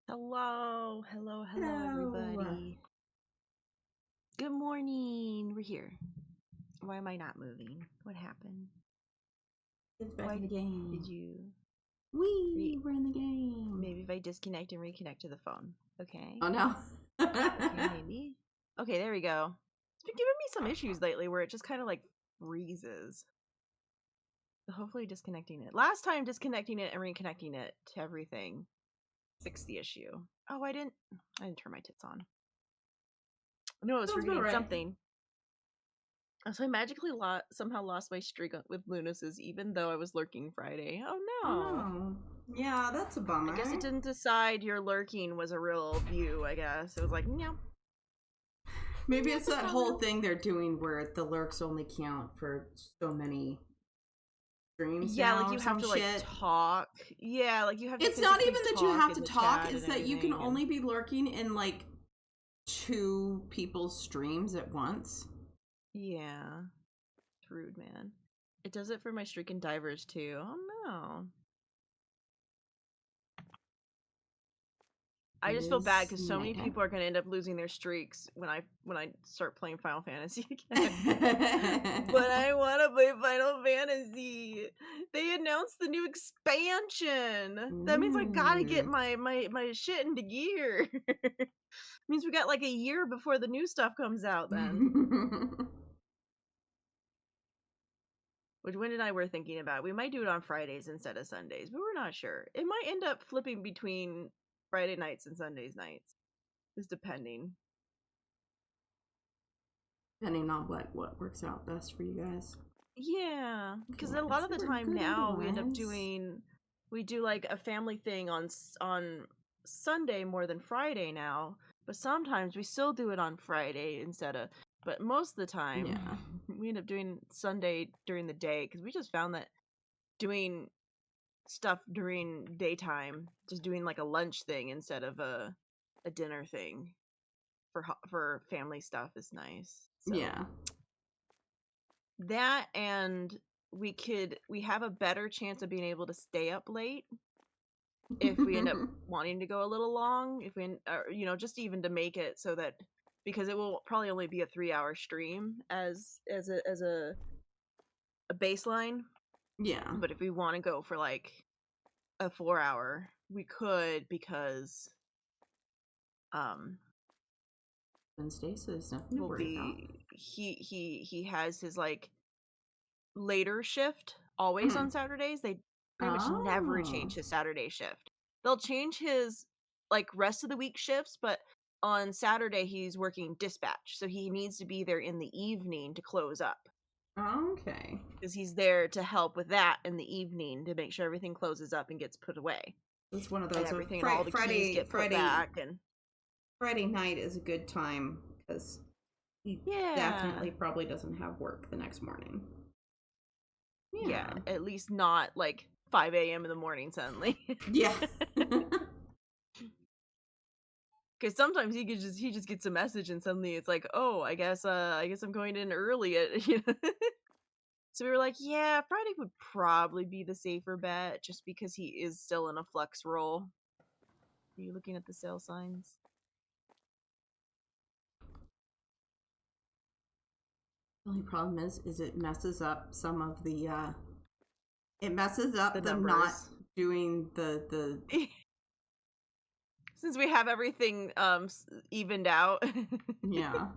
Hello, hello, hello, Hello. everybody. Good morning. We're here. Why am I not moving? What happened? It's back Why in the game. did you? We're in the game. Maybe if I disconnect and reconnect to the phone. Okay. Oh no. Okay, maybe. Okay, there we go. It's been giving me some issues lately where it just kind of like freezes. So hopefully disconnecting it. Last time disconnecting it and reconnecting it to everything fixed the issue. Oh, I didn't turn my tits on. I knew I was Sounds forgetting about right. something. So I magically somehow lost my streak with Lunases, even though I was lurking Friday. Oh no! Oh, yeah, that's a bummer. I guess it didn't decide your lurking was a real view. I guess it was like, no. Maybe it's that whole thing they're doing where the lurks only count for so many streams. Yeah, now like or you have to shit. like talk. Yeah, like you have to. It's not even that you have to in the talk. chat It's and that you can everything, only be lurking in like 2 people's streams at once. Yeah, it's rude, man. It does it for my streaking divers too. Oh no. I just feel bad because so many people are going to end up losing their streaks when I start playing Final Fantasy again. But I want to play Final Fantasy. They announced the new expansion. That means I gotta get my shit into gear. Means we got like a year before the new stuff comes out then. Which Wendy and I were thinking about. We might do it on Fridays instead of Sundays, but we're not sure. It might end up flipping between Friday nights and Sundays nights. Just depending. Depending on what works out best for you guys. Yeah, because a lot of the time now we end up we do like a family thing on Sunday more than Friday now, but sometimes we still do it on Friday instead of. But most of the time, we end up doing Sunday during the day because we just found that doing stuff during daytime, just doing like a lunch thing instead of a dinner thing for family stuff is nice. So. Yeah. That and we have a better chance of being able to stay up late if we end up wanting to go a little long, if we just even to make it so that, because it will probably only be a 3-hour stream as a baseline. Yeah. But if we want to go for like a 4-hour, we could, because Wednesday, so there's nothing to worry about. He has his like later shift always on Saturdays. They pretty much never change his Saturday shift. They'll change his like rest of the week shifts, but on Saturday he's working dispatch, so he needs to be there in the evening to close up. Okay. Because he's there to help with that in the evening to make sure everything closes up and gets put away. It's one of those. And everything, all the keys get put back, and Friday night is a good time because he definitely probably doesn't have work the next morning. Yeah, at least not like 5 a.m. in the morning suddenly. Yeah. Because sometimes he just gets a message and suddenly it's like, oh, I guess I'm going in early. So we were like, yeah, Friday would probably be the safer bet, just because he is still in a flex role. Are you looking at the sale signs? The only problem is it messes up some of the it messes up the them numbers. Not doing the since we have everything evened out. Yeah.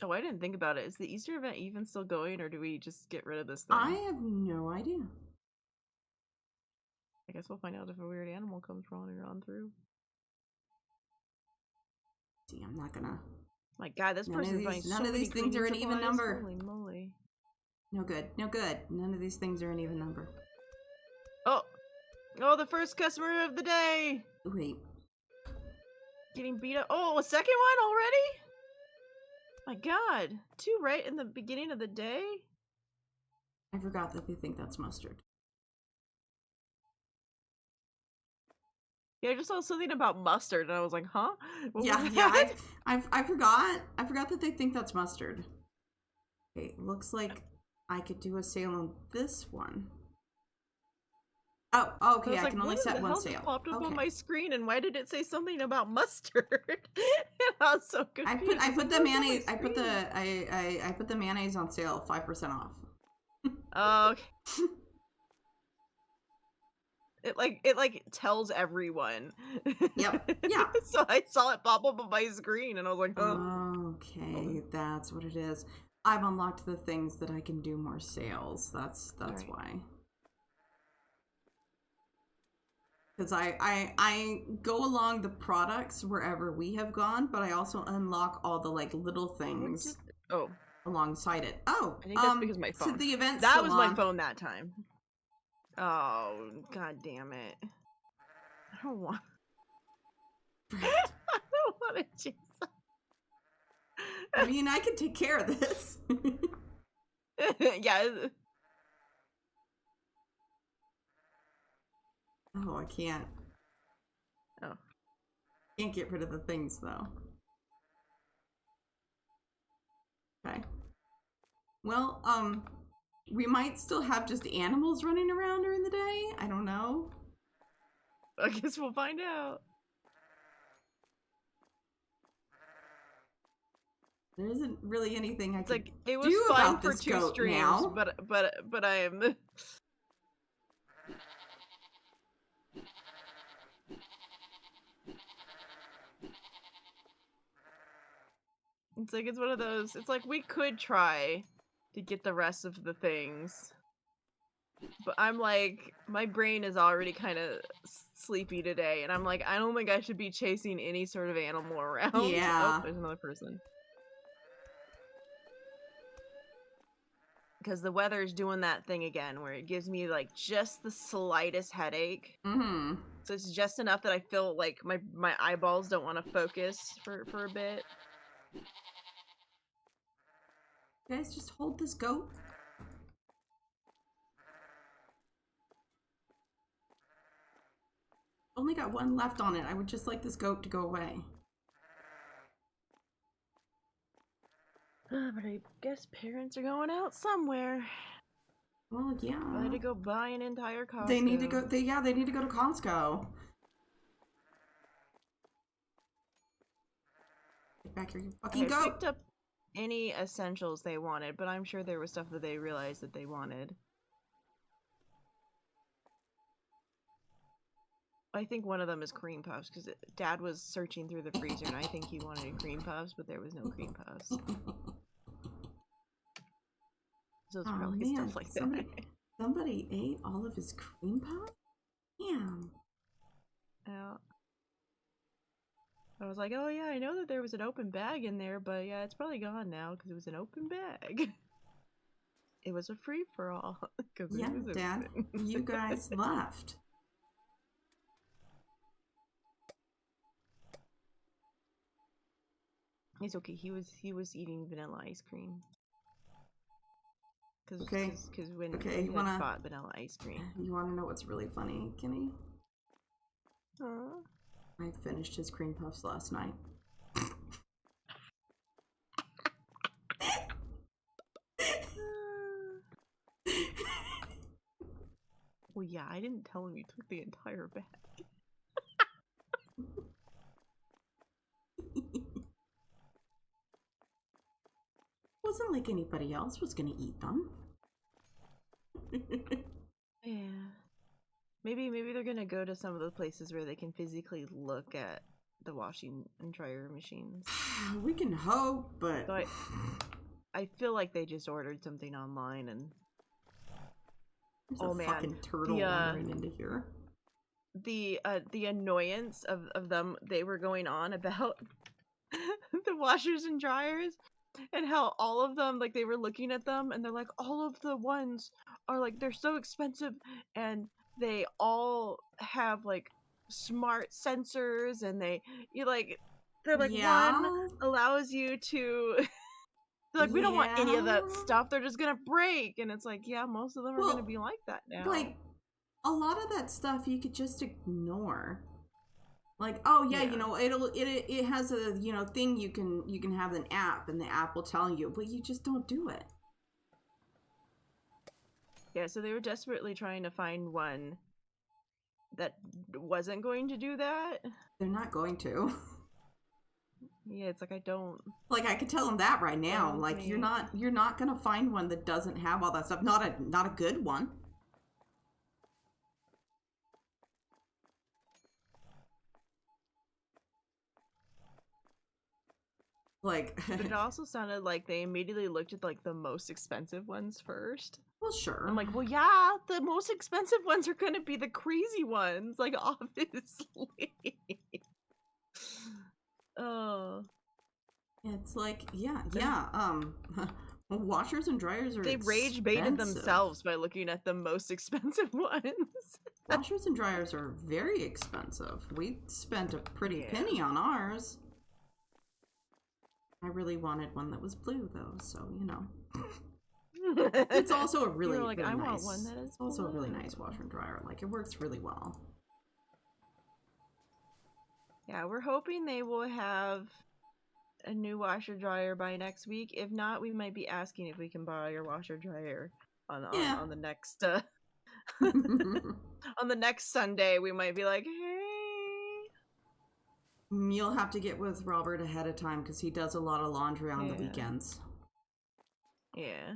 Oh, I didn't think about it. Is the Easter event even still going, or do we just get rid of this thing? I have no idea. I guess we'll find out if a weird animal comes crawling on through. See, I'm not gonna. My God, this person's buying so none of these things are an even number. Holy moly! No good. No good. None of these things are an even number. Oh, the first customer of the day. Wait. Getting beat up. Oh, a second one already? My God, 2 right in the beginning of the day? I forgot that they think that's mustard. Yeah, I just saw something about mustard, and I was like, huh? Yeah. I forgot that they think that's mustard. Okay, looks like I could do a sale on this one. Oh, I okay. was I like, can only what in set the one hell just sail. popped up on Okay. my screen, and why did it say something about mustard? And I was so confused. I was put like, the "What is on my mayonnaise. screen?" I put the mayonnaise on sale, 5% off. Okay. It like tells everyone. Yep. Yeah. So I saw it pop up on my screen, and I was like, huh. Okay, that's what it is. I've unlocked the things that I can do more sales. That's Right. why. Because I go along the products wherever we have gone, but I also unlock all the like little things Oh, alongside it. Oh, I think that's because of my so phone. the event's That still was my on. phone that time. Oh, god damn it. I don't want I don't want to chase I mean, I can take care of this. Yeah. Oh, I can't. Oh. Can't get rid of the things though. Okay. Well, we might still have just animals running around during the day. I don't know. I guess we'll find out. There isn't really anything I It's can like it was do fine about for this 2 goat streams, now. but I am It's like it's one of those. It's like we could try to get the rest of the things. But I'm like, my brain is already kind of sleepy today, and I'm like, I don't think I should be chasing any sort of animal around. Oh, Yeah. there's another person. Because the weather is doing that thing again, where it gives me like just the slightest headache. Mm-hmm. So it's just enough that I feel like my eyeballs don't want to focus for a bit. Guys, just hold this goat. Only got one left on it. I would just like this goat to go away. But I guess parents are going out somewhere. Well, yeah. I had to go buy an entire Costco. They need to go. They need to go to Costco. Get back here, you fucking I goat. picked up any essentials they wanted, but I'm sure there was stuff that they realized that they wanted. I think one of them is cream puffs, because Dad was searching through the freezer, and I think he wanted cream puffs, but there was no cream puffs. So it's probably stuff like that. Somebody ate all of his cream puff? Damn. Yeah. I was like, oh yeah, I know that there was an open bag in there, but yeah, it's probably gone now, because it was an open bag. It was a free-for-all. Yeah, Dad, you guys left. It's okay. He was eating vanilla ice cream. Cause when Okay, he like, bought vanilla ice cream. You want to know what's really funny, Kenny? Huh? I finished his cream puffs last night. Well, yeah, I didn't tell him you took the entire bag. Wasn't like anybody else was gonna eat them. Yeah. Maybe they're gonna go to some of the places where they can physically look at the washing and dryer machines. We can hope, but So I feel like they just ordered something online and there's oh a man, fucking turtle wandering into here. The annoyance of them they were going on about the washers and dryers and how all of them, like, they were looking at them and they're like, all of the ones are like, they're so expensive and they all have like smart sensors and they're like one allows you to they're like, we don't want any of that stuff, they're just gonna break. And it's like, yeah, most of them are gonna be like that now. Like, a lot of that stuff you could just ignore. Like, oh yeah, you know, it has a, you know, thing you can have an app and the app will tell you, but you just don't do it. Yeah, so they were desperately trying to find one that wasn't going to do that. They're not going to. Yeah, it's like I don't. Like I could tell them that right now. Like you're not gonna find one that doesn't have all that stuff. Not a good one. Like, but it also sounded like they immediately looked at like the most expensive ones first. Well, sure. I'm like, well, yeah, the most expensive ones are gonna be the crazy ones, like obviously. Oh. It's like, yeah. Washers and dryers are They rage baited themselves by looking at the most expensive ones. Washers and dryers are very expensive. We spent a pretty penny on ours. I really wanted one that was blue, though, so you know. It's also a really, like, really I nice. want one that is also a really nice washer and dryer. Like it works really well. Yeah, we're hoping they will have a new washer dryer by next week. If not, we might be asking if we can borrow your washer dryer on the next on the next Sunday. We might be like, hey. You'll have to get with Robert ahead of time because he does a lot of laundry on the weekends. Yeah.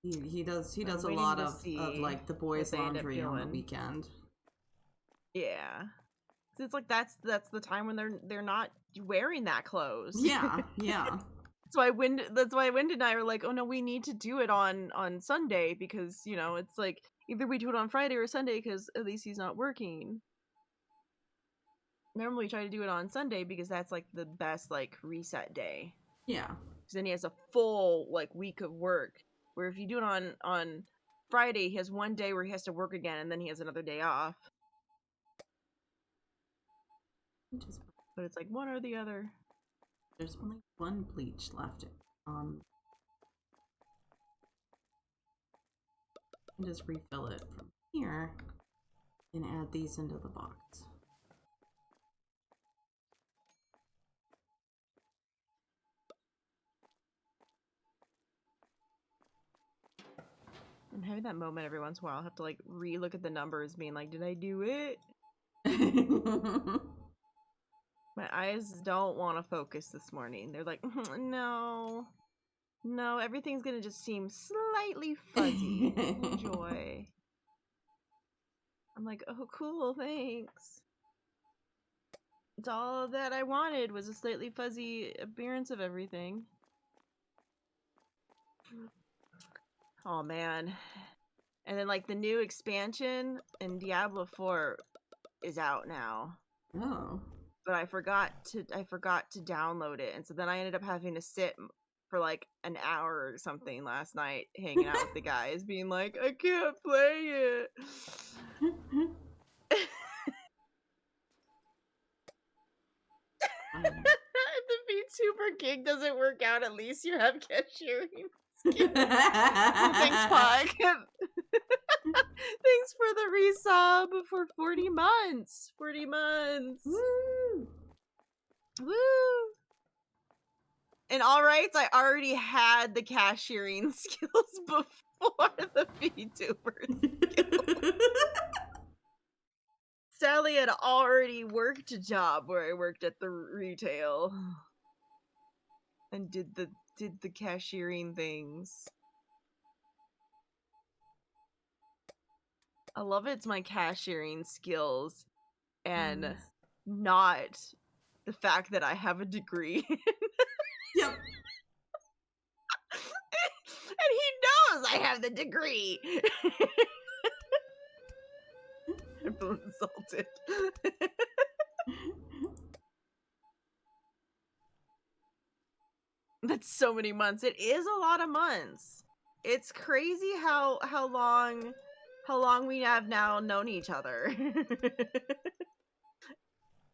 He does a lot of like the boys' laundry on the weekend. Yeah. It's like that's the time when they're not wearing that clothes. Yeah. That's why Wendy and I are like, oh no, we need to do it on Sunday because, you know, it's like either we do it on Friday or Sunday because at least he's not working. Normally we try to do it on Sunday because that's like the best like reset day. Yeah. Because then he has a full like week of work. Where if you do it on Friday, he has one day where he has to work again and then he has another day off. But it's like one or the other. There's only one bleach left. Just refill it from here and add these into the box. I'm having that moment every once in a while. I'll have to like re-look at the numbers, being like, did I do it? My eyes don't want to focus this morning. They're like, no, everything's gonna just seem slightly fuzzy. Enjoy. I'm like, oh, cool, thanks. It's all that I wanted was a slightly fuzzy appearance of everything. Oh man. And then like the new expansion in Diablo 4 is out now. Oh. But I forgot to download it, and so then I ended up having to sit for like an hour or something last night hanging out with the guys being like, I can't play it. If the VTuber gig doesn't work out, at least you have cashiering skills. Thanks, Puck. Thanks for the resub for 40 months. 40 months. Woo! Woo! In all rights, I already had the cashiering skills before the VTuber skills. Sally had already worked a job where I worked at the retail and did the cashiering things. I love it's my cashiering skills and not the fact that I have a degree. Yep. And he knows I have the degree. I feel insulted. That's so many months. It is a lot of months. It's crazy how long we have now known each other.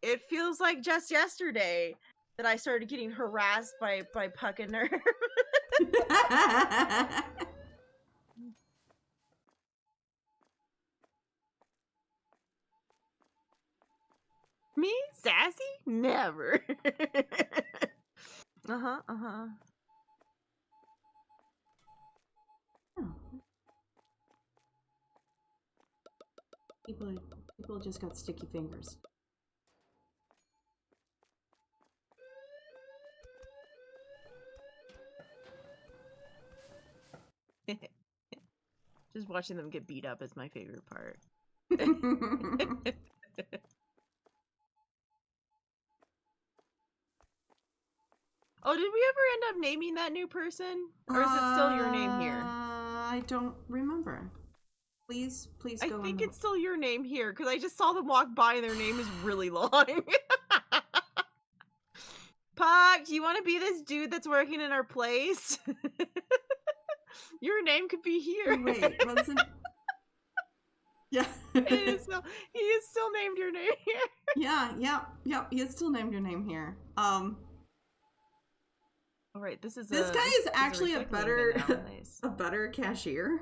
It feels like just yesterday that I started getting harassed by Puck and Nerve. Me? Sassy? Never. Uh-huh. People just got sticky fingers. Just watching them get beat up is my favorite part. Oh, did we ever end up naming that new person? Or is it still your name here? I don't remember. Please go on. I think it's still your name here, because I just saw them walk by and their name is really long. Puck, do you want to be this dude that's working in our place? Your name could be here. Wait, wasn't... Yeah. He is still named your name here. Yeah, he is still named your name here. All right, this guy is actually a better nice. a better cashier.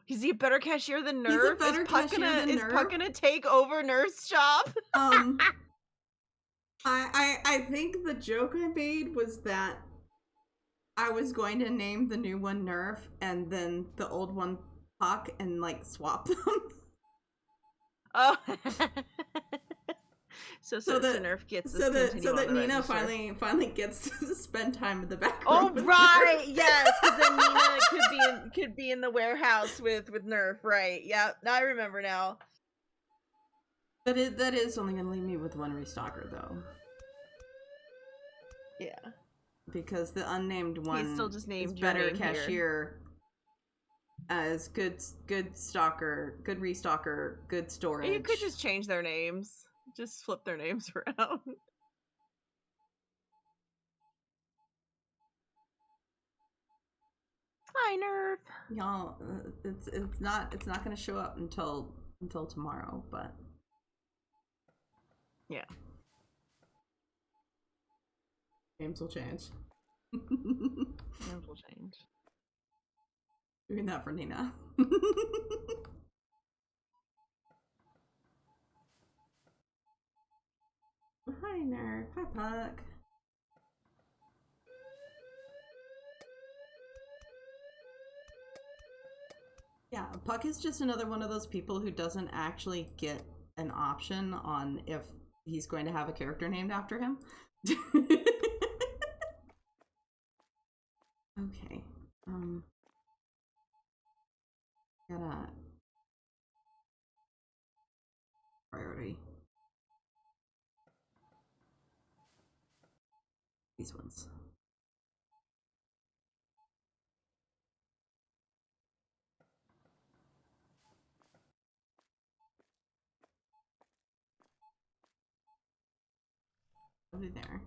Is he a better cashier than Nerf? He's a better cashier than Nerf. Is Puck gonna take over Nerf's shop? I think the joke I made was that I was going to name the new one Nerf and then the old one Puck and like swap them. Oh. so that Nerf gets so that Nina finally gets to spend time in the back room. Oh right, yes, because then Nina could be in the warehouse with Nerf, right? Yeah, I remember now. That is only gonna leave me with one restocker though. Yeah, because the unnamed one he's still just named is better cashier, as good stalker, good restocker, good storage. You could just change their names. Just flip their names around. Hi, Nerf. Y'all, it's not gonna show up until tomorrow, but yeah, names will change. Names will change. Doing that for Nina. Hi, Nerf. Hi, Puck. Yeah, Puck is just another one of those people who doesn't actually get an option on if he's going to have a character named after him. Okay. Gotta priority these ones. Over there.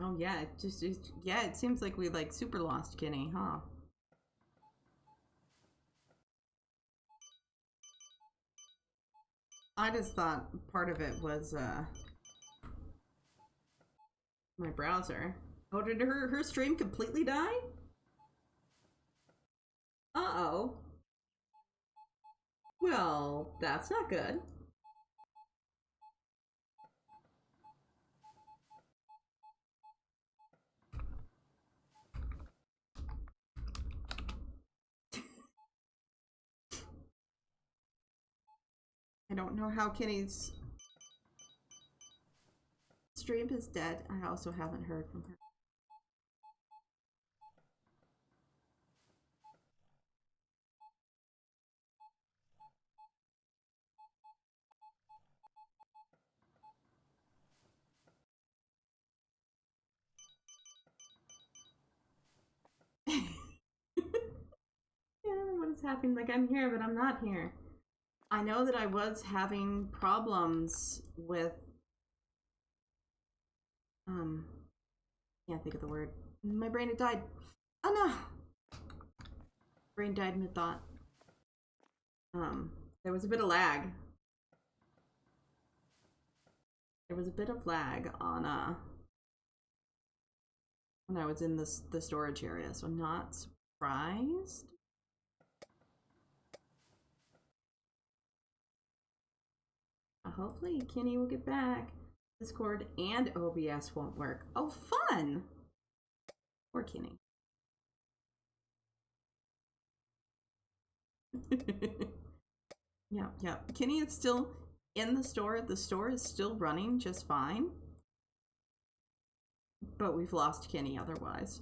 Oh yeah, it seems like we like super lost Kenny, huh? I just thought part of it was my browser. Oh, did her stream completely die? Uh-oh. Well, that's not good. I don't know how Kenny's stream is dead. I also haven't heard from her. Yeah, what is happening? Like, I'm here, but I'm not here. I know that I was having problems with can't think of the word. My brain had died. Oh no! Brain died mid-thought. There was a bit of lag. There was a bit of lag on when I was in the storage area, so I'm not surprised. Hopefully Kenny will get back. Discord and OBS won't work. Oh, fun! Poor Kenny. Yeah, yeah. Kenny is still in the store. The store is still running just fine. But we've lost Kenny otherwise.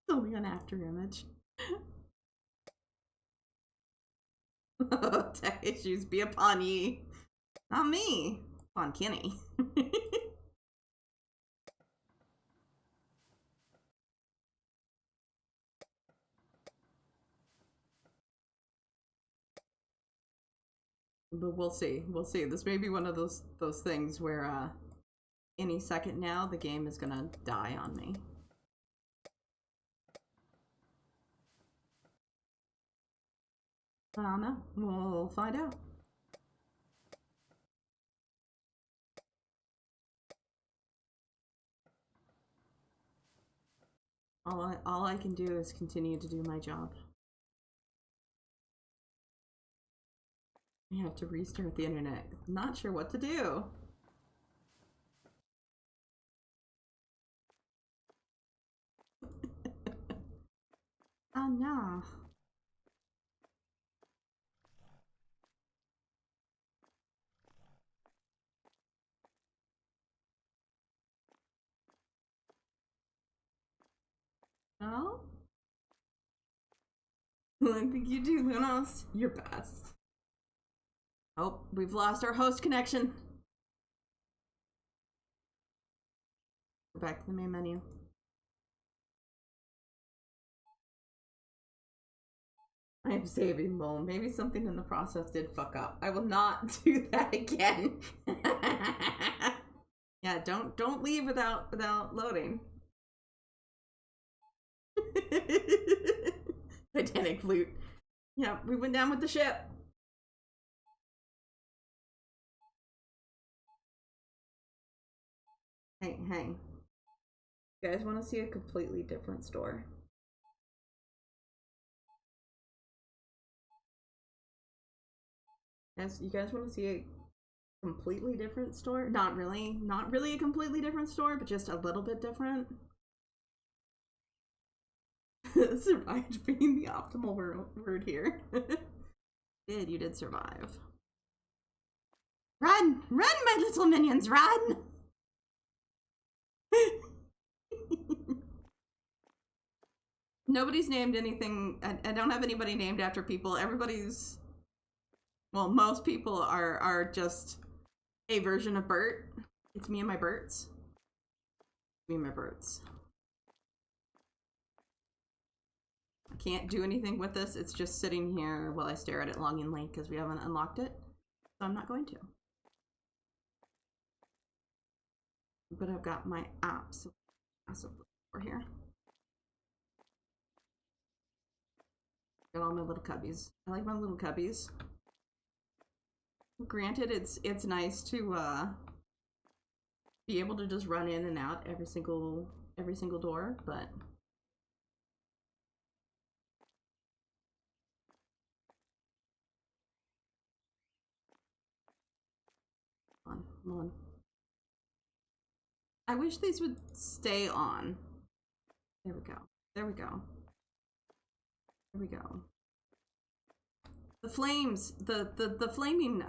Only an after image. Tech issues be upon ye. Not me. Upon Kenny. But we'll see. We'll see. This may be one of those things where any second now the game is gonna die on me. I don't know. We'll find out. All I can do is continue to do my job. I have to restart the internet. Not sure what to do. Oh no. No? I think you do, Lunos. You're best. Oh, we've lost our host connection. Go back to the main menu. I am saving Lol. Maybe something in the process did fuck up. I will not do that again. Yeah, don't leave without loading. Titanic flute. Yeah, we went down with the ship. Hey. You guys want to see a completely different store? You guys want to see a completely different store? Not really a completely different store, but just a little bit different. Survived being the optimal word here. You did survive. Run, my little minions, run! Nobody's named anything. I don't have anybody named after people. Everybody's, well, most people are just a version of Bert. It's me and my Berts. Me and my Berts. I can't do anything with this. It's just sitting here while I stare at it long and late because we haven't unlocked it. So I'm not going to. But I've got my apps over here. Got all my little cubbies. I like my little cubbies. Granted, it's nice to be able to just run in and out every single door, but come on. I wish these would stay on. There we go. There we go. There we go. The flames, the flaming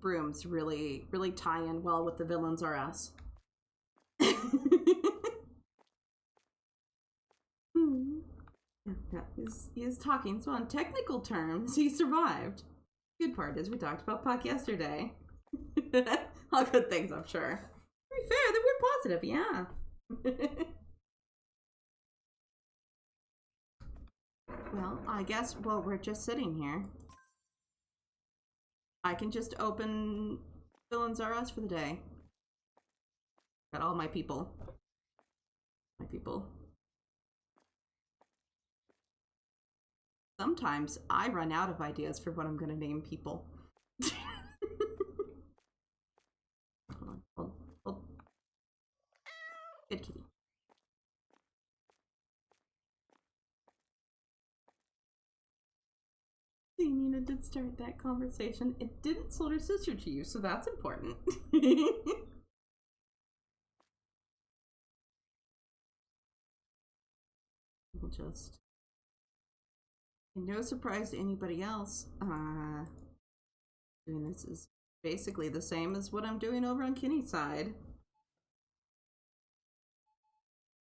brooms really tie in well with the Villains R Us. Yeah, he's talking, so on technical terms, he survived. Good part is we talked about Puck yesterday. All good things, I'm sure. To be fair, we're positive, yeah. Well, I guess while we're just sitting here, I can just open Villains R Us for the day. Got all my people. Sometimes I run out of ideas for what I'm gonna name people. Hold on. Good kitty. Nina did start that conversation. It didn't sold her sister to you, so that's important. We'll just... No surprise to anybody else. Doing this is basically the same as what I'm doing over on Kitty's side.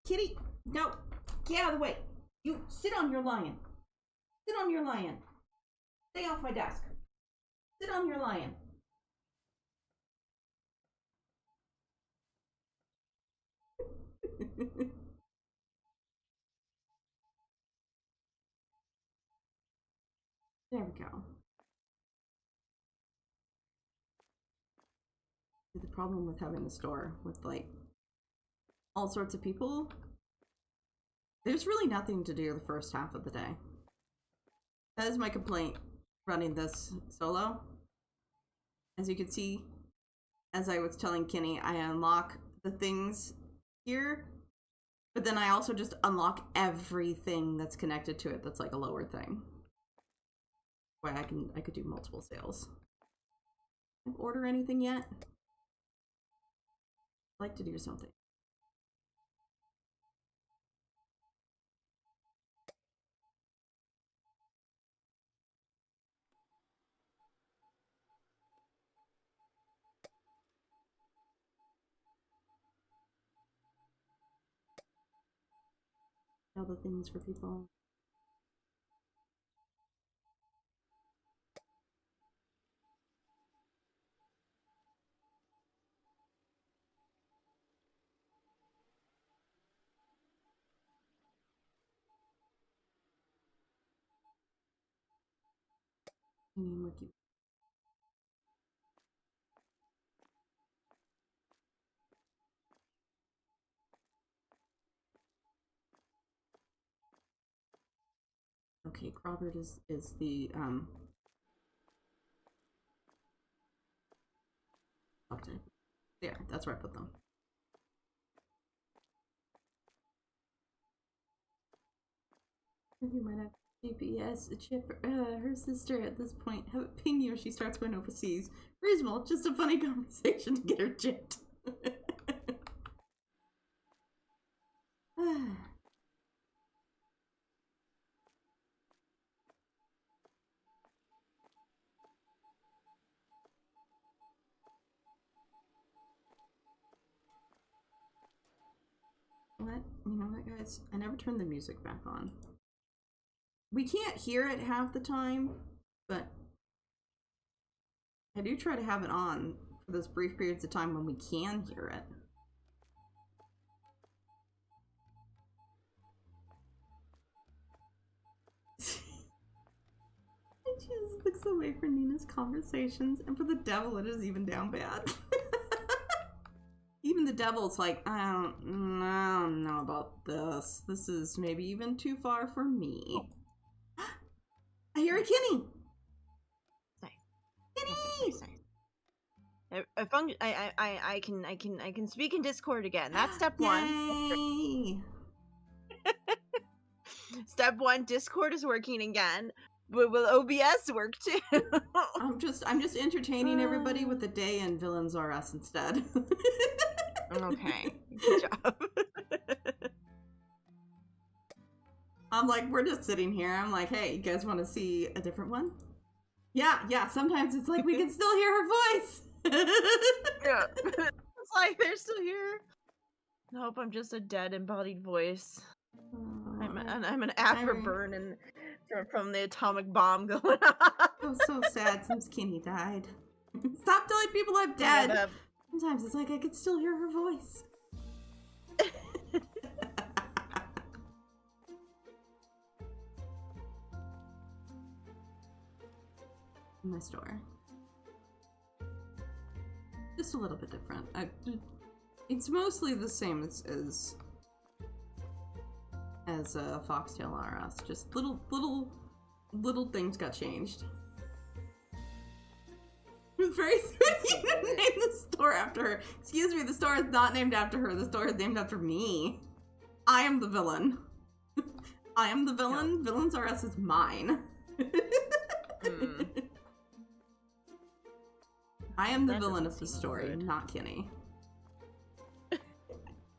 Kitty, no, get out of the way. You sit on your lion. Sit on your lion. Stay off my desk. Sit on your lion. There we go. The problem with having a store with like all sorts of people, there's really nothing to do the first half of the day. That is my complaint running this solo. As you can see, as I was telling Kenny, I unlock the things here, but then I also just unlock everything that's connected to it that's like a lower thing. Why I could do multiple sales. Order anything yet? I'd like to do something. Other things for people. Okay, Robert is the okay. There, that's where I put them. You might have GPS chip her sister at this point. Have it ping you if she starts going overseas. Reasonable, just a funny conversation to get her chipped. What? You know what, guys? I never turned the music back on. We can't hear it half the time, but I do try to have it on for those brief periods of time when we can hear it. I just looks away for Nina's conversations, and for the devil it is even down bad. Even the devil's like, I don't know about this. This is maybe even too far for me. I hear a Kenny. Nice. Kenny. Nice. I can speak in Discord again. That's step one. Yay. Step one, Discord is working again. But will OBS work too? I'm just entertaining everybody with the day in Villains R Us instead. Okay. Good job. I'm like, we're just sitting here. I'm like, hey, you guys want to see a different one? Yeah. Sometimes it's like we can still hear her voice. Yeah. It's like they're still here. Nope, I'm just a dead embodied voice. I'm an afterburn and from the atomic bomb going on. I'm so sad since Kenny died. Stop telling people I'm dead. Yeah, Sometimes it's like I could still hear her voice. In my store. Just a little bit different. It's mostly the same as Foxtail R Us. Just little things got changed. It was very sweet to name the store after her. Excuse me, the store is not named after her. The store is named after me. I am the villain. I am the villain. No. Villains R Us is mine. I am the villain of the story, good. Not Kenny.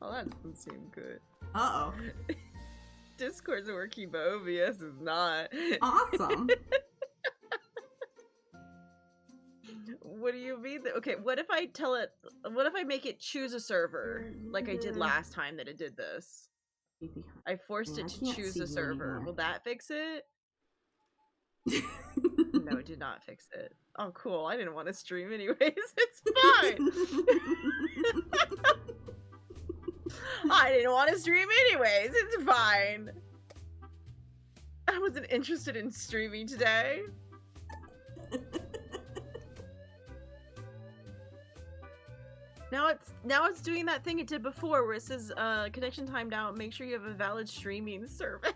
Oh, that doesn't seem good. Uh-oh. Discord's working, but OBS is not. Awesome. What do you mean? Okay, what if I make it choose a server, like I did last time that it did this? I forced it to choose a server. Will that fix it? No, it did not fix it. Oh, cool. I didn't want to stream anyways. It's fine. I didn't want to stream anyways. It's fine. I wasn't interested in streaming today. Now it's doing that thing it did before where it says connection timed out, make sure you have a valid streaming service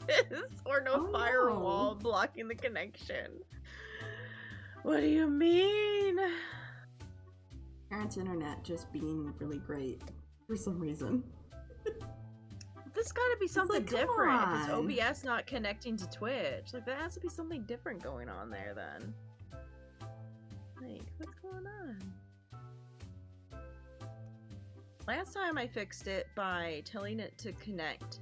or no firewall blocking the connection. What do you mean? Parents' internet just being really great for some reason. There's gotta be something different if it's OBS not connecting to Twitch. Like, there has to be something different going on there then. Like, what's going on? Last time I fixed it by telling it to connect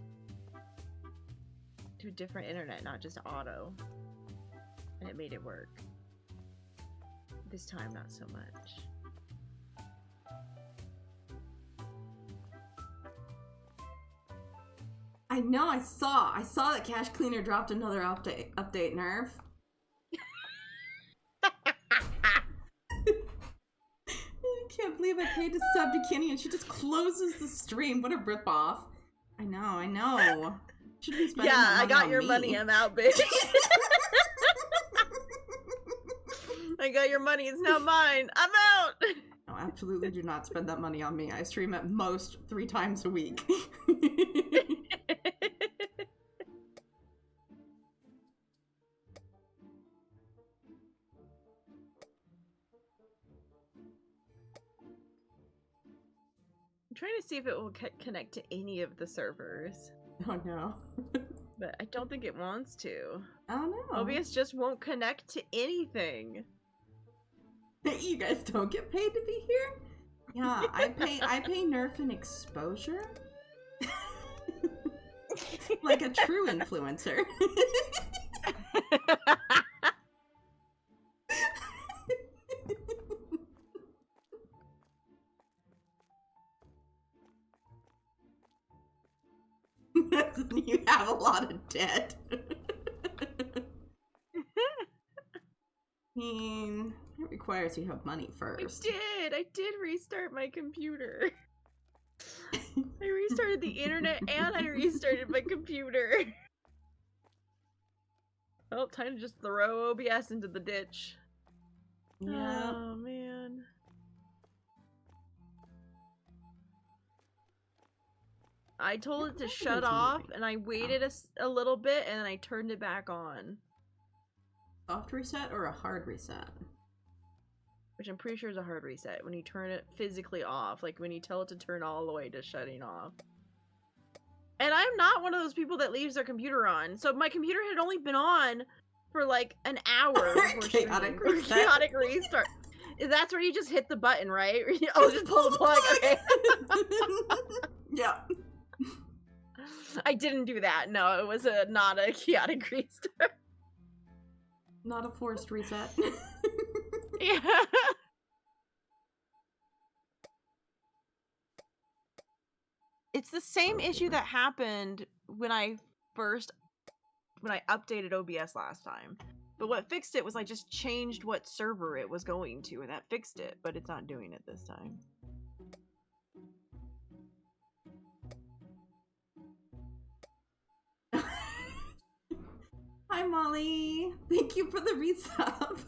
to a different internet, not just auto. And it made it work. This time, not so much. I know, I saw that Cache Cleaner dropped another update nerf. I can't believe I paid to sub to Kenny and she just closes the stream. What a ripoff. I know. Should be spending that money I got on your me. money, I'm out, bitch. I got your money, it's now mine. I'm out! No, absolutely do not spend that money on me. I stream at most 3 times a week. I'm trying to see if it will connect to any of the servers. Oh no. But I don't think it wants to. Oh no. OBS just won't connect to anything. You guys don't get paid to be here? Yeah, I pay Nerf and exposure. Like a true influencer. You have a lot of debt. I mean, it requires you have money first. I did restart my computer. I restarted the internet and I restarted my computer. Well, time to just throw OBS into the ditch. Yeah. Oh, man. I told it to shut off, and I waited a little bit, and then I turned it back on. Soft reset or a hard reset? Which I'm pretty sure is a hard reset, when you turn it physically off. Like, when you tell it to turn all the way to shutting off. And I'm not one of those people that leaves their computer on. So my computer had only been on for, like, an hour before Chaotic reset. Chaotic restart. That's where you just hit the button, right? Oh, just pull the plug. Okay. Yeah. I didn't do that. No, it was not a chaotic restart. Not a forced reset. Yeah. It's the same issue that happened when I updated OBS last time. But what fixed it was I just changed what server it was going to, and that fixed it, but it's not doing it this time. Hi, Molly. Thank you for the resub.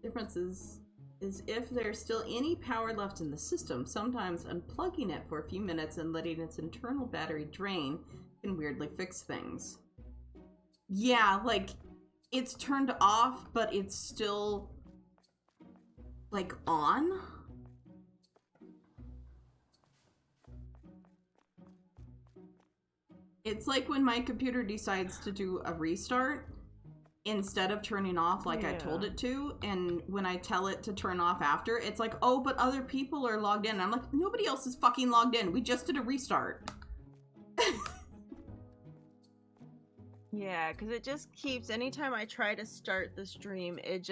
Difference is if there's still any power left in the system, sometimes unplugging it for a few minutes and letting its internal battery drain can weirdly fix things. Yeah, like, it's turned off, but it's still, like, on? It's like when my computer decides to do a restart, instead of turning off like I told it to. And when I tell it to turn off after, it's like, oh, but other people are logged in. And I'm like, nobody else is fucking logged in. We just did a restart. Yeah, because it just keeps, anytime I try to start the stream, it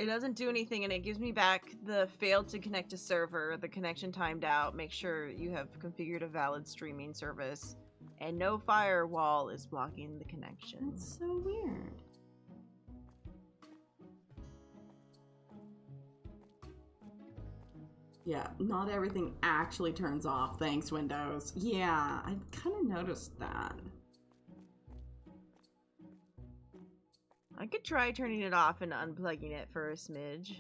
doesn't do anything, and it gives me back the failed to connect to server, the connection timed out, make sure you have configured a valid streaming service, and no firewall is blocking the connection. That's so weird. Yeah, not everything actually turns off. Thanks, Windows. Yeah, I kind of noticed that. I could try turning it off and unplugging it for a smidge.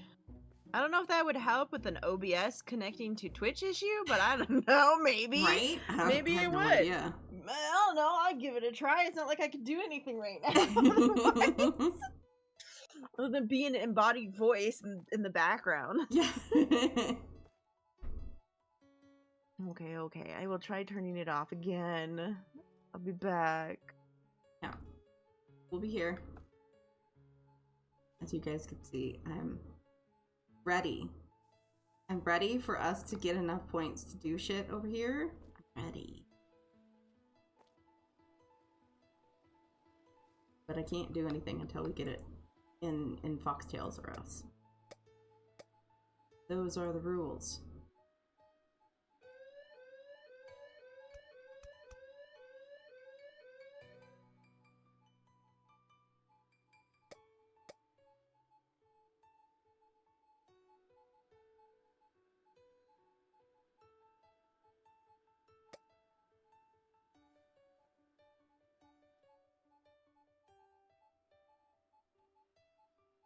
I don't know if that would help with an OBS connecting to Twitch issue, but I don't know, maybe. Right? Maybe it no would. Idea. I don't know, I'll give it a try. It's not like I could do anything right now. Other than being an embodied voice in the background. Yeah. Okay. I will try turning it off again. I'll be back. Yeah. We'll be here. As you guys can see, I'm ready. I'm ready for us to get enough points to do shit over here. I'm ready. But I can't do anything until we get it in Foxtails or else. Those are the rules.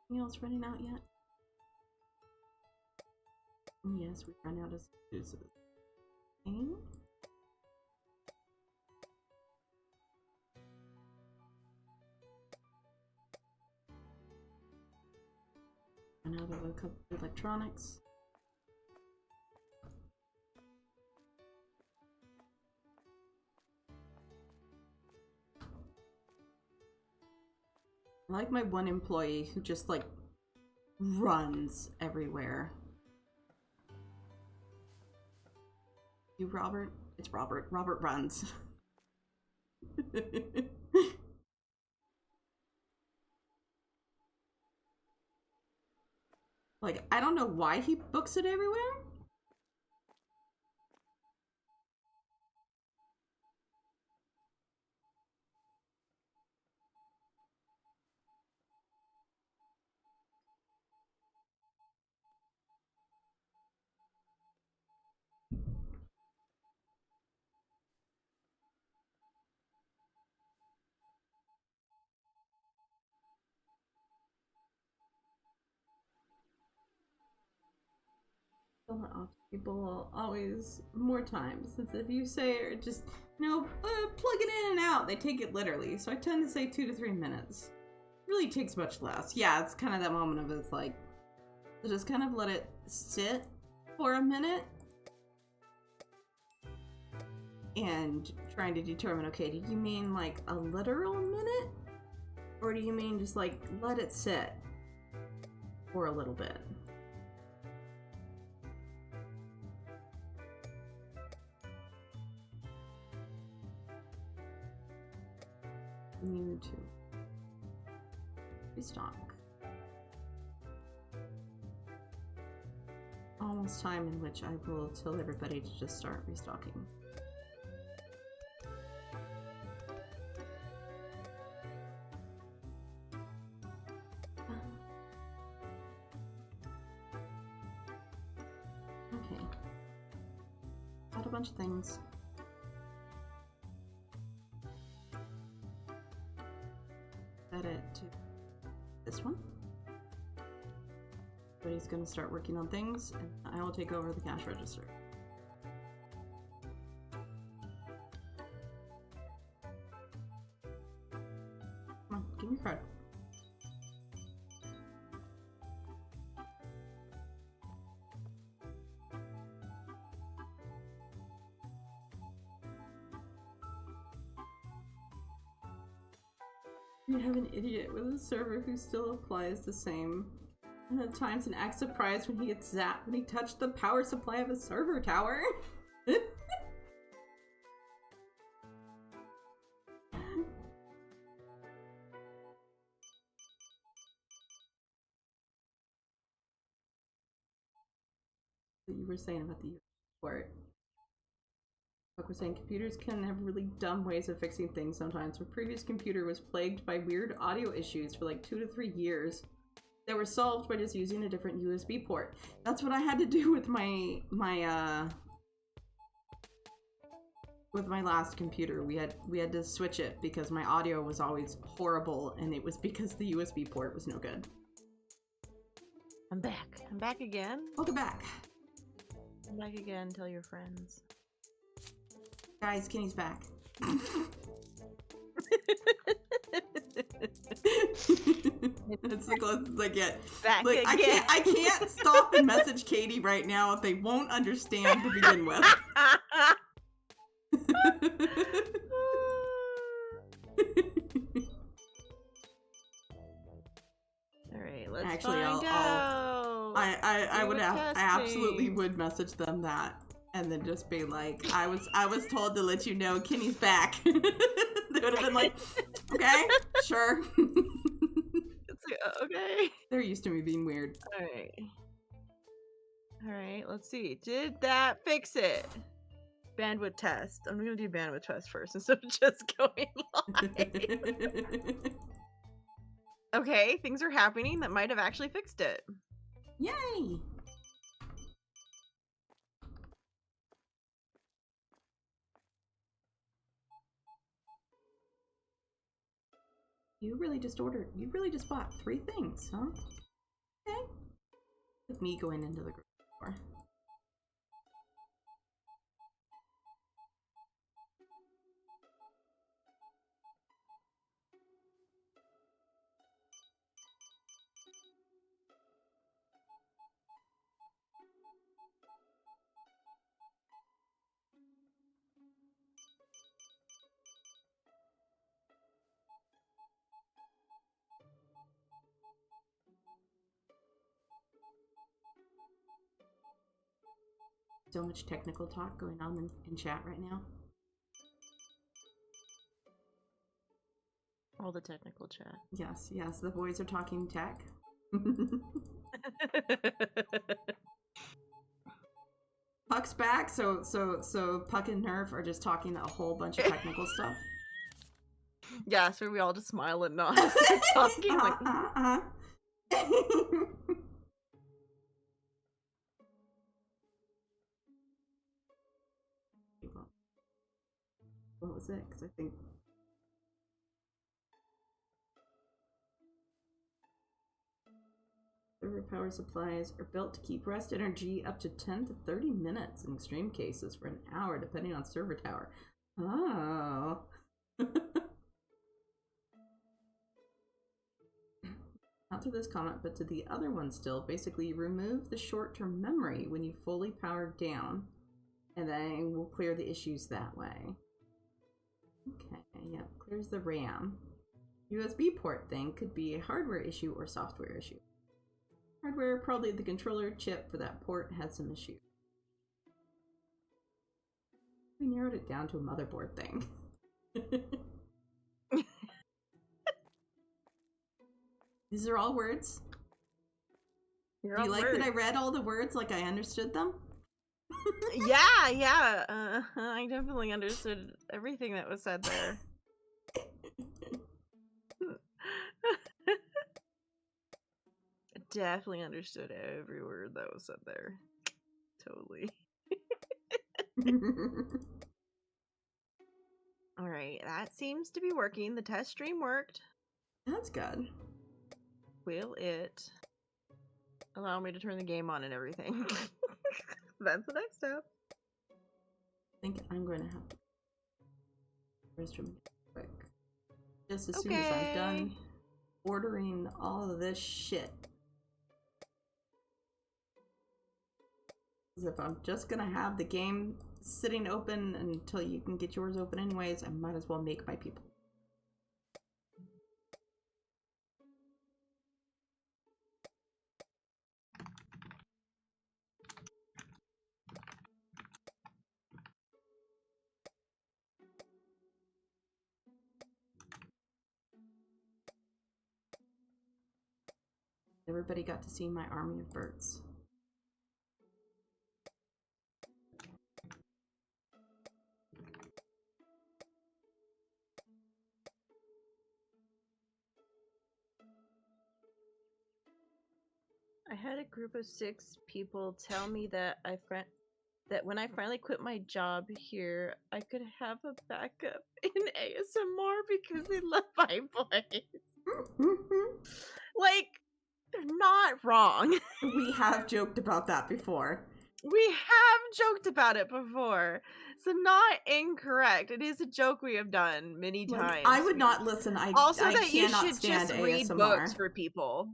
Anything else running out yet? Yes, we've run out of excuses. Okay. Run out of a couple of electronics. I like my one employee who just like runs everywhere. You, Robert? It's Robert. Robert runs. Like, I don't know why he books it everywhere. People always more times. Since if you say or just plug it in and out, they take it literally. So I tend to say 2 to 3 minutes. It really takes much less. Yeah, it's kind of that moment of it's like just kind of let it sit for a minute and trying to determine, okay, do you mean like a literal minute, or do you mean just like let it sit for a little bit? Need to restock. Almost time in which I will tell everybody to just start restocking. Okay. Got a bunch of things. It to this one. But he's going to start working on things, and I will take over the cash register. Come on, give me your card. You have an idiot with a server who still applies the same times and acts surprised when he gets zapped when he touched the power supply of a server tower. What you were saying about the port. Like we're saying, computers can have really dumb ways of fixing things sometimes. My previous computer was plagued by weird audio issues for like 2 to 3 years. They were solved by just using a different USB port. That's what I had to do with my last computer. We had to switch it because my audio was always horrible, and it was because the USB port was no good. I'm back. I'm back again. Welcome back. I'm back again. Tell your friends. Guys, Kenny's back. That's the closest I get. Back Look, again. I can't stop and message Katie right now if they won't understand to begin with. Alright, let's find out. I absolutely would message them that. And then just be like, I was told to let you know Kenny's back. They would have been like, okay, sure. It's like, okay. They're used to me being weird. Alright, let's see. Did that fix it? Bandwidth test. I'm gonna do bandwidth test first instead of just going live. Okay, things are happening that might have actually fixed it. Yay! You really just bought 3 things, huh? Okay. With me going into the grocery store. So much technical talk going on in chat right now. All the technical chat. Yes, the boys are talking tech. Puck's back, so Puck and Nerf are just talking a whole bunch of technical stuff. Yeah, so we all just smile and nod. Talking like. What was it? Because I think server power supplies are built to keep rest energy up to 10 to 30 minutes in extreme cases for an hour, depending on server tower. Oh. Not to this comment, but to the other one still. Basically, you remove the short-term memory when you fully power down, and then we'll clear the issues that way. Okay, yeah, clears the RAM. USB port thing could be a hardware issue or software issue. Hardware, probably the controller chip for that port had some issue. We narrowed it down to a motherboard thing. These are all words. Do you like that I read all the words like I understood them? Yeah. I definitely understood everything that was said there. Definitely understood every word that was said there. Totally. Alright, that seems to be working. The test stream worked. That's good. Will it allow me to turn the game on and everything? That's the next step. I think I'm going to have to restroom quick. Just as soon as I'm done ordering all of this shit. Because if I'm just going to have the game sitting open until you can get yours open anyways, I might as well make my people. Everybody got to see my army of birds. I had a group of 6 people tell me that that when I finally quit my job here, I could have a backup in ASMR because they love my voice. Like, they're not wrong. We have joked about that before. We have joked about it before. So not incorrect. It is a joke we have done many times. I would not listen. Also, I that you cannot should stand just ASMR. read books for people.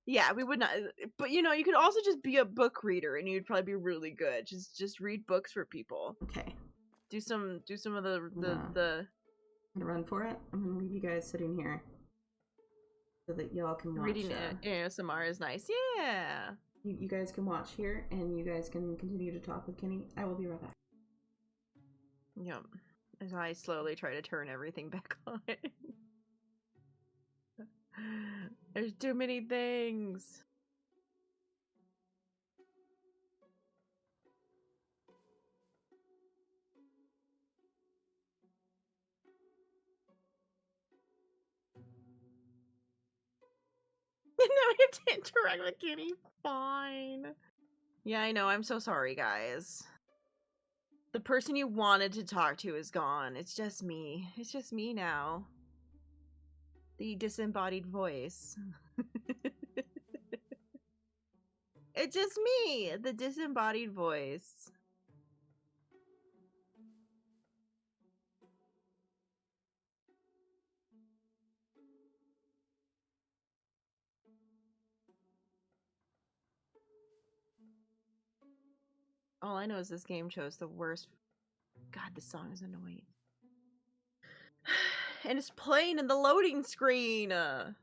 Yeah, we would not. But you know, you could also just be a book reader, and you'd probably be really good. Just read books for people. Okay. Do some of the I'm gonna run for it. I'm gonna leave you guys sitting here so that y'all can watch. Reading ASMR is nice. Yeah. You guys can watch here, and you guys can continue to talk with Kenny. I will be right back. Yep. As I slowly try to turn everything back on. There's too many things. Now I have to interact with Kitty. Fine. Yeah, I know. I'm so sorry, guys. The person you wanted to talk to is gone. It's just me. It's just me now. The disembodied voice. It's just me, the disembodied voice. All I know is this game chose the worst. God, this song is annoying. And it's playing in the loading screen. The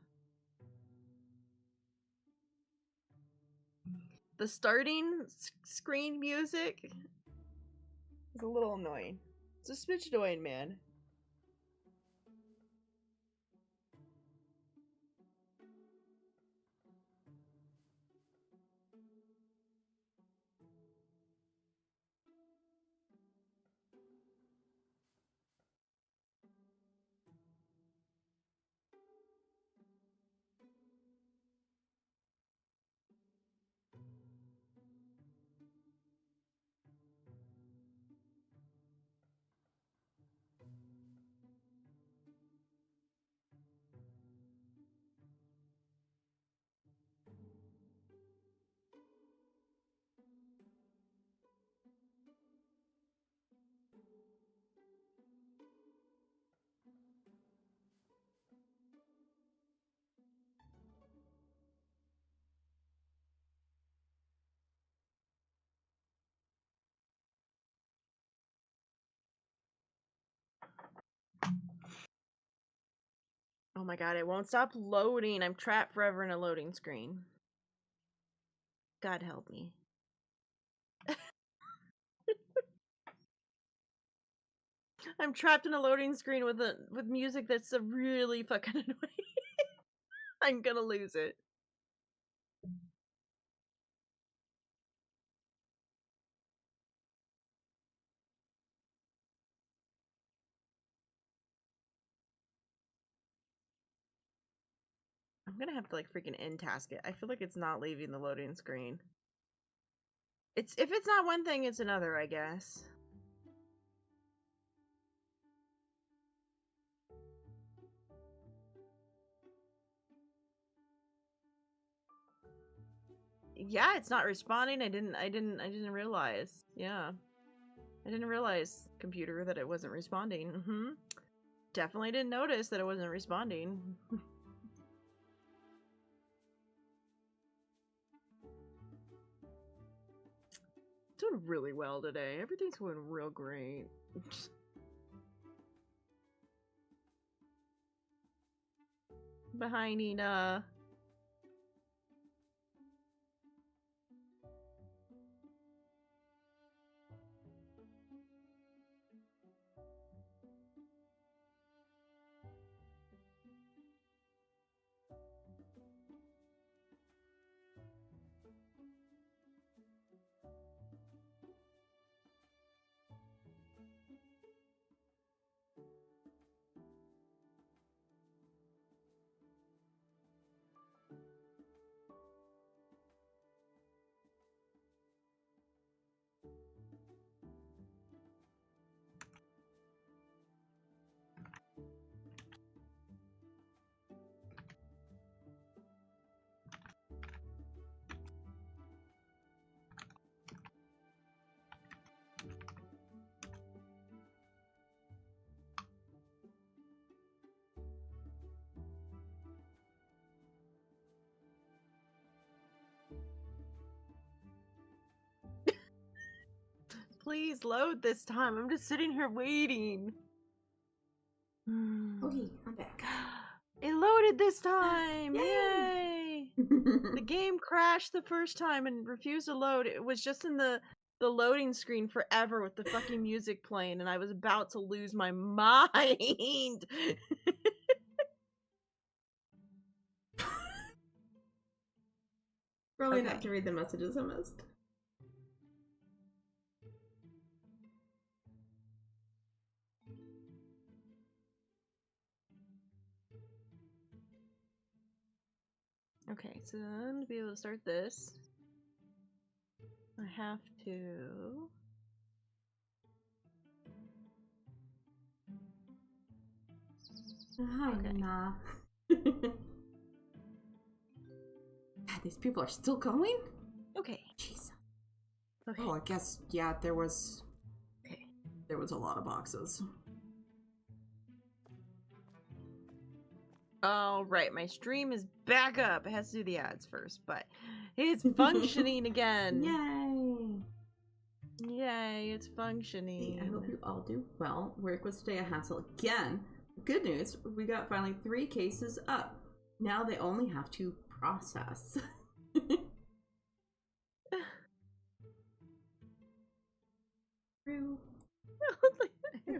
starting screen music is a little annoying. It's a smidge annoying, man. Oh my god, it won't stop loading. I'm trapped forever in a loading screen. God help me. I'm trapped in a loading screen with music that's really fucking annoying. I'm gonna lose it. I'm gonna have to like freaking end task it. I feel like it's not leaving the loading screen. If it's not one thing, it's another, I guess. Yeah, it's not responding. I didn't realize. Yeah. I didn't realize, computer, that it wasn't responding. Definitely didn't notice that it wasn't responding. Doing really well today. Everything's going real great. Behind Nina. please load this time. I'm just sitting here waiting. Okay, I'm back. It loaded this time! Yay! The game crashed the first time and refused to load. It was just in the loading screen forever with the fucking music playing, and I was about to lose my mind. Probably not to read the messages I missed. Okay, so then to be able to start this, I have to... Hi, Okay. Nina. God, these people are still going? Okay. Jeez. Okay. Oh, I guess, yeah, there was... Okay. There was a lot of boxes. All right, my stream is back up. It has to do the ads first, but it's functioning again. Yay! Yay, it's functioning. I hope you all do well. Work was today a hassle again. Good news, we got finally 3 cases up. Now they only have to process. Through.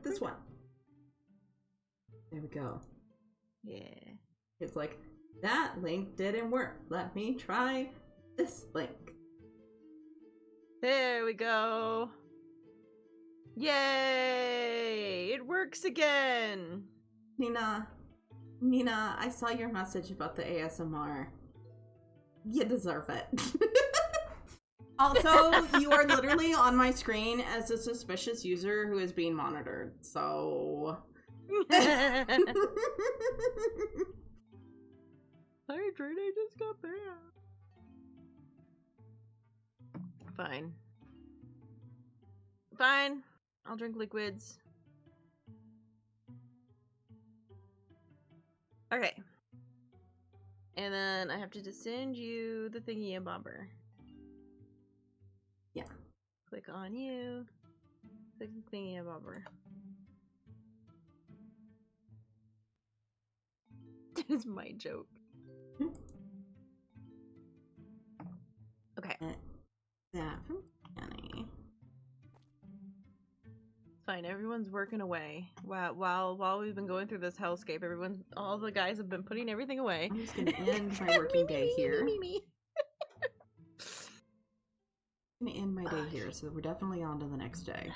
This one. There we go. Yeah. It's like, that link didn't work. Let me try this link. There we go. Yay! It works again. Nina, I saw your message about the ASMR. You deserve it. Also, you are literally on my screen as a suspicious user who is being monitored, so... Hydrate, I just got banned. Fine. Fine. I'll drink liquids. Okay. And then I have to just send you the thingy and bobber. Yeah. Click on you. Click the thingy and bobber. That is my joke. Okay. That from Annie. Fine, everyone's working away. While we've been going through this hellscape, all the guys have been putting everything away. I'm just gonna end my working day here. I'm gonna end my day here, so we're definitely on to the next day.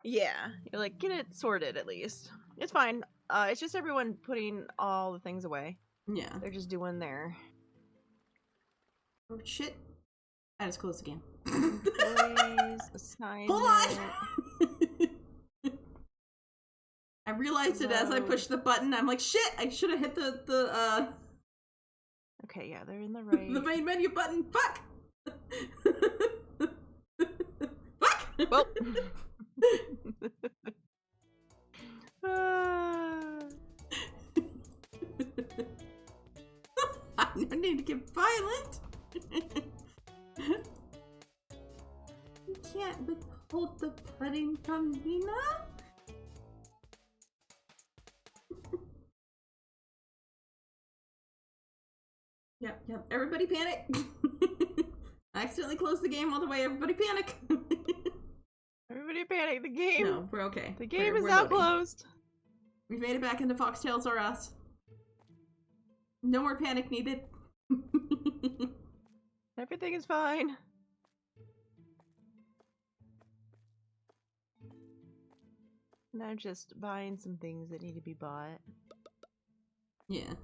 Yeah, you're like, get it sorted at least. It's fine. It's just everyone putting all the things away. Yeah. They're just doing their... Oh shit. I just closed the game. Employees, assignment... Hold on! I realized it as I pushed the button. I'm like, shit! I should have hit the Okay, yeah, they're in the right... the main menu button. Fuck! Fuck! Well... I don't need to get violent. You can't withhold the pudding from Nina. Yep. Everybody panic. I accidentally closed the game all the way. Everybody panic. Everybody panic. The game. No, we're okay. The game is we're now loading. closed. We've made it back into Foxtails R Us. No more panic needed. Everything is fine. Now just buying some things that need to be bought. Yeah.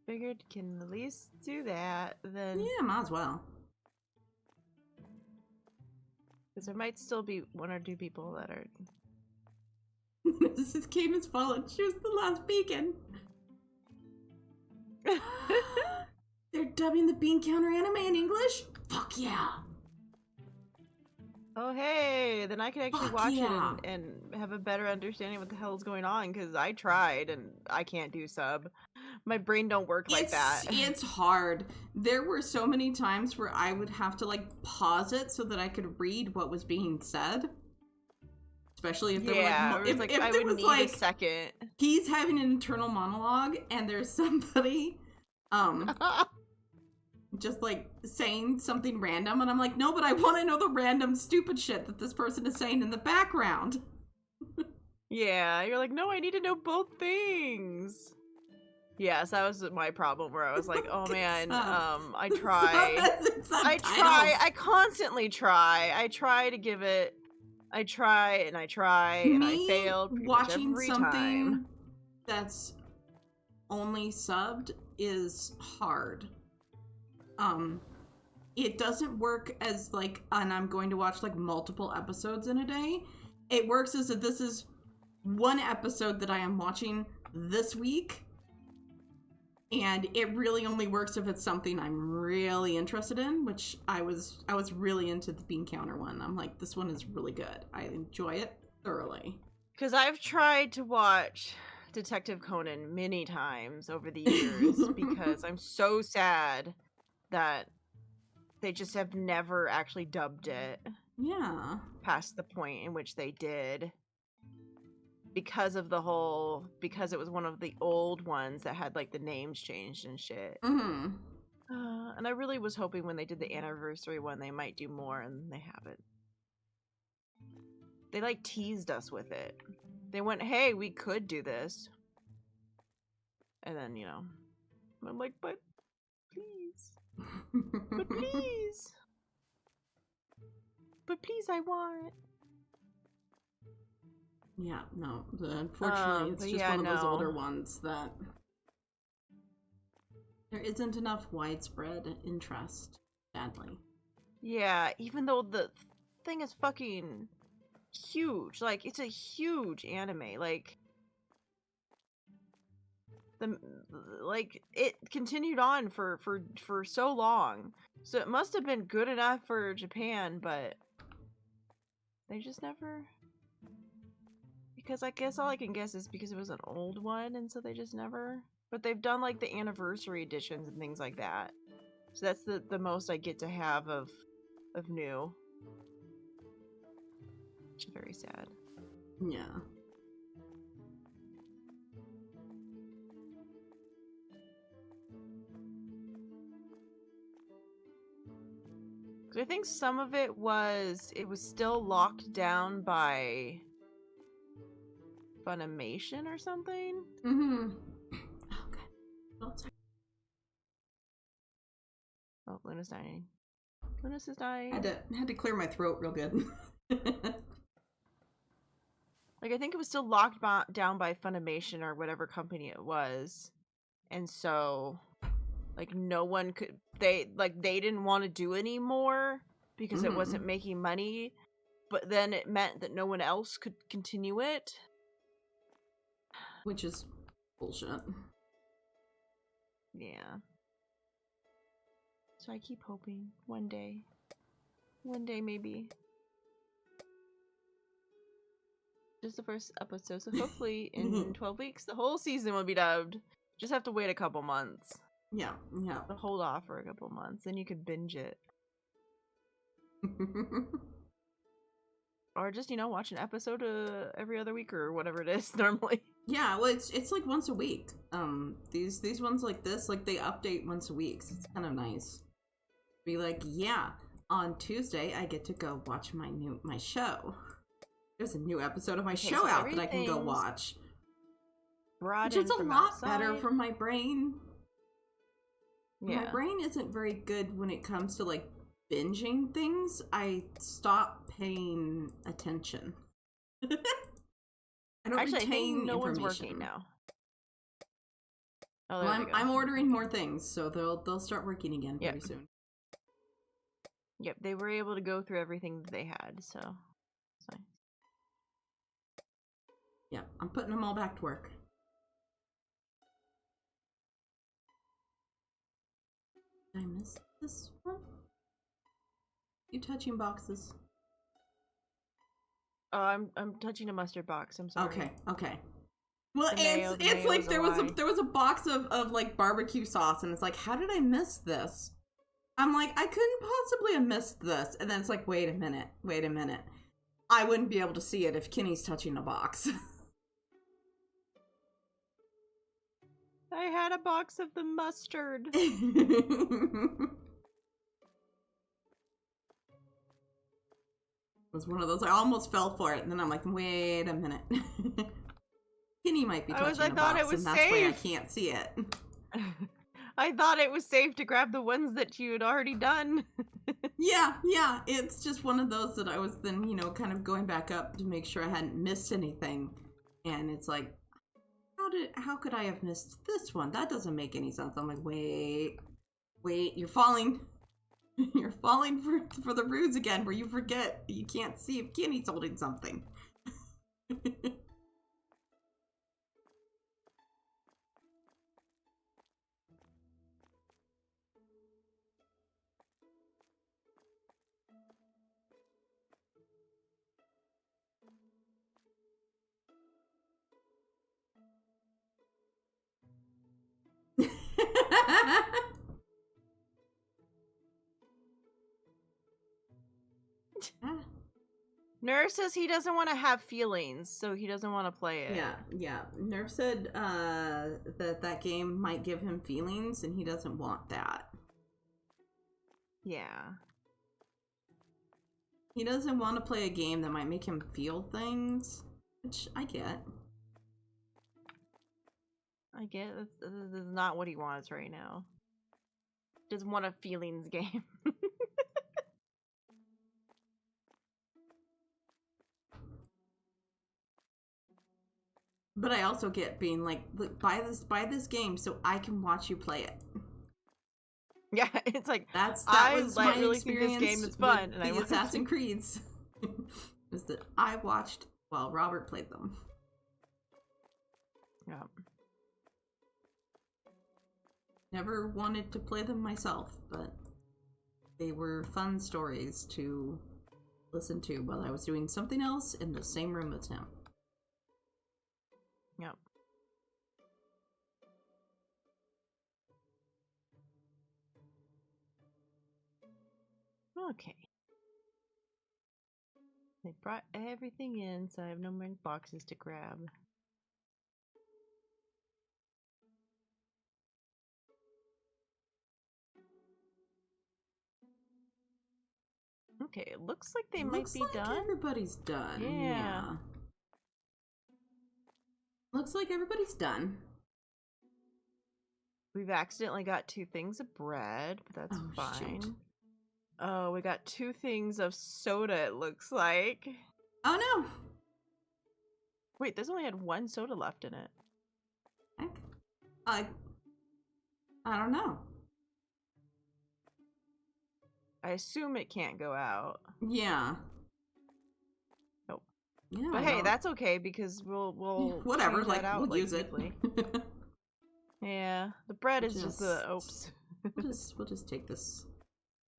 Figured can at least do that, then... Yeah, might as well. Because there might still be 1 or 2 people that are... This game has fallen. She was the last beacon. They're dubbing the bean counter anime in English? Fuck yeah. Oh hey, then I can actually watch yeah. it and have a better understanding of what the hell is going on, because I tried and I can't do sub. My brain don't work like that. It's hard. There were so many times where I would have to like pause it so that I could read what was being said. Especially if there were like, if I there would was need like a second. He's having an internal monologue and there's somebody just like saying something random, and I'm like, no, but I want to know the random stupid shit that this person is saying in the background. Yeah, you're like, no, I need to know both things. Yes, that was my problem where I was like, oh man, I constantly try. I try to give it, I try and I failed pretty much every time. That's only subbed is hard. It doesn't work as like, and I'm going to watch like multiple episodes in a day. It works as if this is one episode that I am watching this week, and it really only works if it's something I'm really interested in, which I was really into the Bean Counter one. I'm like, this one is really good. I enjoy it thoroughly. Because I've tried to watch Detective Conan many times over the years because I'm so sad that they just have never actually dubbed it. Yeah. Past the point in which they did. Because it was one of the old ones that had like the names changed and shit. Mm-hmm. And I really was hoping when they did the anniversary one they might do more, and they haven't. They like teased us with it. They went, hey, we could do this. And then, you know, I'm like, but please. But please. But please, I want. Yeah, no. Unfortunately, it's just one of those older ones that there isn't enough widespread interest, sadly. Yeah, even though the thing is fucking huge. Like, it's a huge anime. Like, it continued on for so long. So it must have been good enough for Japan, but they just never... Because I guess all I can guess is because it was an old one, and so they just never... But they've done, like, the anniversary editions and things like that. So that's the most I get to have of new. Which is very sad. Yeah. I think some of it was still locked down by Funimation or something. Mm-hmm. Okay. Oh, sorry. Oh, Luna's dying. Luna's is dying. Had to clear my throat real good. Like, I think it was still locked down by Funimation or whatever company it was, and so like no one could. They didn't want to do anymore because it wasn't making money, but then it meant that no one else could continue it, which is bullshit. Yeah. So I keep hoping one day maybe. Just the first episode, so hopefully in 12 weeks the whole season will be dubbed. Just have to wait a couple months. Yeah. So hold off for a couple months, then you could binge it. Or just, watch an episode every other week or whatever it is normally. Yeah, well, it's like once a week. These ones like this, like they update once a week, so it's kind of nice. Be like, yeah, on Tuesday I get to go watch my show. There's a new episode of my show out that I can go watch. Which is a lot better for my brain. Yeah. My brain isn't very good when it comes to like binging things. I stop paying attention. I don't retain I think no one's information. Working now. Oh, well, I'm ordering more things, so they'll start working again pretty soon. Yep, they were able to go through everything that they had, so it's fine. Yeah, I'm putting them all back to work. Did I miss this one? You touching boxes? Oh, I'm touching a mustard box. I'm sorry. Okay. Well, The mayo, the it's mayo like is a lie. there was a box of like barbecue sauce, and it's like, how did I miss this? I'm like, I couldn't possibly have missed this. And then it's like, wait a minute. I wouldn't be able to see it if Kenny's touching the box. I had a box of the mustard. It was one of those, I almost fell for it, and then I'm like, wait a minute. Kenny might be touching the box, and that's why I can't see it. I thought it was safe to grab the ones that you had already done. Yeah, it's just one of those that I was then, kind of going back up to make sure I hadn't missed anything. And it's like, how could I have missed this one? That doesn't make any sense. I'm like, wait, you're falling. You're falling for the ruse again, where you forget you can't see if Kenny's holding something. Nerf says he doesn't want to have feelings, so he doesn't want to play it. Yeah. Nerf said that game might give him feelings, and he doesn't want that. Yeah. He doesn't want to play a game that might make him feel things, which I get. This is not what he wants right now. Doesn't want a feelings game. But I also get being like, look, buy this game so I can watch you play it. Yeah, it's like that was my my experience. Think this game is fun, and the Assassin's Creeds. Is that I watched while Robert played them. Yeah. Never wanted to play them myself, but they were fun stories to listen to while I was doing something else in the same room as him. Yep. Okay. They brought everything in, so I have no more boxes to grab. Okay, it looks like they might be done. Everybody's done. Yeah. Looks like everybody's done. We've accidentally got 2 things of bread, but that's fine. Shoot. Oh, we got 2 things of soda, it looks like. Oh no! Wait, there's only had 1 soda left in it. I don't know. I assume it can't go out. Yeah. Nope. Yeah. But hey, that's okay because we'll whatever. Like out, we'll use it. Yeah, the bread is just the oops. we'll just take this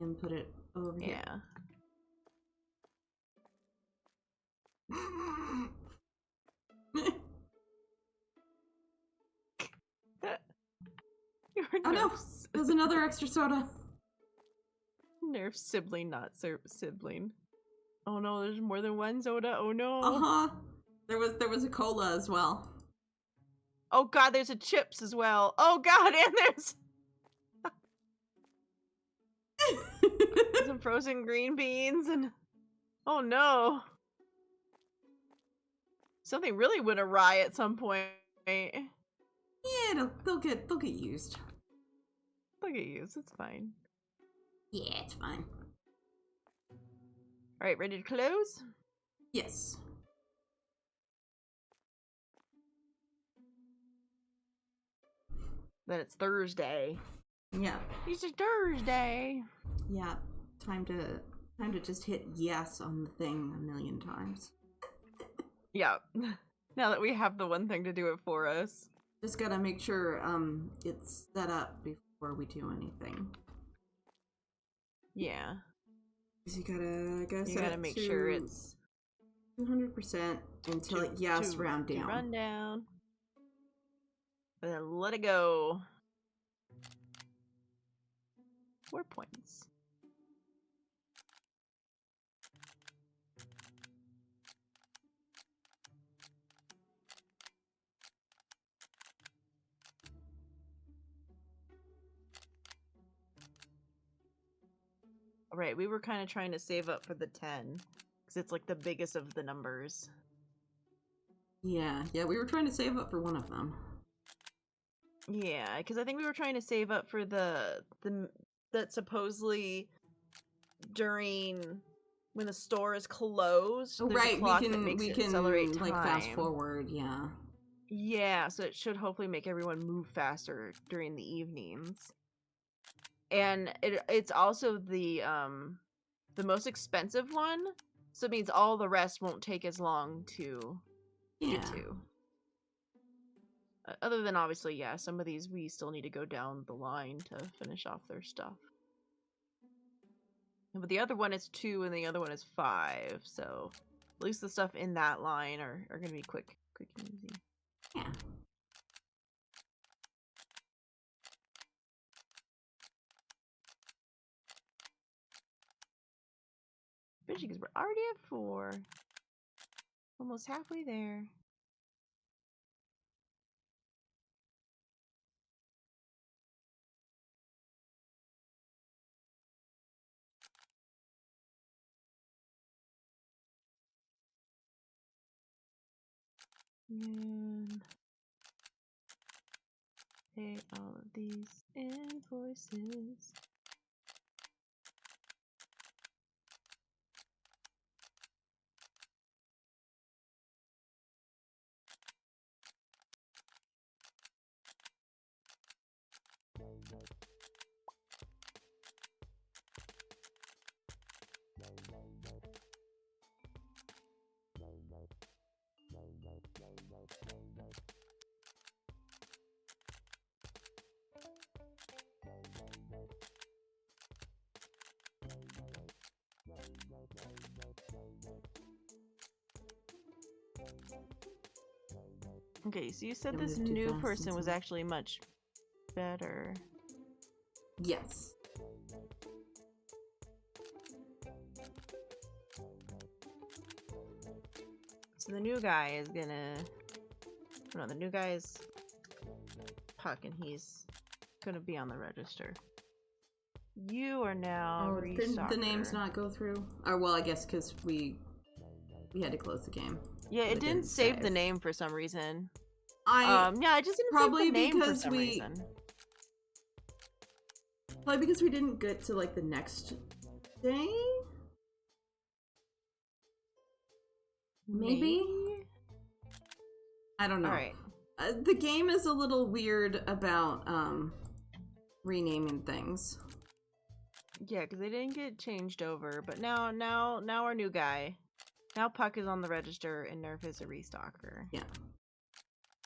and put it over here. Oh no! There's another extra soda. Nerf sibling, not sibling. Oh no, there's more than 1 soda. Oh no. Uh-huh. There was a cola as well. Oh god, there's a chips as well. Oh god, and there's some frozen green beans and oh no. Something really went awry at some point. Yeah, they'll get used. They'll get used, it's fine. Yeah, it's fine. Alright, ready to close? Yes. Then it's Thursday. Yeah. It's a Thursday. Yeah. Time to just hit yes on the thing a million times. Yeah. Now that we have the one thing to do it for us. Just gotta make sure it's set up before we do anything. Yeah. Because you gotta make sure it's 200% until it round down. Run down. And then let it go. 4 points. Right, we were kind of trying to save up for the 10 because it's like the biggest of the numbers. Yeah, we were trying to save up for one of them. Yeah, because I think we were trying to save up for the that supposedly during when the store is closed, there's a clock that makes it accelerate time. Like fast forward, yeah. Yeah, so it should hopefully make everyone move faster during the evenings. And it's also the most expensive one, so it means all the rest won't take as long to get to. Other than obviously, yeah, some of these we still need to go down the line to finish off their stuff. But the other one is 2 and the other one is 5, so at least the stuff in that line are gonna be quick and easy. Yeah. Especially because we're already at 4. Almost halfway there. And pay all of these invoices. Okay, so you said this new person was actually much better. Yes. So the new guy is gonna... No, the new guy is Puck, and he's gonna be on the register. You are now the names not go through? Or, well, I guess because we had to close the game. Yeah, it didn't save the name for some reason. Yeah, I just didn't probably save the name because for some reason. Probably because we didn't get to like the next day. Maybe. I don't know. All right. The game is a little weird about renaming things. Yeah, because they didn't get changed over, but now our new guy. Now Puck is on the register and Nerf is a restocker. Yeah.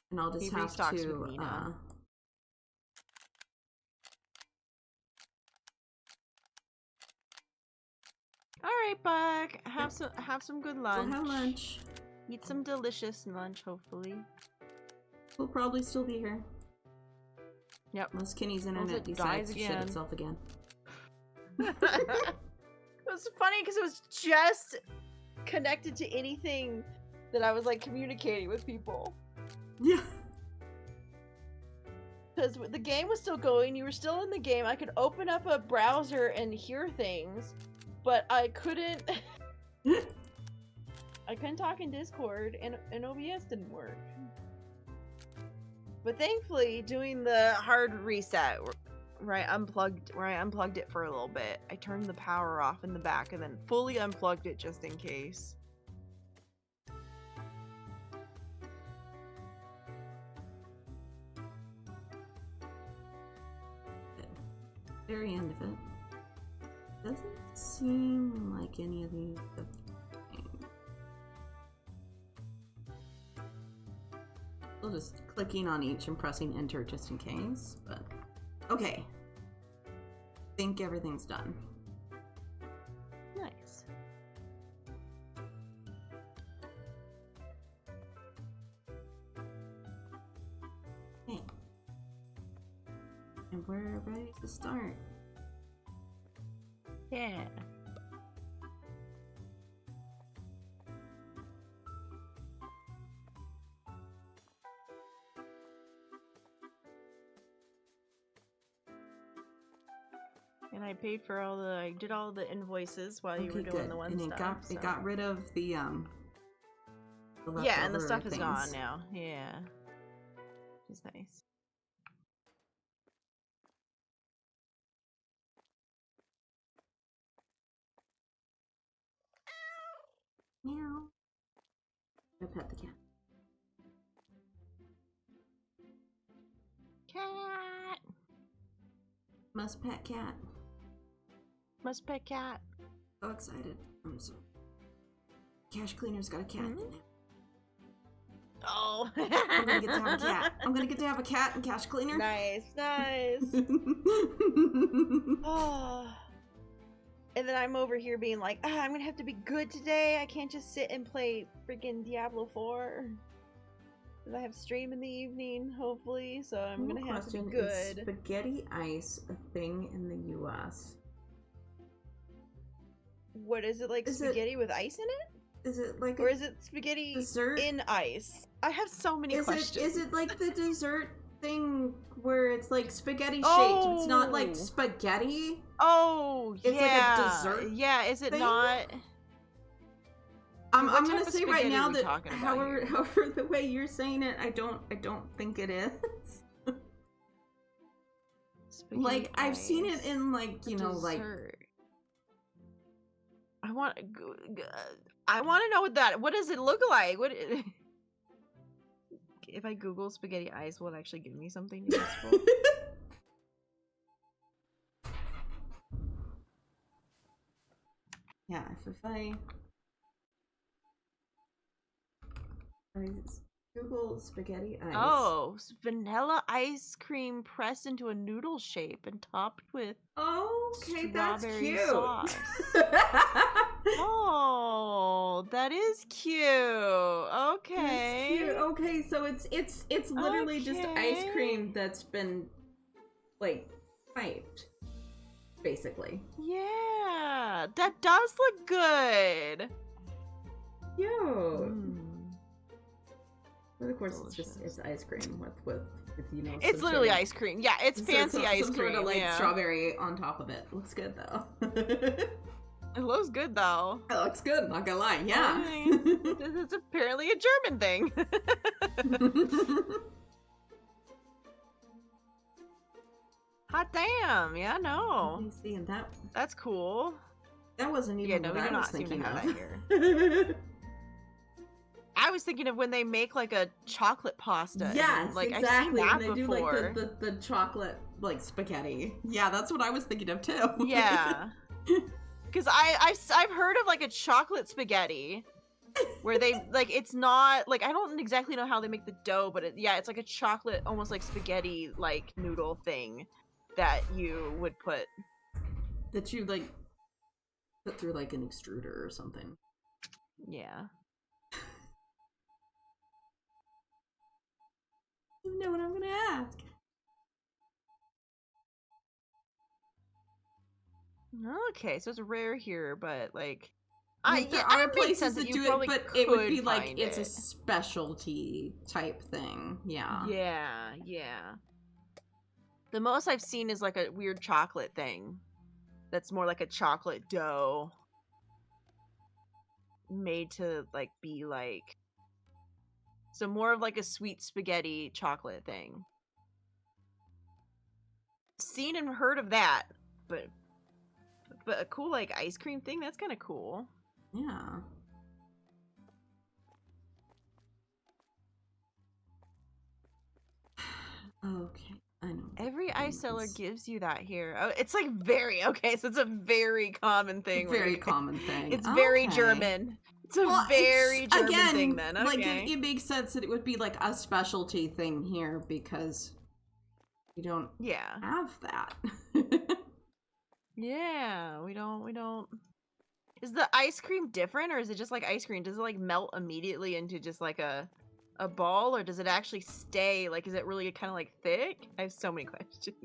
And I'll just have to with me now. All right, Puck. Have some good lunch. We'll have lunch. Eat some delicious lunch, hopefully. We'll probably still be here. Yep. Unless Kenny's internet decides to shut itself again. It was funny because it was just connected to anything that I was like communicating with people. Yeah. Because the game was still going, you were still in the game. I could open up a browser and hear things, but I couldn't. I couldn't talk in Discord, and OBS didn't work. But thankfully, doing the hard reset, where I unplugged it for a little bit, I turned the power off in the back and then fully unplugged it just in case. Very end of it. Doesn't seem like any of these have changed. Still just clicking on each and pressing enter just in case, but okay. Think everything's done. Nice. Okay. And we're ready to start. Yeah. And I paid for I did all the invoices while you were doing the one and stuff. It got rid of the yeah, and the stuff is gone now. Yeah. Which is nice. Meow. Go pet the cat. Cat. Must pet cat. Must pet cat. So excited. I'm so. Cash cleaner's got a cat in there. Oh. I'm gonna get to have a cat. I'm gonna get to have a cat and cash cleaner. Nice, nice. Oh. And then I'm over here being like, I'm gonna have to be good today. I can't just sit and play freaking Diablo 4. I have stream in the evening, hopefully, so I'm gonna have to be good. Is spaghetti ice a thing in the U.S.? What is it, like spaghetti with ice in it? Is it like or is it spaghetti dessert in ice? I have so many questions. Is it like the dessert thing where it's like spaghetti shaped? Oh. It's not like spaghetti. Oh, it's yeah. Like a dessert. Yeah, is it thing? Not? I'm gonna say right now that however here? the way you're saying it, I don't think it is. Like ice. I've seen it in like like. I want to know what does it look like? What if I Google spaghetti ice, will it actually give me something useful? Yeah, if I Google spaghetti ice. Oh, vanilla ice cream pressed into a noodle shape and topped with okay, that's cute. Sauce. Oh, that is cute. Okay. That's cute. Okay, so it's literally just ice cream that's been like piped, basically. Yeah, that does look good. Cute. But of course, it's ice cream with It's literally ice cream. Yeah, it's fancy ice cream. Sort of like strawberry on top of it. Looks good though. It looks good though. It looks good. Not gonna lie. Yeah. This is apparently a German thing. Hot damn! Yeah, no. Let me see that. That's cool. That wasn't even what I was thinking of. Here. I was thinking of when they make like a chocolate pasta. Yes, like, exactly. I've seen that when they before. do like the chocolate like spaghetti. Yeah, that's what I was thinking of too. Yeah. Because I've heard of like a chocolate spaghetti where they like it's not like I don't exactly know how they make the dough, but it's like a chocolate almost like spaghetti like noodle thing that you would put like put through like an extruder or something. Yeah. You know what I'm gonna ask. Okay, so it's rare here, but like there are places that do it, but it would be like it's a specialty type thing. Yeah. Yeah. The most I've seen is like a weird chocolate thing. That's more like a chocolate dough made to like be like so more of like a sweet spaghetti chocolate thing. Seen and heard of that, but a cool like ice cream thing, that's kind of cool. Yeah. Okay, I know. Every ice seller gives you that here. Oh, it's like very okay, so it's a very common thing. Very common thing. It's very German. It's a very German thing then. Okay. Like it makes sense that it would be like a specialty thing here because we don't have that. Yeah, we don't. Is the ice cream different or is it just like ice cream? Does it like melt immediately into just like a ball or does it actually stay? Like is it really kind of like thick? I have so many questions.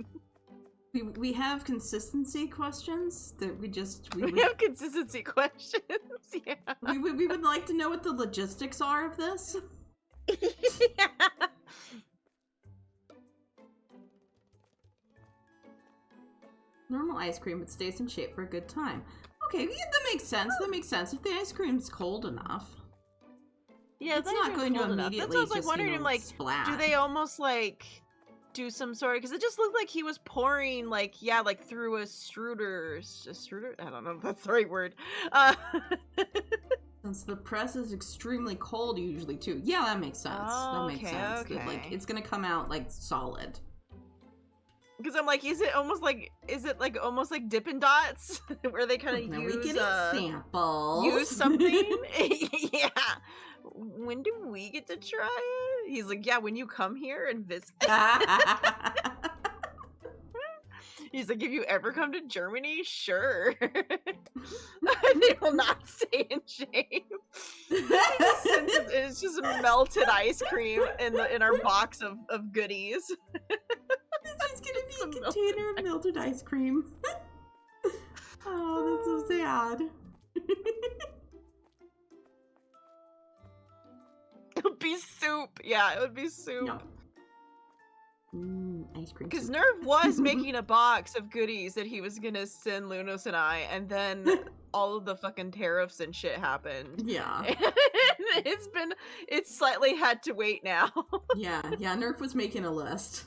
We have consistency questions that We have consistency questions. Yeah. we would like to know what the logistics are of this. Yeah. Normal ice cream, but stays in shape for a good time. Okay, yeah, that makes sense. That makes sense. If the ice cream's cold enough. Yeah, it's not going to immediately. That's what I was like wondering. Like, splat. do they almost like do some sort of? Because it just looked like he was pouring, like, yeah, like through a strudel. I don't know if that's the right word. Since the press is extremely cold, usually too. Yeah, that makes sense. Oh, that makes sense. okay. That, like, it's gonna come out like solid. Because I'm like, is it like almost like Dippin' Dots, where they kind of use samples, use something? Yeah. When do we get to try it? He's like, yeah, when you come here and visit. He's like, if you ever come to Germany, sure. They will not stay in shape. It's just melted ice cream in our box of goodies. It's gonna be a container of melted ice cream. Oh, that's so sad. It would be soup. Yeah, it would be soup. No. Ice cream. Because Nerf was making a box of goodies that he was gonna send Lunos and I, and then all of the fucking tariffs and shit happened. Yeah. It's slightly had to wait now. Yeah, Nerf was making a list.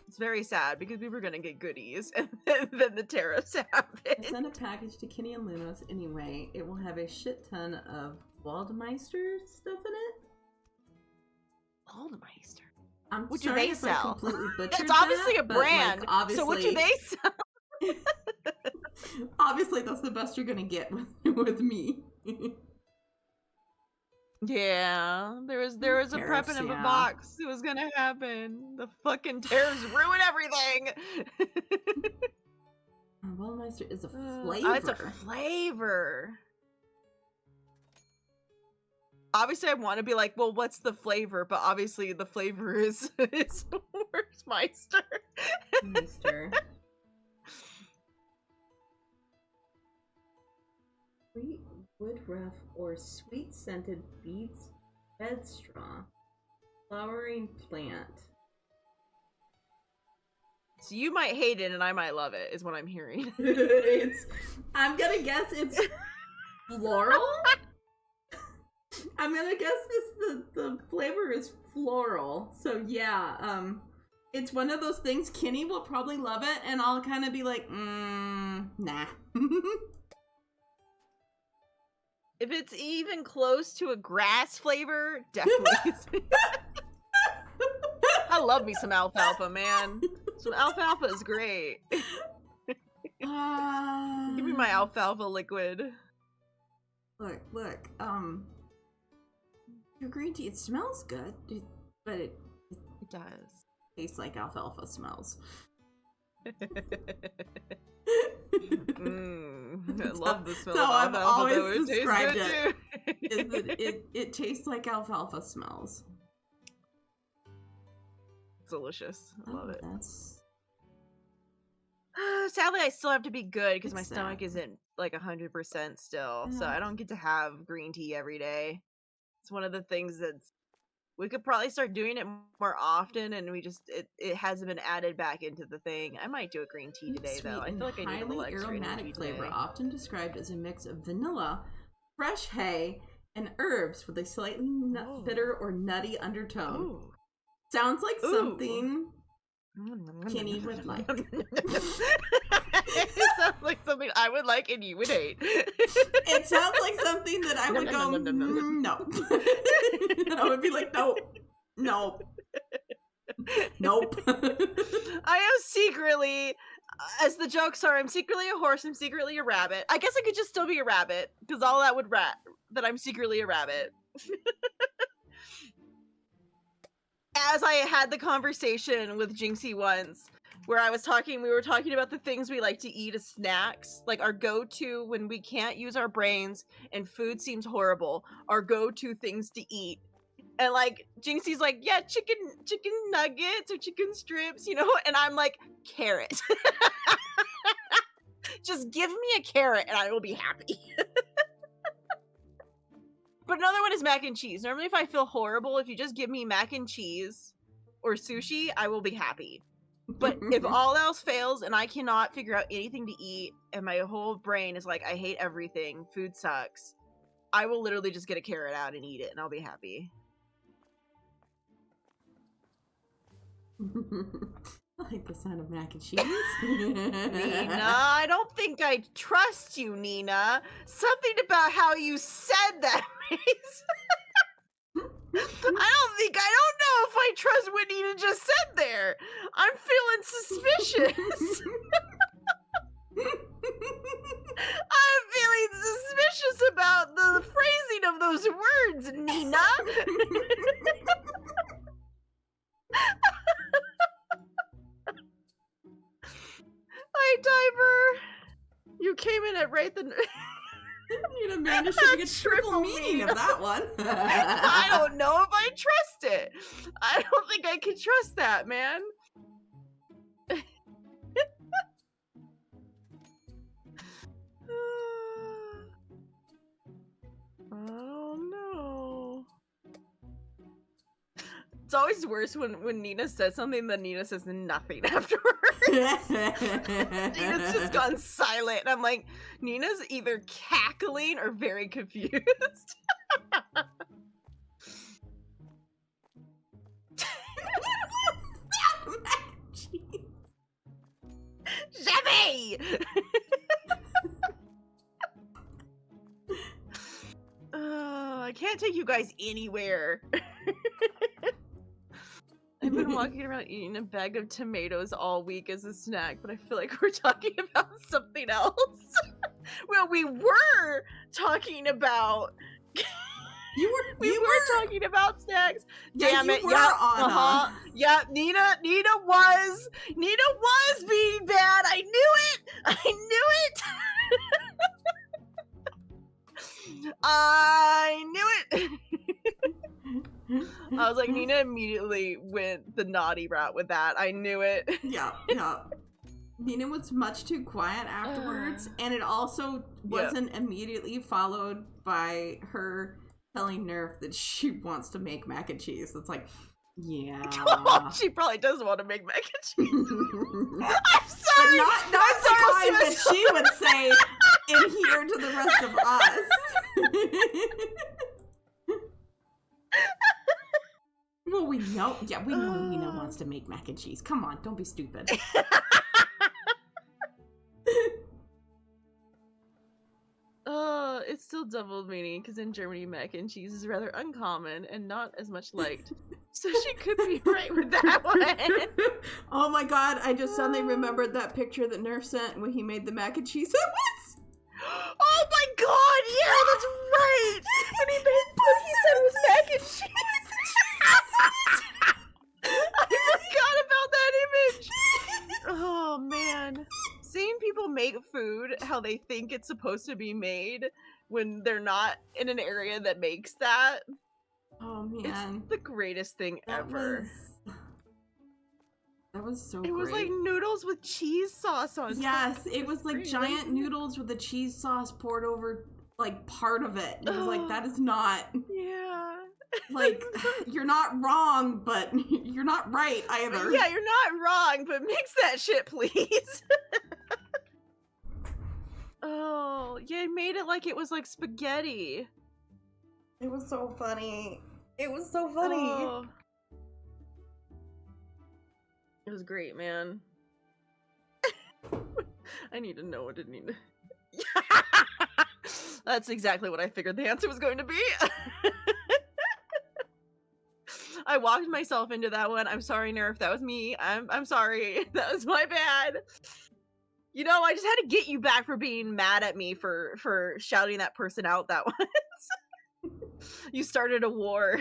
It's very sad because we were gonna get goodies, and then the tariffs happened. Send a package to Kenny and Lunos anyway. It will have a shit ton of Waldmeister stuff in it. Waldmeister? What do they sell? It's obviously a brand. Like, so what do they sell? Obviously, that's the best you're gonna get with me. Yeah, there was a prepping of a box. It was gonna happen. The fucking tariffs ruin everything. Waldmeister is a flavor. It's a flavor. Obviously, I want to be like, well, what's the flavor? But obviously, the flavor is Meister. Meister. Sweet wood rough or sweet scented beets bed straw. Flowering plant. So you might hate it and I might love it, is what I'm hearing. I'm gonna guess it's floral? I'm gonna guess the flavor is floral. So yeah, it's one of those things. Kenny will probably love it, and I'll kind of be like, nah. If it's even close to a grass flavor, definitely. I love me some alfalfa, man. Some alfalfa is great. Give me my alfalfa liquid. Look, your green tea, it smells good, but it does. Tastes like alfalfa smells. I love the smell of alfalfa. I've always it described it. It tastes like alfalfa smells. It's delicious. I love it. That's... Sadly, I still have to be good because my stomach isn't like 100% still, so I don't get to have green tea every day. It's one of the things that's we could probably start doing it more often, and we just it hasn't been added back into the thing. I might do a green tea today, though. I feel like I need a little extra aromatic flavor, often described as a mix of vanilla, fresh hay, and herbs with a slightly bitter or nutty undertone. Ooh. Sounds like something Kenny would like. It sounds like something I would like and you would hate. It sounds like something that I would go, no. I would be like, nope. I am secretly, as the jokes are, I'm secretly a horse, I'm secretly a rabbit. I guess I could just still be a rabbit, because all that would that I'm secretly a rabbit. As I had the conversation with Jinxie once, where we were talking about the things we like to eat as snacks, like our go-to when we can't use our brains and food seems horrible, our go-to things to eat. And like Jinxie's like, yeah, chicken nuggets or chicken strips, you know, and I'm like, carrot. Just give me a carrot and I will be happy. But another one is mac and cheese. Normally if I feel horrible, if you just give me mac and cheese or sushi, I will be happy. But if all else fails and I cannot figure out anything to eat and my whole brain is like, I hate everything, food sucks, I will literally just get a carrot out and eat it and I'll be happy. I like the sound of mac and cheese. Nina, I don't think I trust you, Nina. Something about how you said that makes... I don't know if I trust what Nina just said there. I'm feeling suspicious. I'm feeling suspicious about the phrasing of those words, Nina. Hi, Diver. You came in at right the... You'd have managed to get triple meaning of that one. I don't know if I trust it. I don't think I can trust that, man. Oh no. It's always worse when Nina says something, then Nina says nothing afterwards. Nina's just gone silent. And I'm like, Nina's either cackling or very confused. Chevy! I can't take you guys anywhere. I've been walking around eating a bag of tomatoes all week as a snack, but I feel like we're talking about something else. Well, we were talking about... we were talking about snacks. Yeah, damn it. Were, Anna. Yeah, Nina was being bad. I knew it. I knew it. I was like, Nina immediately went the naughty route with that. I knew it. Yeah. Nina was much too quiet afterwards, and it also wasn't immediately followed by her telling Nerf that she wants to make mac and cheese. It's like, yeah. She probably does want to make mac and cheese. I'm But sorry. not the kind that she would say in here to the rest of us. Well, we know. Yeah, we know Nina wants to make mac and cheese. Come on, don't be stupid. It's still double meaning because in Germany mac and cheese is rather uncommon and not as much liked. So she could be right with that one. Oh my god, I just suddenly remembered that picture that Nerf sent when he made the mac and cheese. Oh my god, yeah, that's right! When he said it was mac and cheese. I forgot about that image. Oh man. Seeing people make food how they think it's supposed to be made when they're not in an area that makes that. Oh man. It's the greatest thing ever. That was so great. It was like noodles with cheese sauce on top. Yes, it was like giant noodles with the cheese sauce poured over like part of it. It was like, that is not... Yeah. Like, you're not wrong, but you're not right either. Yeah, you're not wrong, but mix that shit, please. Oh, yeah, you made it like it was like spaghetti. It was so funny. It was so funny. Oh. It was great, man. I need to know what it needed. That's exactly what I figured the answer was going to be. I walked myself into that one. I'm sorry, Nerf. That was me. I'm sorry. That was my bad. You know, I just had to get you back for being mad at me for shouting that person out that once. You started a war.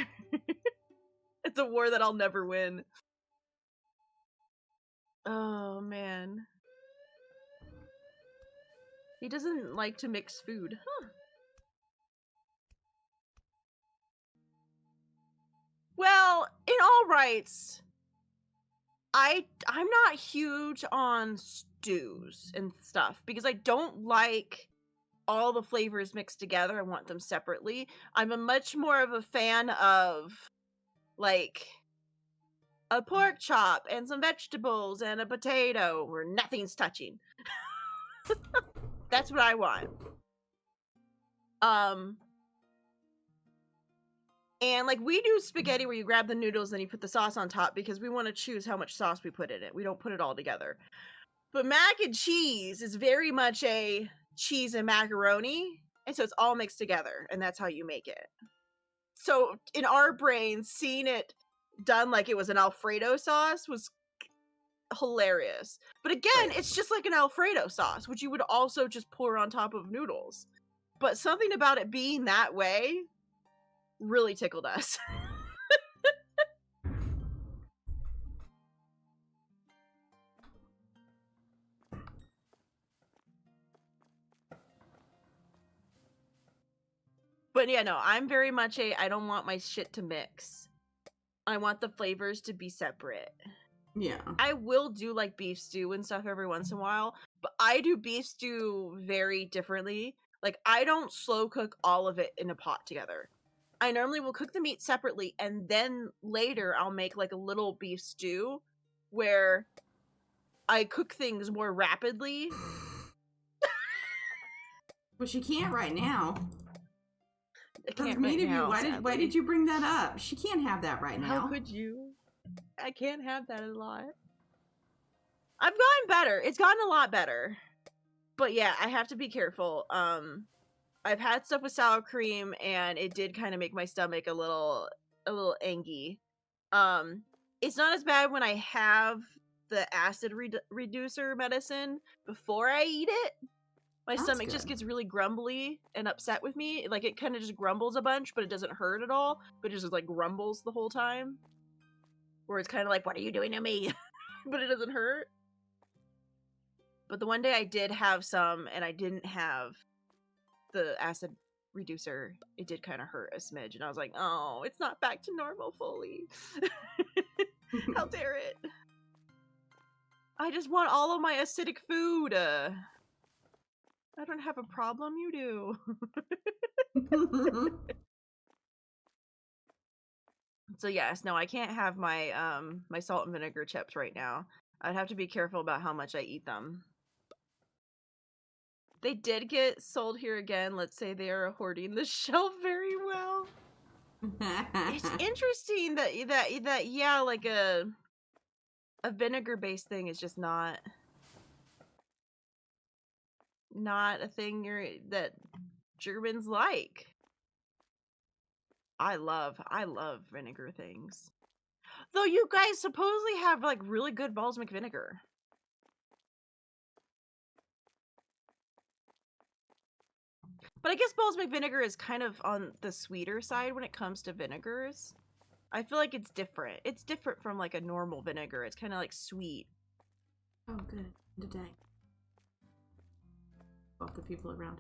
It's a war that I'll never win. Oh, man. He doesn't like to mix food. Huh. all rights, I'm not huge on stews and stuff because I don't like all the flavors mixed together. I want them separately. I'm a much more of a fan of like a pork chop and some vegetables and a potato where nothing's touching. That's what I want. And like we do spaghetti where you grab the noodles and you put the sauce on top because we want to choose how much sauce we put in it. We don't put it all together. But mac and cheese is very much a cheese and macaroni, and so it's all mixed together, and that's how you make it. So in our brains, seeing it done like it was an Alfredo sauce was hilarious. But again, it's just like an Alfredo sauce, which you would also just pour on top of noodles. But something about it being that way really tickled us. But yeah, no, I'm very much I don't want my shit to mix. I want the flavors to be separate. Yeah. I will do like beef stew and stuff every once in a while, but I do beef stew very differently. Like I don't slow cook all of it in a pot together. I normally will cook the meat separately and then later I'll make like a little beef stew where I cook things more rapidly. Well, she can't right now. I can't right now. Why did you bring that up? She can't have that right now. How could you? I can't have that a lot. I've gotten better. It's gotten a lot better. But yeah, I have to be careful. I've had stuff with sour cream and it did kind of make my stomach a little angy. It's not as bad when I have the acid reducer medicine before I eat it. My stomach just gets really grumbly and upset with me. Like it kind of just grumbles a bunch, but it doesn't hurt at all. But it just like grumbles the whole time. Where it's kind of like, what are you doing to me? But it doesn't hurt. But the one day I did have some and I didn't have the acid reducer, it did kind of hurt a smidge. And I was like, oh, it's not back to normal fully. How dare it? I just want all of my acidic food. I don't have a problem, you do. So yes, no, I can't have my my salt and vinegar chips right now. I'd have to be careful about how much I eat them. They did get sold here again. Let's say they are hoarding the shelf very well. It's interesting that yeah, like a vinegar based thing is just not a thing that Germans like. I love vinegar things. Though you guys supposedly have like really good balsamic vinegar. But I guess balsamic vinegar is kind of on the sweeter side when it comes to vinegars. I feel like it's different. It's different from like a normal vinegar. It's kind of like sweet. Oh, good. Today. Both the people around.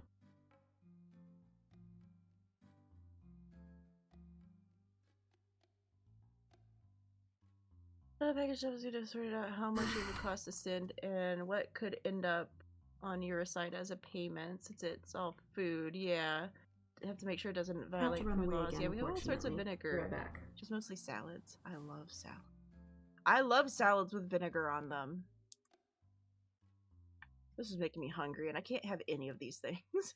The package tells you to sort out how much it would cost to send and what could end up on your side as a payment since it's all food. Yeah. You have to make sure it doesn't violate food laws. Yeah, we have all sorts of vinegar. Right back. Just mostly salads. I love salad. I love salads with vinegar on them. This is making me hungry and I can't have any of these things.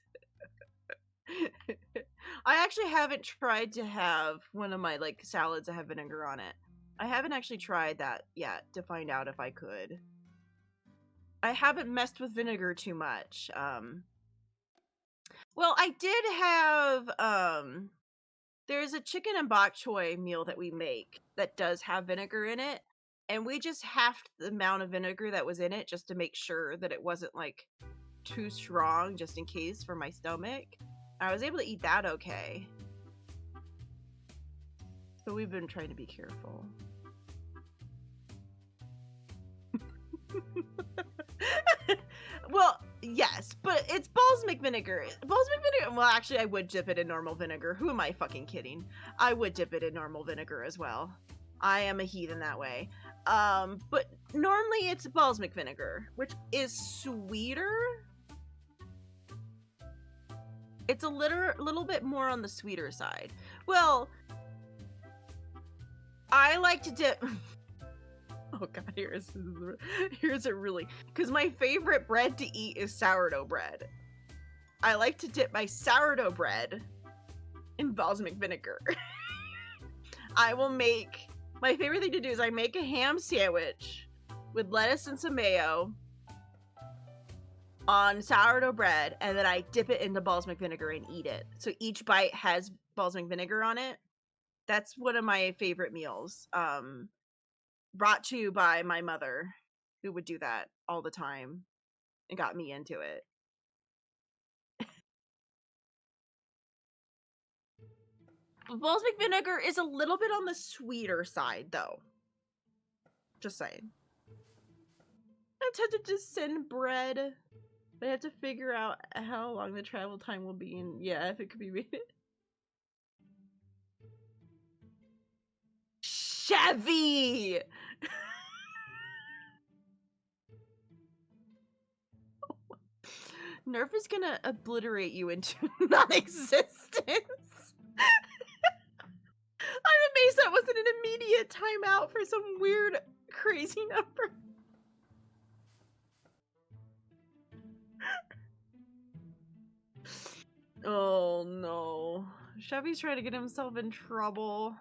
I actually haven't tried to have one of my like salads that have vinegar on it. I haven't actually tried that yet to find out if I could. I haven't messed with vinegar too much. Well, I did have there's a chicken and bok choy meal that we make that does have vinegar in it, and we just halved the amount of vinegar that was in it just to make sure that it wasn't like too strong just in case for my stomach. I was able to eat that okay. So we've been trying to be careful. Well, yes, but it's balsamic vinegar. Balsamic vinegar, well, actually, I would dip it in normal vinegar. Who am I fucking kidding? I would dip it in normal vinegar as well. I am a heathen that way. But normally it's balsamic vinegar, which is sweeter. It's a little bit more on the sweeter side. Well, I like to dip. Oh god, here's it really. Because my favorite bread to eat is sourdough bread. I like to dip my sourdough bread in balsamic vinegar. I will make, my favorite thing to do is I make a ham sandwich with lettuce and some mayo on sourdough bread, and then I dip it into balsamic vinegar and eat it. So each bite has balsamic vinegar on it. That's one of my favorite meals. Brought to you by my mother, who would do that all the time and got me into it. Balsamic vinegar is a little bit on the sweeter side, though. Just saying. I'm tempted to send bread, but I have to figure out how long the travel time will be, and yeah, if it could be made. Chevy! Nerf is gonna obliterate you into non-existence. I'm amazed that wasn't an immediate timeout for some weird, crazy number. Oh no. Chevy's trying to get himself in trouble.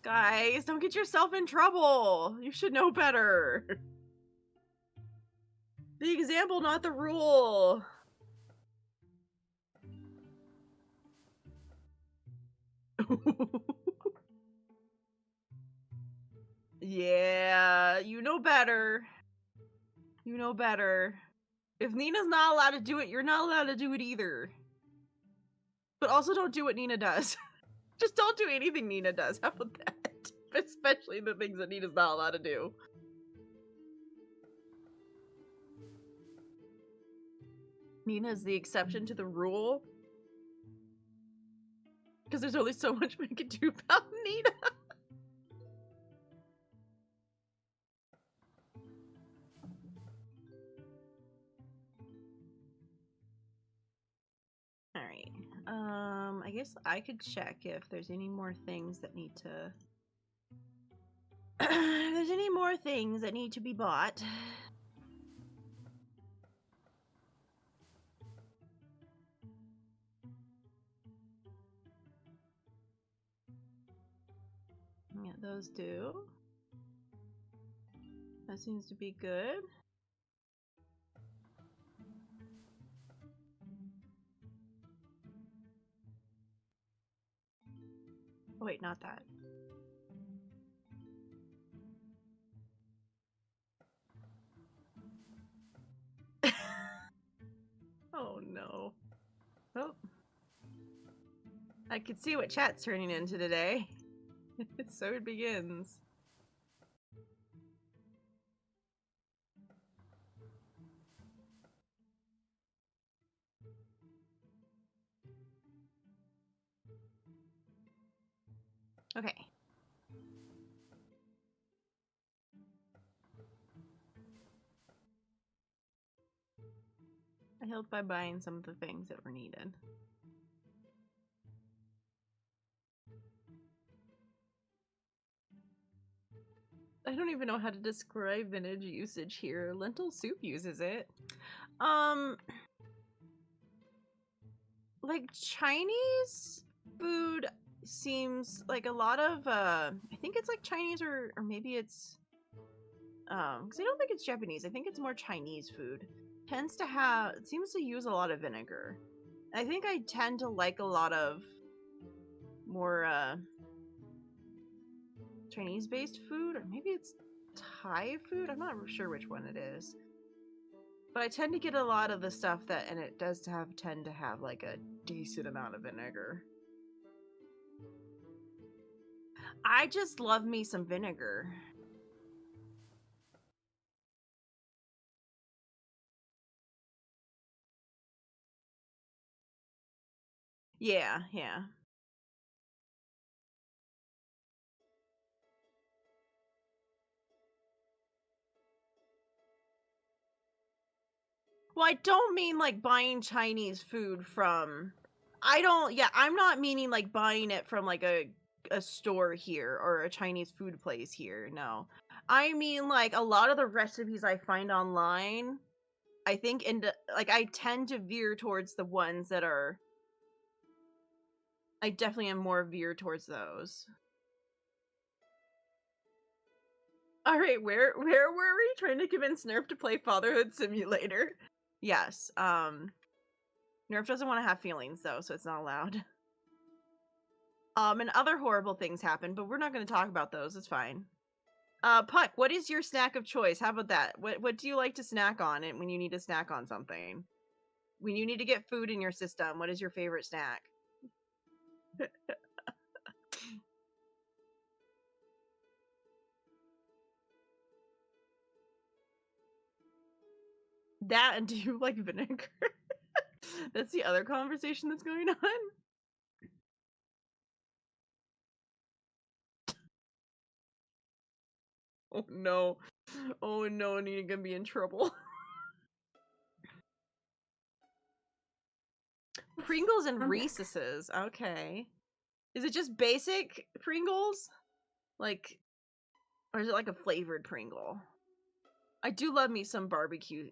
Guys, don't get yourself in trouble. You should know better. The example, not the rule. Yeah, you know better. You know better. If Nina's not allowed to do it, you're not allowed to do it either. But also don't do what Nina does. Just don't do anything Nina does. How about that? Especially the things that Nina's not allowed to do. Nina's the exception to the rule. Because there's only so much we can do about Nina. Alright. I guess I could check if there's any more things that need to... if there's any more things that need to be bought. Yeah, those do. That seems to be good. Oh, wait, not that. Oh no. Oh. I can see what chat's turning into today. So it begins. Okay. I helped by buying some of the things that were needed. I don't even know how to describe vintage usage here. Lentil soup uses it. Like Chinese food seems like a lot of I think it's like Chinese or maybe it's because I don't think it's Japanese. I think it's more Chinese food. Tends to have, it seems to use a lot of vinegar. I think I tend to like a lot of more Chinese based food, or maybe it's Thai food. I'm not sure which one it is. But I tend to get a lot of the stuff that, and it does tend to have like a decent amount of vinegar. I just love me some vinegar. Yeah, yeah. Well, I don't mean like buying Chinese food from. I'm not meaning like buying it from like a store here or a Chinese food place here. No. I mean like a lot of the recipes I find online, I think like I tend to veer towards the ones that are I definitely am more veer towards those. All right, where were we trying to convince Nerf to play Fatherhood Simulator? Yes. Nerf doesn't want to have feelings though, so it's not allowed. And other horrible things happen, but we're not going to talk about those. It's fine. Puck, what is your snack of choice? How about that? What do you like to snack on when you need to snack on something? When you need to get food in your system, what is your favorite snack? That, and do you like vinegar? That's the other conversation that's going on. Oh no. Oh no, Anita gonna be in trouble. Pringles and Reese's. Okay. Is it just basic Pringles? Like, or is it like a flavored Pringle? I do love me some barbecue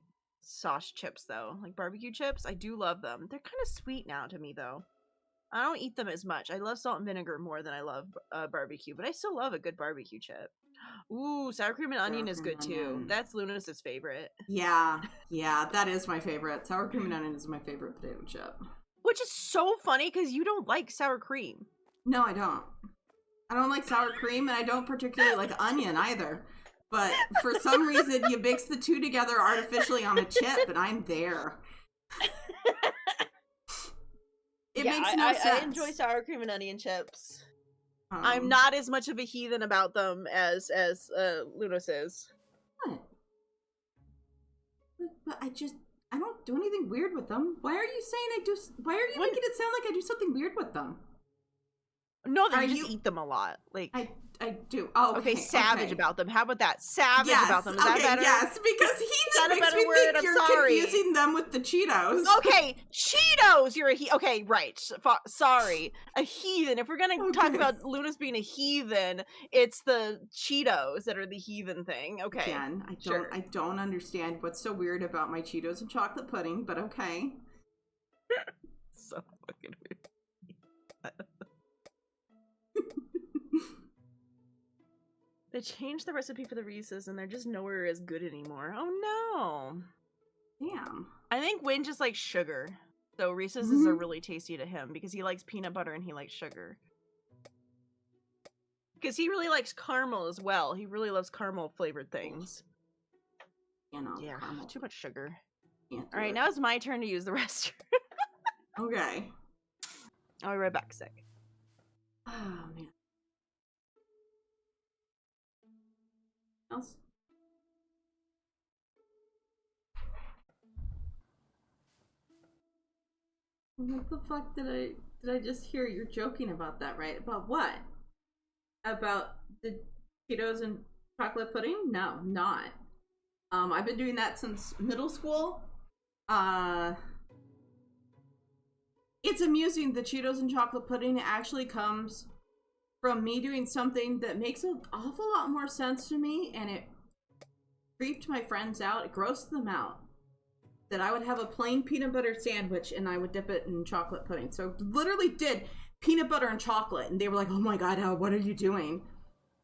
sauce chips though. Like barbecue chips, I do love them. They're kind of sweet now to me though. I don't eat them as much. I love salt and vinegar more than I love barbecue, but I still love a good barbecue chip. Ooh, sour cream and onion is good too. That's Lunas's favorite. Yeah, that is my favorite. Sour cream and onion is my favorite potato chip. Which is so funny because you don't like sour cream. No, I don't. I don't like sour cream, and I don't particularly like onion either. But for some reason, you mix the two together artificially on a chip, and I'm there. It makes no sense. I enjoy sour cream and onion chips. I'm not as much of a heathen about them as Lunas is. What? But I don't do anything weird with them. Why are you saying I do? Why are you making it sound like I do something weird with them? No, that you just eat them a lot. Like I do. Oh, okay. Savage about them. How about that? Savage about them. Is that better? Yes, because he makes me think you're confusing them with the Cheetos. Okay, Cheetos. You're a okay, right? Sorry, a heathen. If we're gonna talk about Lunas being a heathen, it's the Cheetos that are the heathen thing. Okay. Again, I don't understand what's so weird about my Cheetos and chocolate pudding, but okay. So fucking weird. They changed the recipe for the Reese's and they're just nowhere as good anymore. Oh no. Damn. I think Win just likes sugar. So Reese's is a really tasty to him because he likes peanut butter and he likes sugar. Because he really likes caramel as well. He really loves caramel flavored things. Yeah, too much sugar. Alright, now it's my turn to use the restroom. Okay. I'll be right back, sec. Oh, man. Else? What the fuck did I just hear? You're joking about that, right? About what? About the Cheetos and chocolate pudding? No, not. I've been doing that since middle school. It's amusing. The Cheetos and chocolate pudding actually comes from me doing something that makes an awful lot more sense to me, and it creeped my friends out. It grossed them out. That I would have a plain peanut butter sandwich and I would dip it in chocolate pudding. So literally did peanut butter and chocolate, and they were like, "Oh my god, what are you doing?"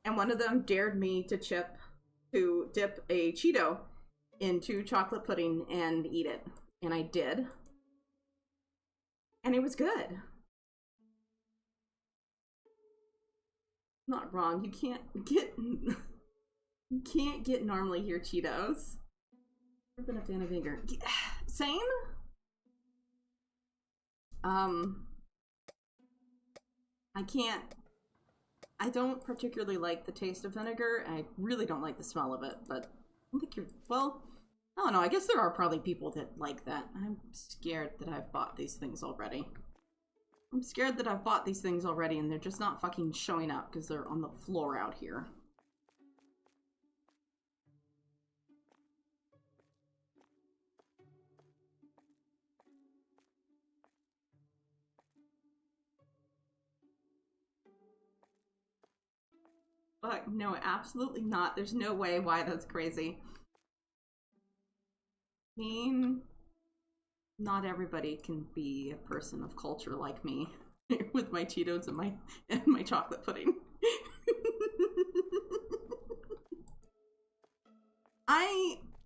And one of them dared me to dip a Cheeto into chocolate pudding and eat it, and I did, and it was good. Not wrong. You can't get normally here Cheetos. I've been a fan of vinegar. Same. I don't particularly like the taste of vinegar. I really don't like the smell of it, but I don't think I don't know. I guess there are probably people that like that. I'm scared that I've bought these things already. And they're just not fucking showing up because they're on the floor out here. fuck? No, absolutely not. There's no way why that's crazy. I mean, not everybody can be a person of culture like me with my Cheetos and my chocolate pudding.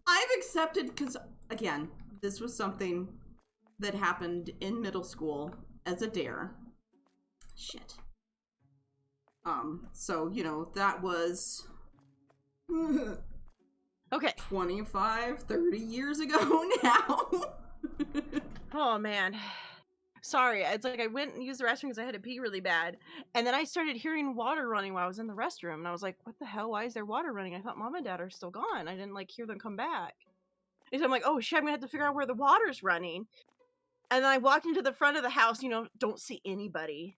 I've accepted, because again, this was something that happened in middle school as a dare. Shit. So, you know, that was okay, 25, 30 years ago now. oh man, sorry, it's like I went and used the restroom because I had to pee really bad, and then I started hearing water running while I was in the restroom, and I was like, what the hell, why is there water running? I thought mom and dad are still gone. I didn't like hear them come back. And so I'm like, oh shit, I'm gonna have to figure out where the water's running. And then I walked into the front of the house, you know, don't see anybody.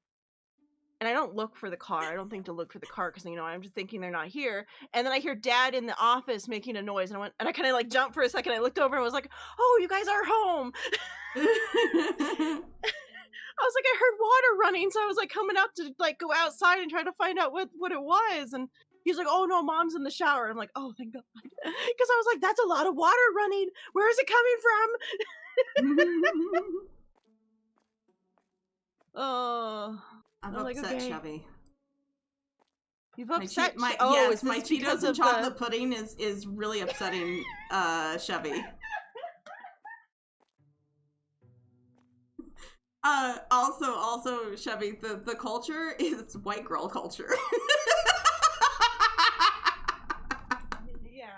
And I don't look for the car. I don't think to look for the car because, you know, I'm just thinking they're not here. And then I hear dad in the office making a noise. And I kind of like jumped for a second. I looked over and was like, oh, you guys are home. I was like, I heard water running. So I was like coming out to like go outside and try to find out what it was. And he's like, oh no, mom's in the shower. And I'm like, oh, thank God. Because I was like, that's a lot of water running. Where is it coming from? Oh. I'm like, upset, okay. Chevy. You've upset my Cheetos and chocolate pudding is really upsetting Chevy. Also Chevy, the culture is white girl culture. Yeah.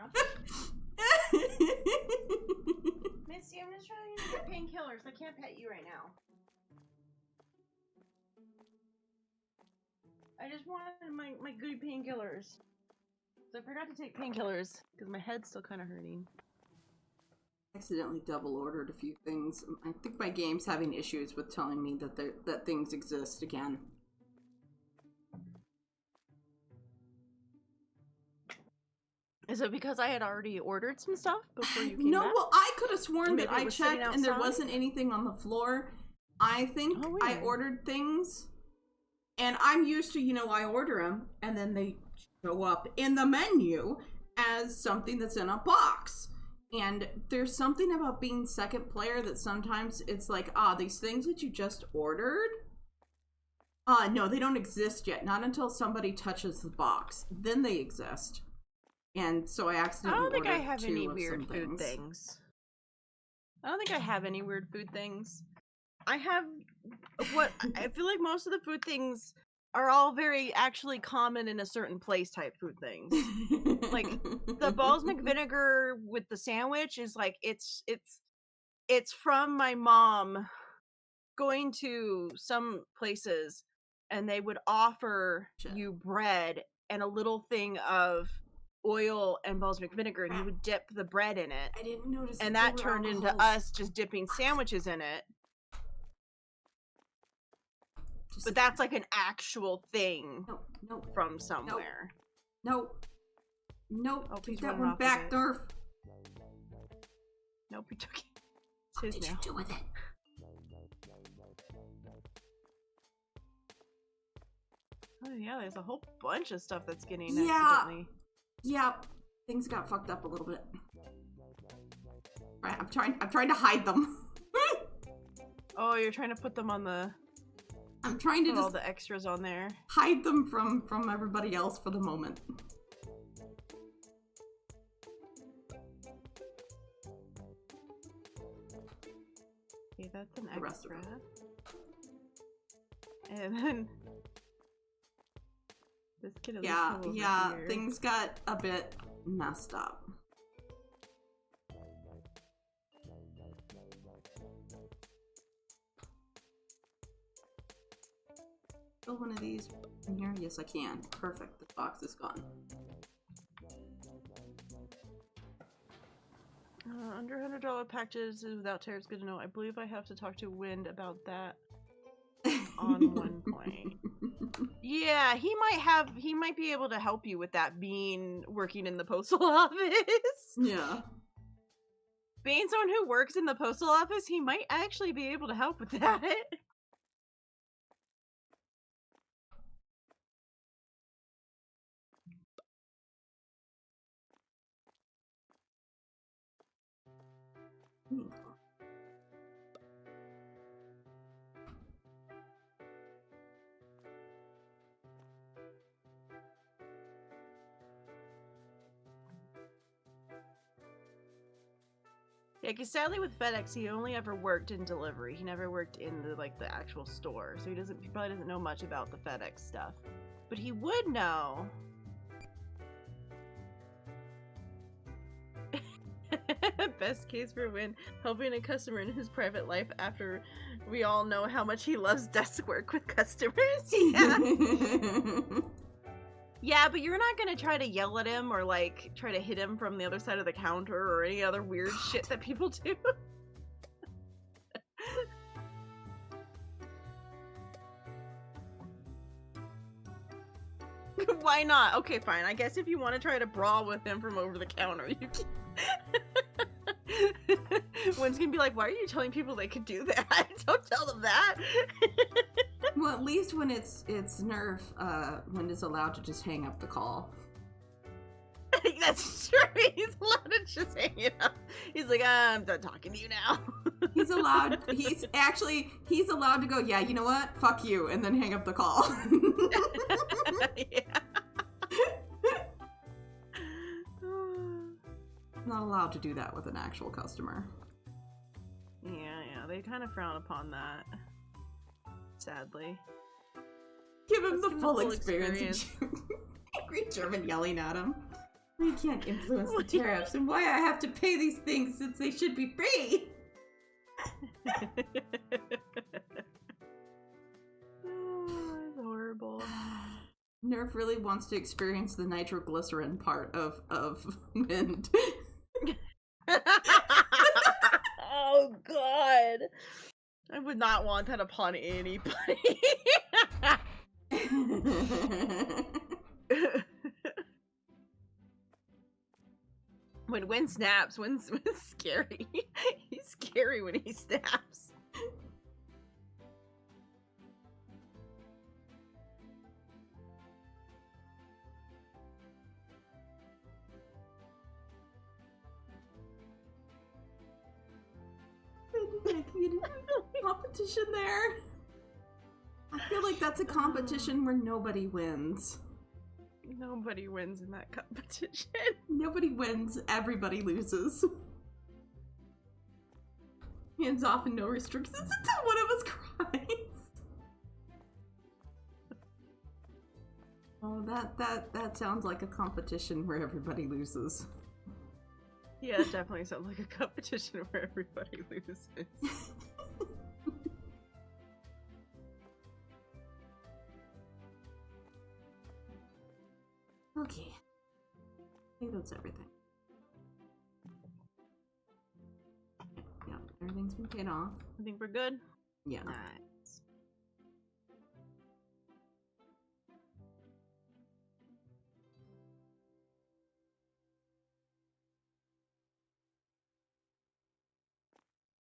Misty, I'm just trying to get painkillers. I can't pet you right now. I just wanted my good painkillers. So I forgot to take painkillers because my head's still kind of hurting. Accidentally double ordered a few things. I think my game's having issues with telling me that things exist again. Is it because I had already ordered some stuff before you came back? No, well, I could have sworn Maybe that I checked and there wasn't anything on the floor. I think I ordered things, and I'm used to, you know, I order them and then they show up in the menu as something that's in a box. And there's something about being second player that sometimes it's like, these things that you just ordered, no, they don't exist yet. Not until somebody touches the box. Then they exist. And so I accidentally ordered two of some things. I don't think I have any weird food things. I don't think I have any weird food things. I have what I feel like most of the food things are all very actually common in a certain place type food things. Like the balsamic vinegar with the sandwich is like it's from my mom going to some places and they would offer you bread and a little thing of oil and balsamic vinegar and you would dip the bread in it. I didn't notice. And that turned into us just dipping sandwiches in it. But that's like an actual thing from somewhere. Nope. Oh, Take that one back, Nerf. Nope, he took it. What did you do with it? Oh yeah, there's a whole bunch of stuff that's getting accidentally. Yeah. Things got fucked up a little bit. Right, I'm trying to hide them. Oh, you're trying to put them on the... I'm trying to put just all the extras on there. Hide them from everybody else for the moment. Okay, that's an extra. And then this kid is yeah, things got a bit messed up. Fill one of these in here? Yes, I can. Perfect. The box is gone. Under $100 packages without tears, good to know. I believe I have to talk to Wind about that on one point. Yeah, he might be able to help you with that, working in the postal office. Yeah. Being someone who works in the postal office, he might actually be able to help with that. Yeah, because sadly with FedEx, he only ever worked in delivery. He never worked in the actual store, so he probably doesn't know much about the FedEx stuff. But he would know. Best case for win, helping a customer in his private life after we all know how much he loves desk work with customers. Yeah. Yeah, but you're not gonna try to yell at him or like try to hit him from the other side of the counter or any other weird shit that people do. Why not? Okay, fine. I guess if you want to try to brawl with him from over the counter, you can. One's gonna be like, why are you telling people they could do that? Don't tell them that. Well, at least when it's Nerf, when it's allowed to just hang up the call. That's true. He's allowed to just hang it up. He's like, I'm done talking to you now. He's allowed to go, yeah, you know what? Fuck you, and then hang up the call. Yeah. Not allowed to do that with an actual customer. Yeah, they kind of frown upon that. Sadly. Give him the full experience. Angry German yelling at him. We can't influence the tariffs, and why I have to pay these things since they should be free. Oh, that's horrible. Nerf really wants to experience the nitroglycerin part of wind. Oh god. I would not want that upon anybody. When Win snaps, Win's scary. He's scary when he snaps. Competition there. I feel like that's a competition where nobody wins. Nobody wins in that competition. Nobody wins, everybody loses. Hands off and no restrictions until one of us cries. Oh, that sounds like a competition where everybody loses. Yeah, it definitely sounds like a competition where everybody loses. Okay. I think that's everything. Yeah, everything's been paid off. I think we're good? Yeah. Nice.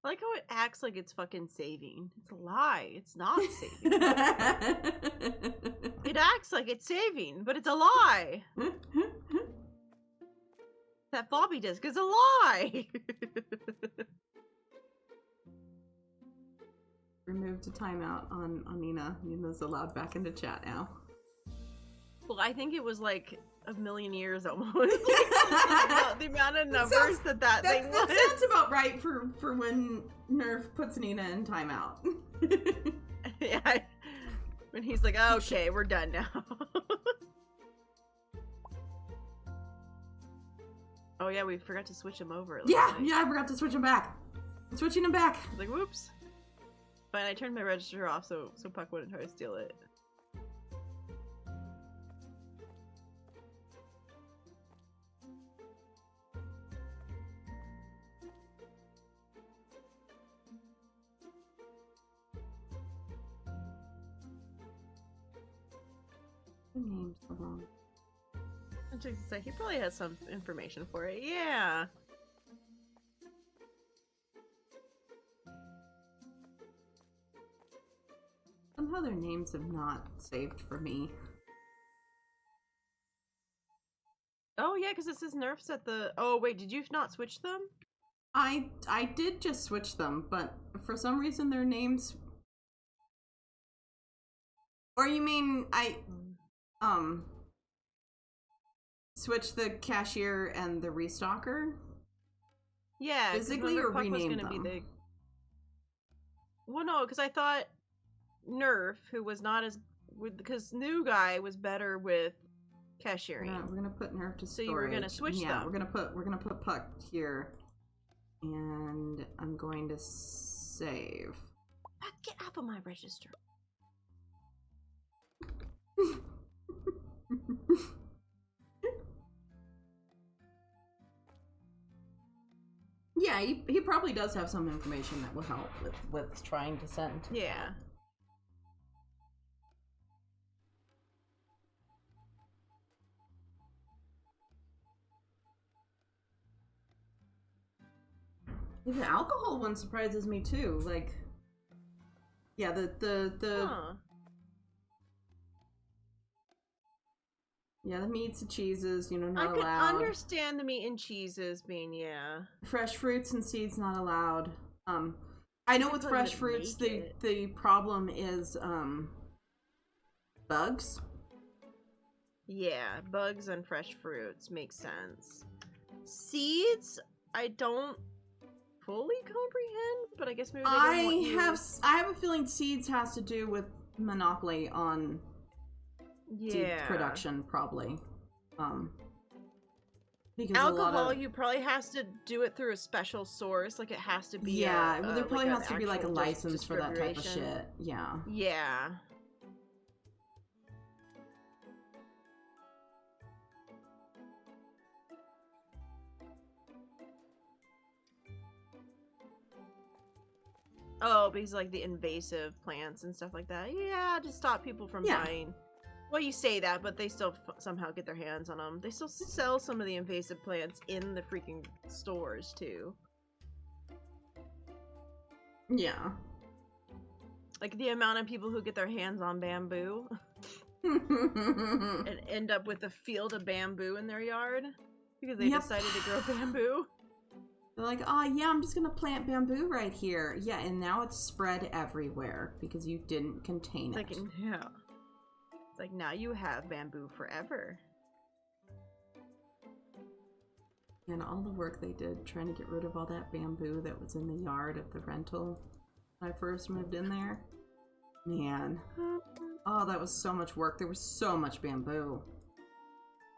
I like how it acts like it's fucking saving. It's a lie. It's not saving. It acts like it's saving, but it's a lie. That floppy disk is a lie. Removed a timeout on Nina. Nina's allowed back into chat now. Well, I think it was like a million years almost. The amount of numbers that thing was. That sounds about right for when Nerf puts Nina in timeout. Yeah. When he's like, oh, okay, we're done now. Oh yeah, we forgot to switch him over. Yeah, I forgot to switch him back. I'm switching him back. I was like, whoops. Fine, I turned my register off so Puck wouldn't try to steal it. The name's so wrong. I was just say he probably has some information for it. Yeah. Somehow their names have not saved for me. Oh yeah, because it says Nerf's at the. Oh wait, did you not switch them? I did just switch them, but for some reason their names. Or you mean um switch the cashier and the restocker? Yeah, because Physically remember or Puck was rename gonna be them? the. Well, no, because I thought Nerf, who was not as because new guy was better with cashiering. We're gonna put Nerf to storage. So you were gonna switch them. Yeah, we're gonna put Puck here, and I'm going to save. Puck, get off of my register. Yeah, he probably does have some information that will help with trying to send. Yeah. The alcohol one surprises me too. Like, yeah, the Huh. yeah, the meats and cheeses, not I could allowed. understand the meat and cheeses being Fresh fruits and seeds not allowed. I know with fresh fruits the problem is bugs. Yeah, bugs and fresh fruits make sense. Seeds, I don't fully comprehend, but I guess maybe they don't want you... I have a feeling seeds has to do with monopoly on seed production, probably. Because alcohol, you probably has to do it through a special source, like it has to be there probably like has to be like a license for that type of shit. Yeah. Yeah. Oh, because like the invasive plants and stuff like that. Yeah, to stop people from dying. Well, you say that, but they still somehow get their hands on them. They still sell some of the invasive plants in the freaking stores, too. Yeah. Like the amount of people who get their hands on bamboo and end up with a field of bamboo in their yard because they decided to grow bamboo. They're like, oh yeah, I'm just gonna plant bamboo right here. Yeah, and now it's spread everywhere because you didn't contain it. Yeah. It's like, now you have bamboo forever. And all the work they did trying to get rid of all that bamboo that was in the yard of the rental when I first moved in there. Man. Oh, that was so much work. There was so much bamboo.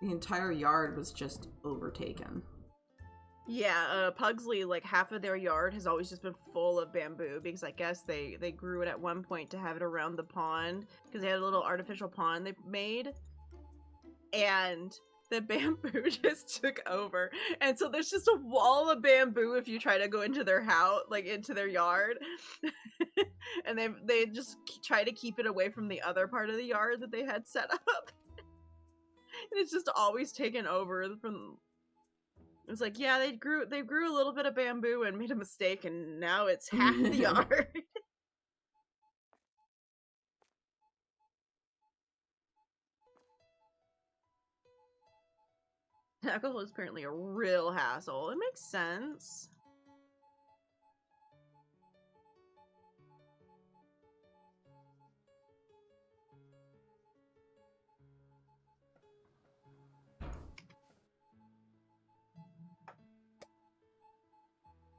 The entire yard was just overtaken. Yeah, Pugsley, like half of their yard has always just been full of bamboo because I guess they grew it at one point to have it around the pond because they had a little artificial pond they made, and the bamboo just took over, and so there's just a wall of bamboo if you try to go into their house, like into their yard, and they just try to keep it away from the other part of the yard that they had set up, and it's just always taken over from. It's like, yeah, they grew a little bit of bamboo and made a mistake, and now it's half the yard. Alcohol is apparently a real hassle. It makes sense.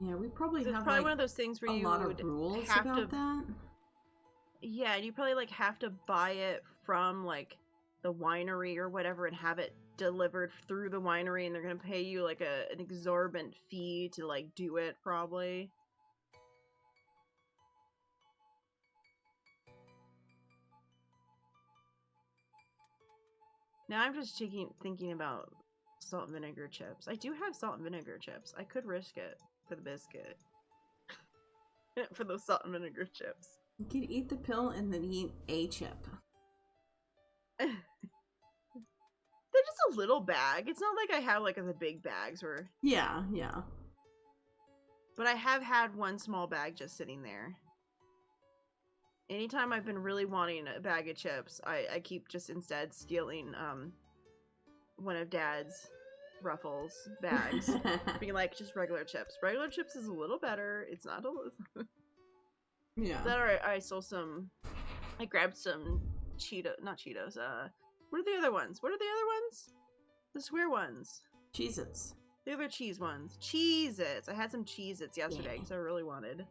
Yeah, we probably have probably one of those things where you a lot of rules have about that. Yeah, you probably like have to buy it from like the winery or whatever and have it delivered through the winery, and they're gonna pay you like an exorbitant fee to like do it, probably. Now I'm just thinking about salt and vinegar chips. I do have salt and vinegar chips. I could risk it for the biscuit. For those salt and vinegar chips. You could eat the pill and then eat a chip. They're just a little bag. It's not like I have like the big bags where... Yeah, yeah. But I have had one small bag just sitting there. Anytime I've been really wanting a bag of chips, I keep just instead stealing one of Dad's Ruffles bags. Being like, just regular chips. Regular chips is a little better. It's not a Yeah. Then I saw some. I grabbed some not Cheetos. What are the other ones? What are the other ones? The square ones. Cheez-Its. The other cheese ones. Cheez-Its. I had some Cheez-Its yesterday because I really wanted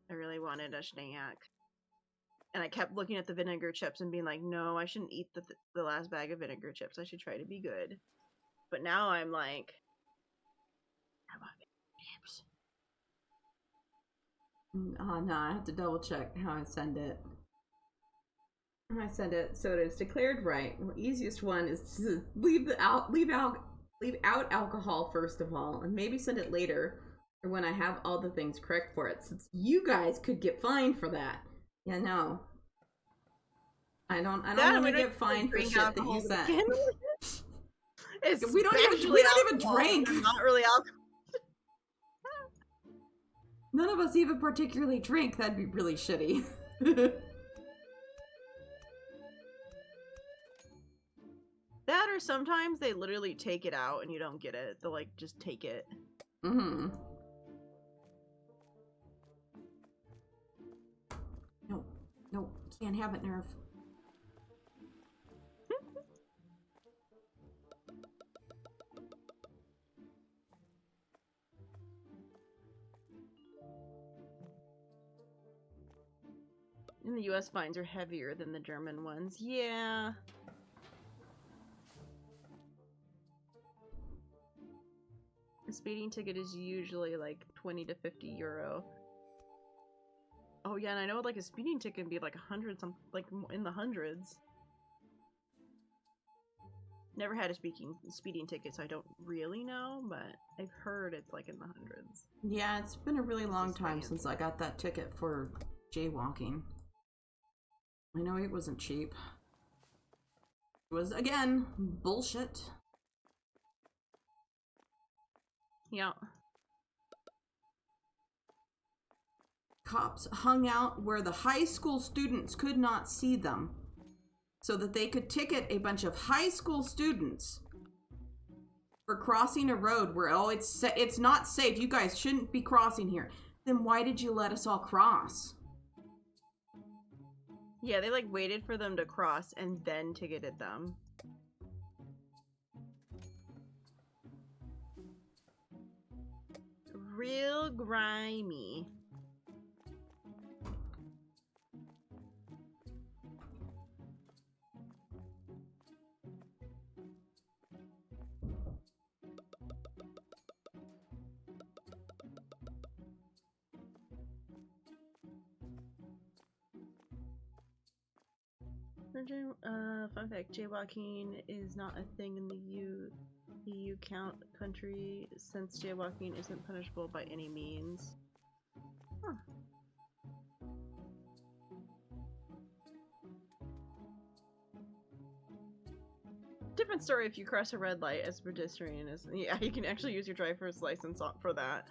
a snack. And I kept looking at the vinegar chips and being like, no, I shouldn't eat the last bag of vinegar chips. I should try to be good. But now I'm like, I want vinegar chips. Oh no, I have to double check how I send it. So that it's declared right. The easiest one is to leave out alcohol first of all, and maybe send it later, or when I have all the things correct for it. Since you guys could get fined for that. Yeah, no. I don't want to get fined for shit that you sent. We don't even drink. Not really alcohol. None of us even particularly drink. That'd be really shitty. That or sometimes they literally take it out and you don't get it. They'll like just take it. Mm-hmm. No, can't have it, Nerf. And the US fines are heavier than the German ones. Yeah. A speeding ticket is usually like 20 to 50 euro. Oh yeah, and I know like a speeding ticket can be like 100 something, like in the hundreds. Never had a speeding ticket, so I don't really know, but I've heard it's like in the hundreds. Yeah, it's been a really long time since I got that ticket for jaywalking. I know it wasn't cheap. It was, again, bullshit. Yeah. Cops hung out where the high school students could not see them, so that they could ticket a bunch of high school students for crossing a road where, oh, it's not safe. You guys shouldn't be crossing here. Then why did you let us all cross? Yeah, they like waited for them to cross and then ticketed them. Real grimy. Fun fact, jaywalking is not a thing in the EU country since jaywalking isn't punishable by any means. Huh. Different story if you cross a red light as a pedestrian. Yeah, you can actually use your driver's license for that.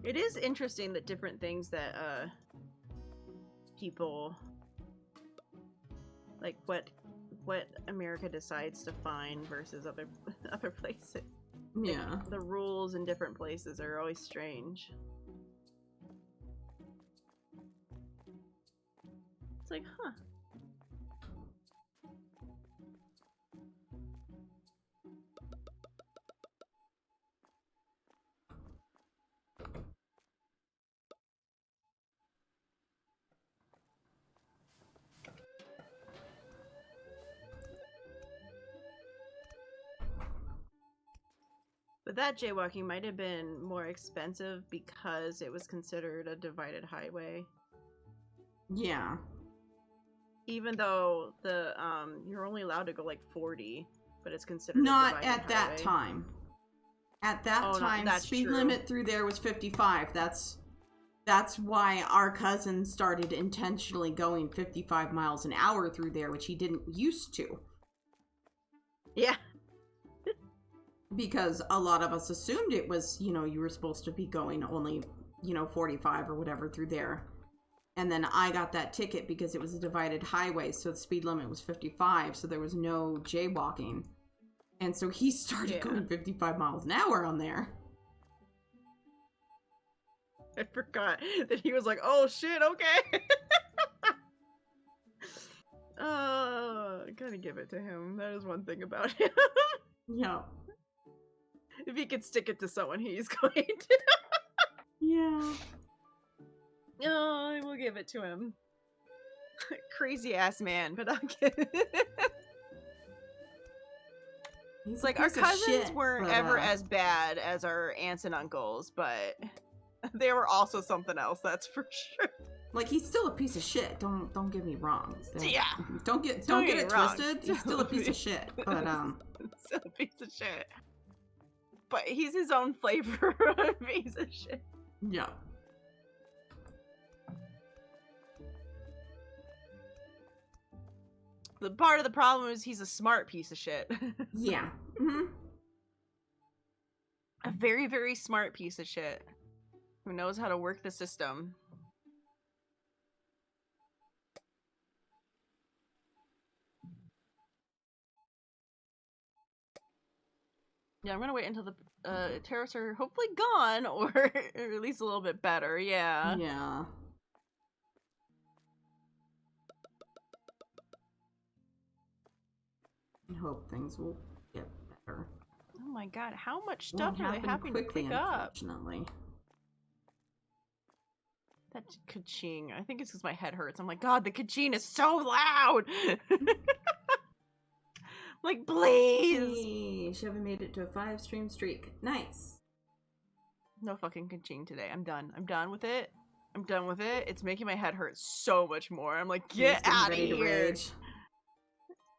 It is interesting that different things that people like what America decides to fine versus other places. Yeah. Like, the rules in different places are always strange. It's like, huh. But that jaywalking might have been more expensive because it was considered a divided highway. Yeah. Even though the you're only allowed to go like 40, but it's considered not a divided at that highway. time. At that time, speed limit through there was 55. That's why our cousin started intentionally going 55 miles an hour through there, which he didn't used to. Yeah. Because a lot of us assumed it was, you were supposed to be going only, 45 or whatever through there. And then I got that ticket because it was a divided highway, so the speed limit was 55, so there was no jaywalking. And so he started going 55 miles an hour on there. I forgot that he was like, oh shit, okay. Gotta give it to him. That is one thing about him. Yeah. If he could stick it to someone, he's going to. Yeah. Oh, I will give it to him. Crazy ass man, but I'll give it. It's like our cousins weren't ever as bad as our aunts and uncles, but they were also something else, that's for sure. Like, he's still a piece of shit. Don't get me wrong. Yeah. Don't get it twisted. He's still a piece of shit. But still a piece of shit. But he's his own flavor of piece of shit. Yeah. The part of the problem is he's a smart piece of shit. Yeah. Mm-hmm. A very, very smart piece of shit. Who knows how to work the system. Yeah, I'm gonna wait until the terrorists are hopefully gone, or at least a little bit better, yeah. Yeah. I hope things will get better. Oh my god, how much stuff are they having quickly, to pick up? Unfortunately. That ka-ching. I think it's because my head hurts. I'm like, God, the ka-ching is so loud! Like, please! Hey, Chevy made it to a 5-stream streak. Nice. No fucking ka-ching today. I'm done. I'm done with it. I'm done with it. It's making my head hurt so much more. I'm like, get out of here!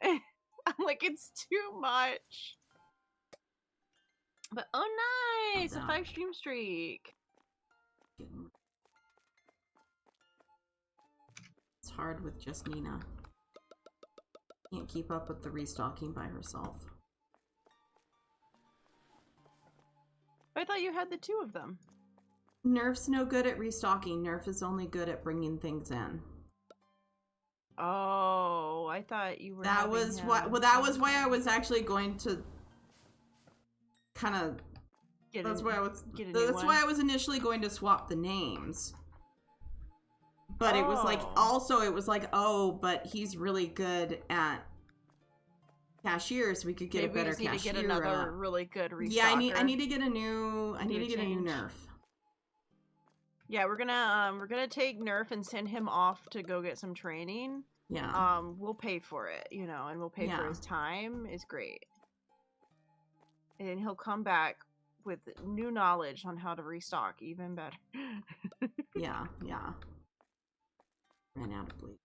I'm like, it's too much. But oh nice! A 5-stream streak. It's hard with just Nina. Can't keep up with the restocking by herself. I thought you had the 2 of them. Nerf's no good at restocking. Nerf is only good at bringing things in. Oh, I thought you were. That was why. Well, that was why I was actually going to kind of. That's why I was initially going to swap the names. But it was like, also it was like, oh, but he's really good at cashiers. We could get a better cashier. Need to get another really good restocker. Yeah, I need to get a new. I need to get a new Nerf. Yeah, we're gonna take Nerf and send him off to go get some training. Yeah. We'll pay for it, you know, and we'll pay for his time. It's great. And he'll come back with new knowledge on how to restock even better. Yeah. Ran out of bleed.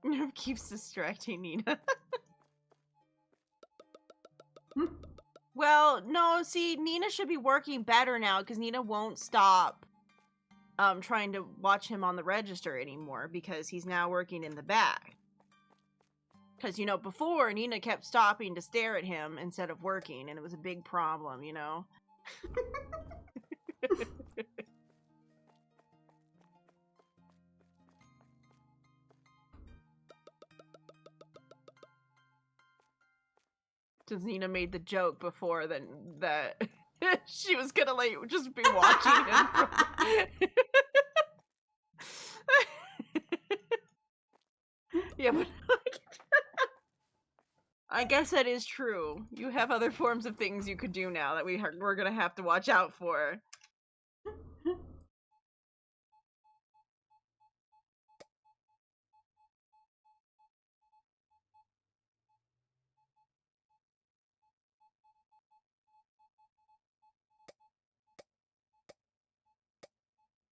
Nerf keeps distracting Nina. Well, no, see, Nina should be working better now because Nina won't stop trying to watch him on the register anymore because he's now working in the back. Because, you know, before, Nina kept stopping to stare at him instead of working, and it was a big problem, you know? Because Nina made the joke before that she was gonna, like, just be watching him from... Yeah, but I guess that is true. You have other forms of things you could do now that we're gonna have to watch out for.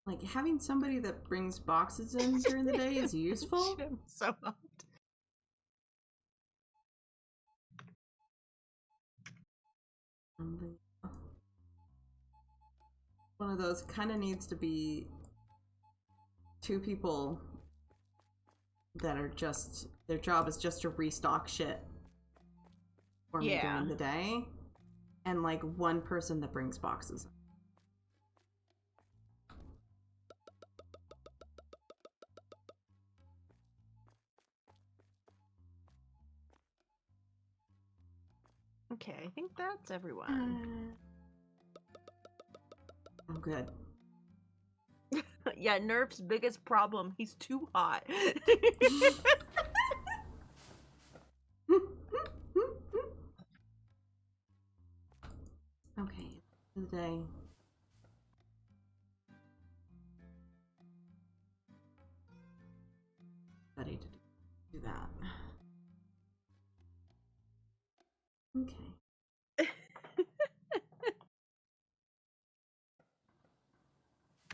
Like, having somebody that brings boxes in during the day is useful. So much. One of those kind of needs to be two people that are just, their job is just to restock shit for me during the day, and like one person that brings boxes. Okay, I think that's everyone. Oh, good. Yeah, Nerf's biggest problem, he's too hot. Okay, today. Ready to do that. Okay.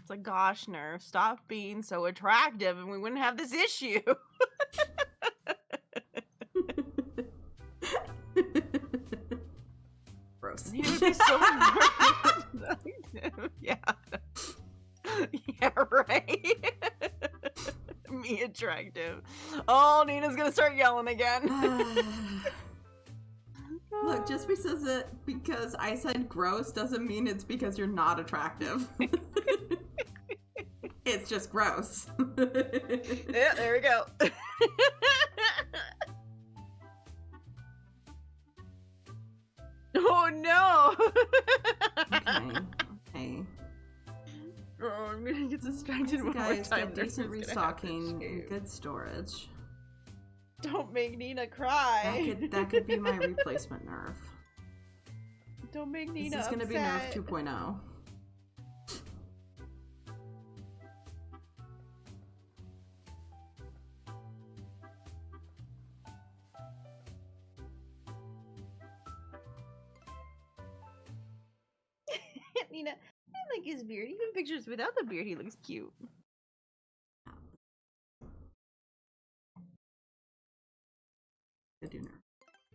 It's like, gosh, Nerf, stop being so attractive and we wouldn't have this issue. Gross. He would be so yeah. Yeah, right. Me attractive. Oh, Nina's gonna start yelling again. Look, just because I said gross doesn't mean it's because you're not attractive. It's just gross. Yeah, there we go. Oh no! Okay. Oh, I'm gonna get distracted one more time. Decent restocking and good storage. Don't make Nina cry. That could be my replacement Nerf. Don't make Nina This is gonna be Nerf 2.0. Nina, I like his beard. Even pictures without the beard, he looks cute. I do Nerf.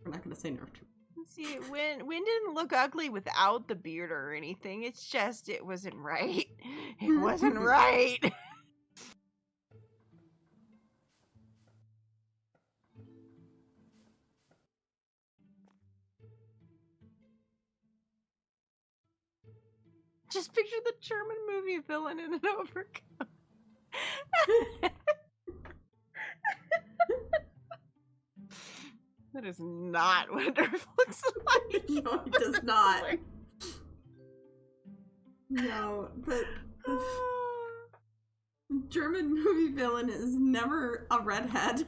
We're not gonna say Nerf 2. See, Win didn't look ugly without the beard or anything. It's just it wasn't right. It wasn't right. Just picture the German movie villain in an overcoat. That is not what Nerf looks like. No, it does not. No, the German movie villain is never a redhead.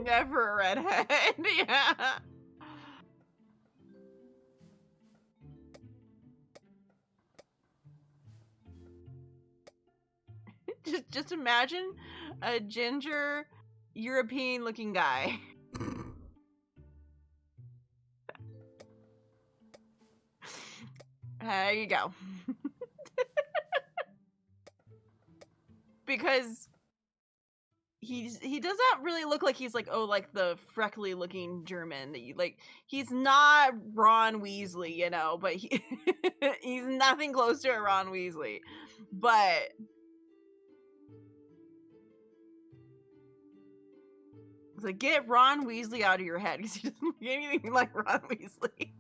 Never a redhead, yeah. Just imagine a ginger European looking guy. There you go. Because he does not really look like he's like, oh, like the freckly looking German that you like. He's not Ron Weasley, you know, but he's nothing close to a Ron Weasley. But it's like, get Ron Weasley out of your head because he doesn't look anything like Ron Weasley.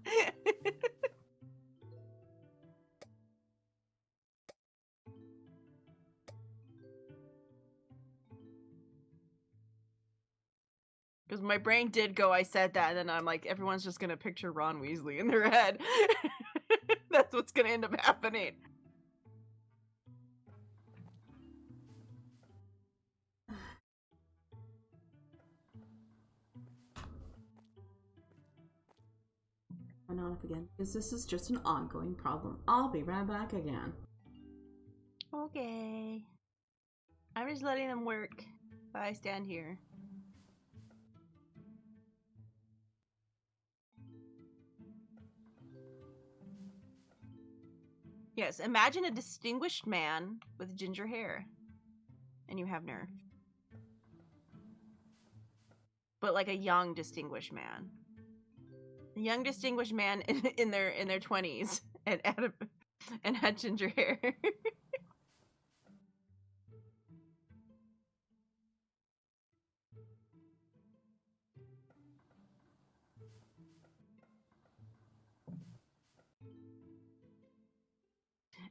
Because my brain did go, I said that, and then I'm like, everyone's just gonna picture Ron Weasley in their head. That's what's gonna end up happening. Turn on off again, because this is just an ongoing problem. I'll be right back again. Okay. I'm just letting them work while I stand here. Yes, imagine a distinguished man with ginger hair. And you have Nerf. But like a young distinguished man. A young distinguished man in their 20s and had ginger hair.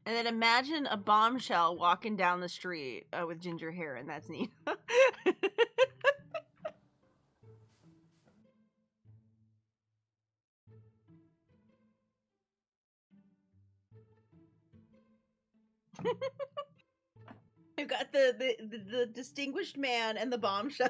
And then imagine a bombshell walking down the street with ginger hair, and that's Nina. You got the distinguished man and the bombshell.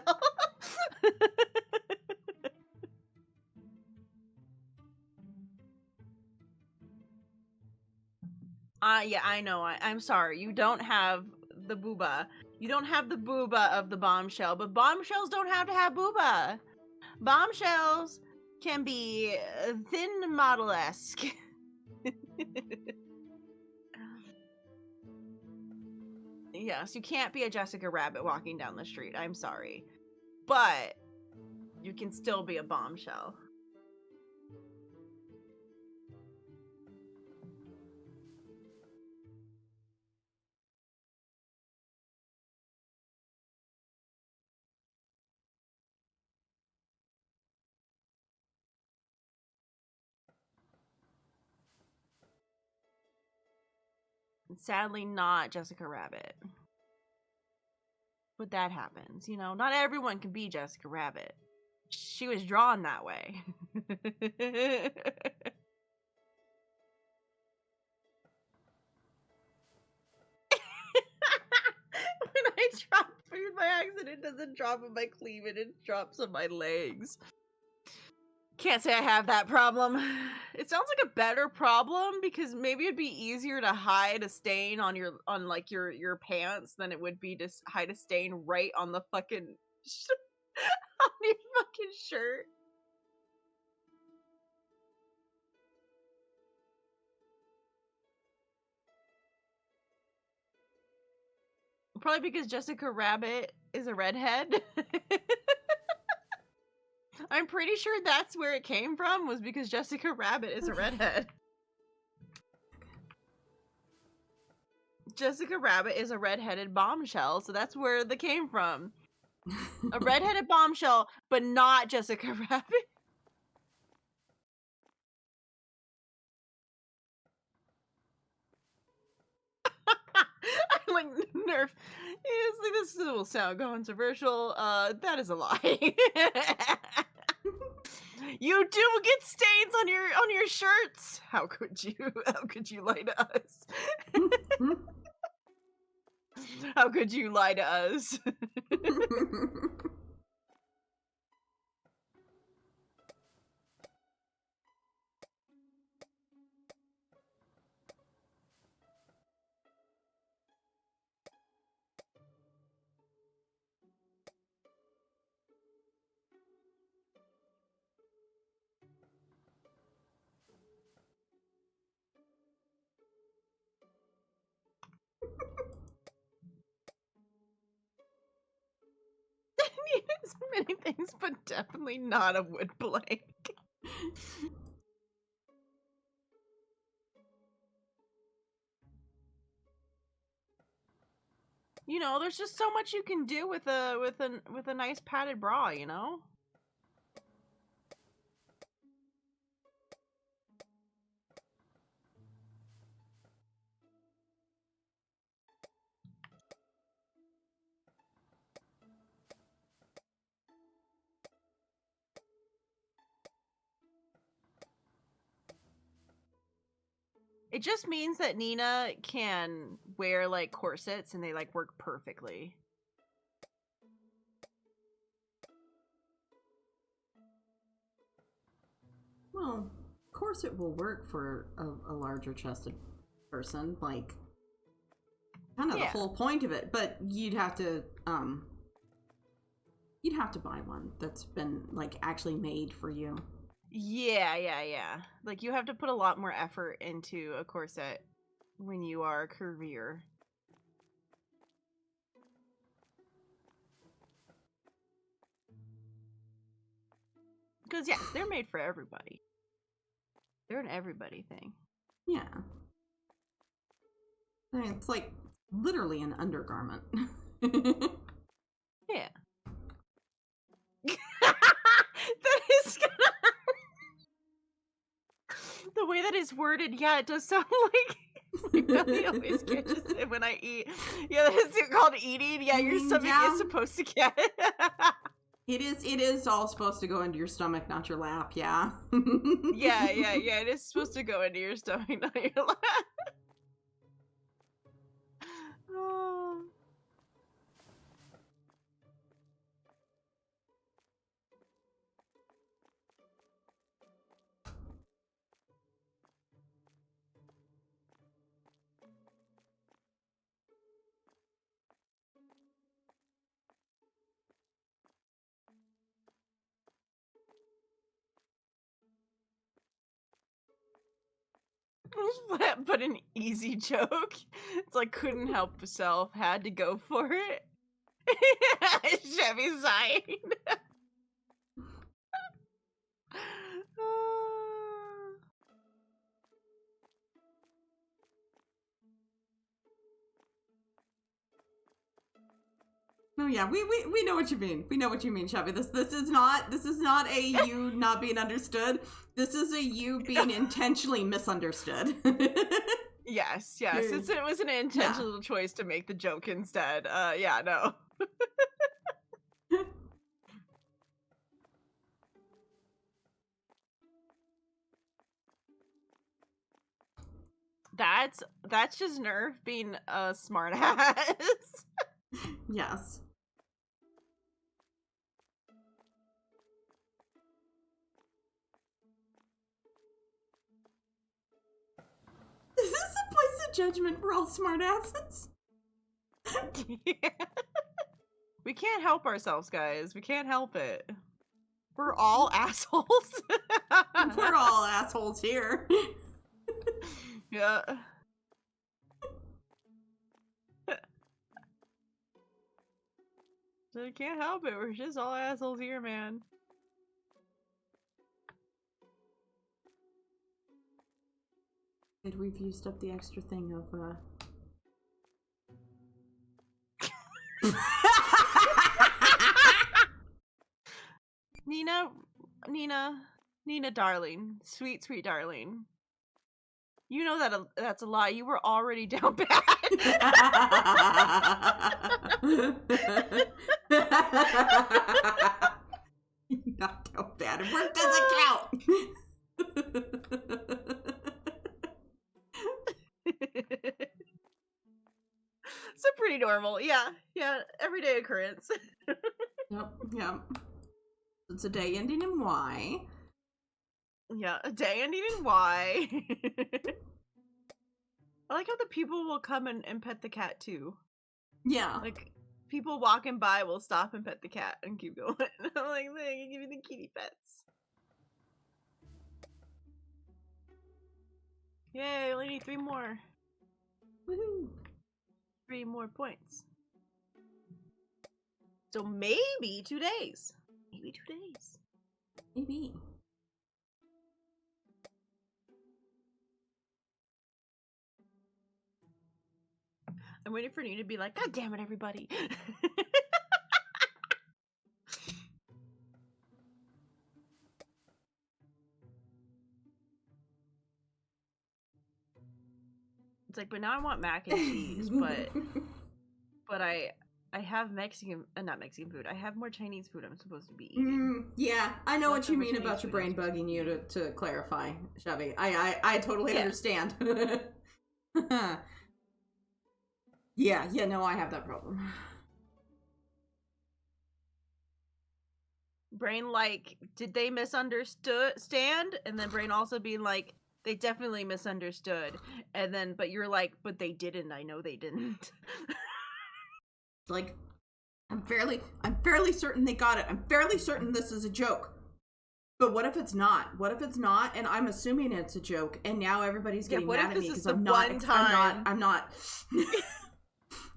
Yeah, I know. I'm sorry. You don't have the booba. You don't have the booba of the bombshell, but bombshells don't have to have booba. Bombshells can be thin model-esque. Yes, you can't be a Jessica Rabbit walking down the street. I'm sorry. But you can still be a bombshell. Sadly, not Jessica Rabbit. But that happens, you know. Not everyone can be Jessica Rabbit. She was drawn that way. When I drop food by accident, it doesn't drop on my cleavage, it drops on my legs. Can't say I have that problem. It sounds like a better problem because maybe it'd be easier to hide a stain on your pants than it would be to hide a stain right on the fucking on your fucking shirt. Probably because Jessica Rabbit is a redhead. I'm pretty sure that's where it came from, was because Jessica Rabbit is a redhead. Jessica Rabbit is a redheaded bombshell, so that's where they came from. A redheaded bombshell, but not Jessica Rabbit. I'm like, Nerf. Honestly, this will sound controversial. That is a lie. You do get stains on your shirts. How could you? How could you lie to us? How could you lie to us? So many things, but definitely not a wood plank. You know, there's just so much you can do with a nice padded bra, you know? It just means that Nina can wear like corsets and they like work perfectly. Well, of course it will work for a larger chested person, like kind of the whole point of it, but you'd have to buy one that's been like actually made for you. Yeah. Like you have to put a lot more effort into a corset when you are a curvier. Because yes, they're made for everybody. They're an everybody thing. Yeah. I mean, it's like literally an undergarment. Yeah. That is the way that is worded, yeah, it does sound like My belly always catches it when I eat. Yeah, that's called eating. Yeah, your stomach is supposed to get it. It is all supposed to go into your stomach, not your lap, yeah. Yeah. It is supposed to go into your stomach, not your lap. Oh. But an easy joke. It's like couldn't help myself, had to go for it. Chevy sign. Oh yeah, we know what you mean. We know what you mean, Chevy. This is not a you not being understood. This is a you being intentionally misunderstood. Yes. It was an intentional choice to make the joke instead. Yeah, no. That's just Nerf being a smart ass. Yes. Is this a place of judgment for all smart asses? Yeah. We can't help ourselves, guys. We can't help it. We're all assholes. We're all assholes here. Yeah. So we can't help it. We're just all assholes here, man. Good, we've used up the extra thing of Nina, darling, sweet darling. You know that that's a lie. You were already down bad. Not down bad. Work doesn't count. So pretty normal. Yeah, everyday occurrence. Yep. It's a day ending in Y. Yeah, a day ending in Y. I like how the people will come and pet the cat too. Yeah. Like, people walking by will stop and pet the cat and keep going. I'm like, look, I give you the kitty pets. Yay, we only need 3 more. Woohoo. 3 more points. So maybe 2 days. Maybe 2 days. Maybe. I'm waiting for you to be like, God damn it, everybody. It's like, but now I want mac and cheese, but I have Mexican, not Mexican food. I have more Chinese food I'm supposed to be eating. Yeah, I know what you mean about your brain bugging you to clarify, Chevy. I totally understand. Yeah, no, I have that problem. Brain like, did they misunderstand? And then brain also being like, they definitely misunderstood. And then, but you're like, but they didn't. I know they didn't. Like, I'm fairly certain they got it. I'm fairly certain this is a joke. But what if it's not? What if it's not? And I'm assuming it's a joke. And now everybody's getting mad at me because I'm not.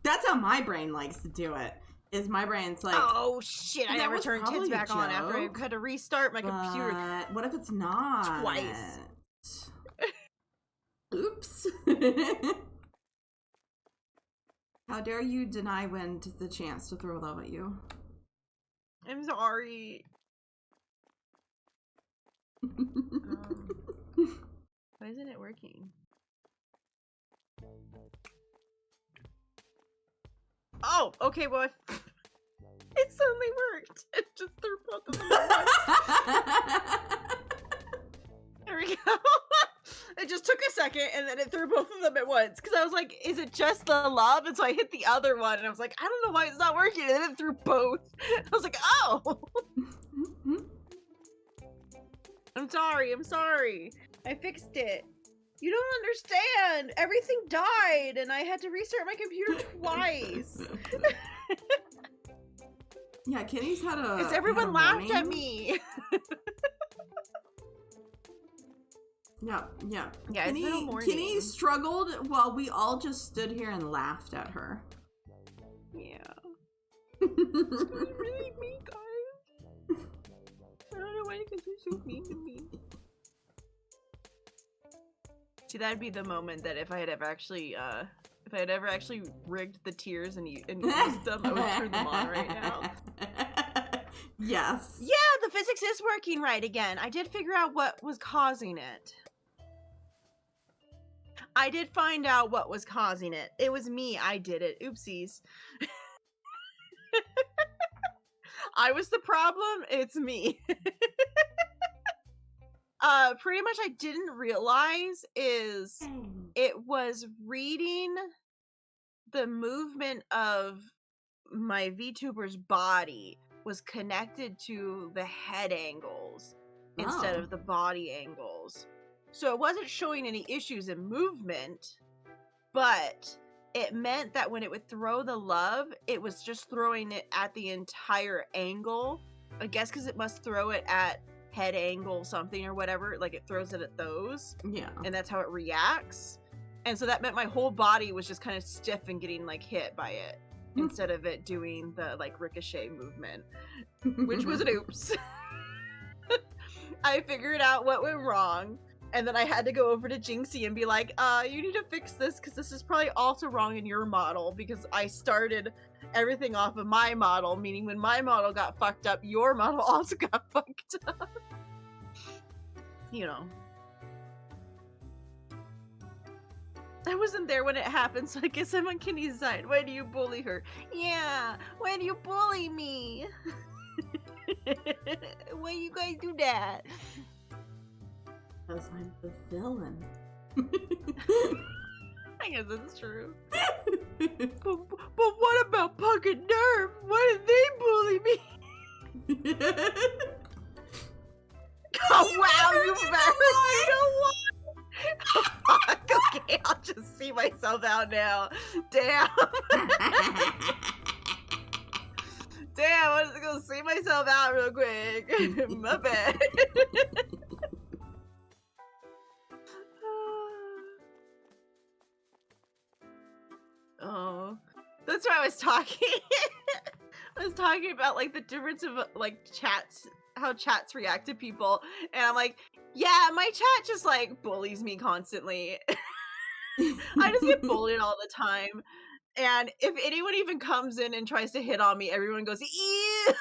That's how my brain likes to do it. Is my brain's like, oh shit, I never turned kids back on after I had to restart my computer. What if it's not? Twice. Oops. How dare you deny Wind the chance to throw love at you? I'm sorry. Why isn't it working? Oh, okay, well, it suddenly worked. It just threw both of them at once. There we go. It just took a second, and then it threw both of them at once. Because I was like, is it just the love? And so I hit the other one, and I was like, I don't know why it's not working. And then it threw both. I was like, oh. I'm sorry. I fixed it. You don't understand. Everything died, and I had to restart my computer twice. Yeah, Kenny's had a. Because everyone laughed at me. Yeah. Yeah, it's been a morning. Kenny struggled while we all just stood here and laughed at her. Yeah. It's really mean, guys. I don't know why you guys are so mean to me. See, that'd be the moment that if I had ever actually rigged the tears and used them, I would turn them on right now. Yes. Yeah, the physics is working right again. I did figure out what was causing it. I did find out what was causing it. It was me. I did it. Oopsies. I was the problem. It's me. Pretty much I didn't realize is it was reading the movement of my VTuber's body was connected to the head angles instead of the body angles. So it wasn't showing any issues in movement, but it meant that when it would throw the love, it was just throwing it at the entire angle. I guess because it must throw it at head angle something or whatever. Like it throws it at those. Yeah. And that's how it reacts. And so that meant my whole body was just kind of stiff and getting like hit by it instead of it doing the like ricochet movement, which was an oops. I figured out what went wrong. And then I had to go over to Jinxie and be like, you need to fix this because this is probably also wrong in your model because I started everything off of my model, meaning when my model got fucked up, your model also got fucked up. You know. I wasn't there when it happened, so I guess I'm on Kenny's side. Why do you bully her? Yeah, why do you bully me? Why you guys do that? Because I'm the villain. I guess that's true. but what about Puck and Nerf? Why did they bully me? Oh wow, you know what? Oh, fuck, okay, I'll just see myself out now. Damn. Damn, I'm just gonna see myself out real quick. My bad. Oh, that's why I was talking. I was talking about like the difference of like chats, how chats react to people, and I'm like, yeah, my chat just like bullies me constantly. I just get bullied all the time, and if anyone even comes in and tries to hit on me, everyone goes, ew.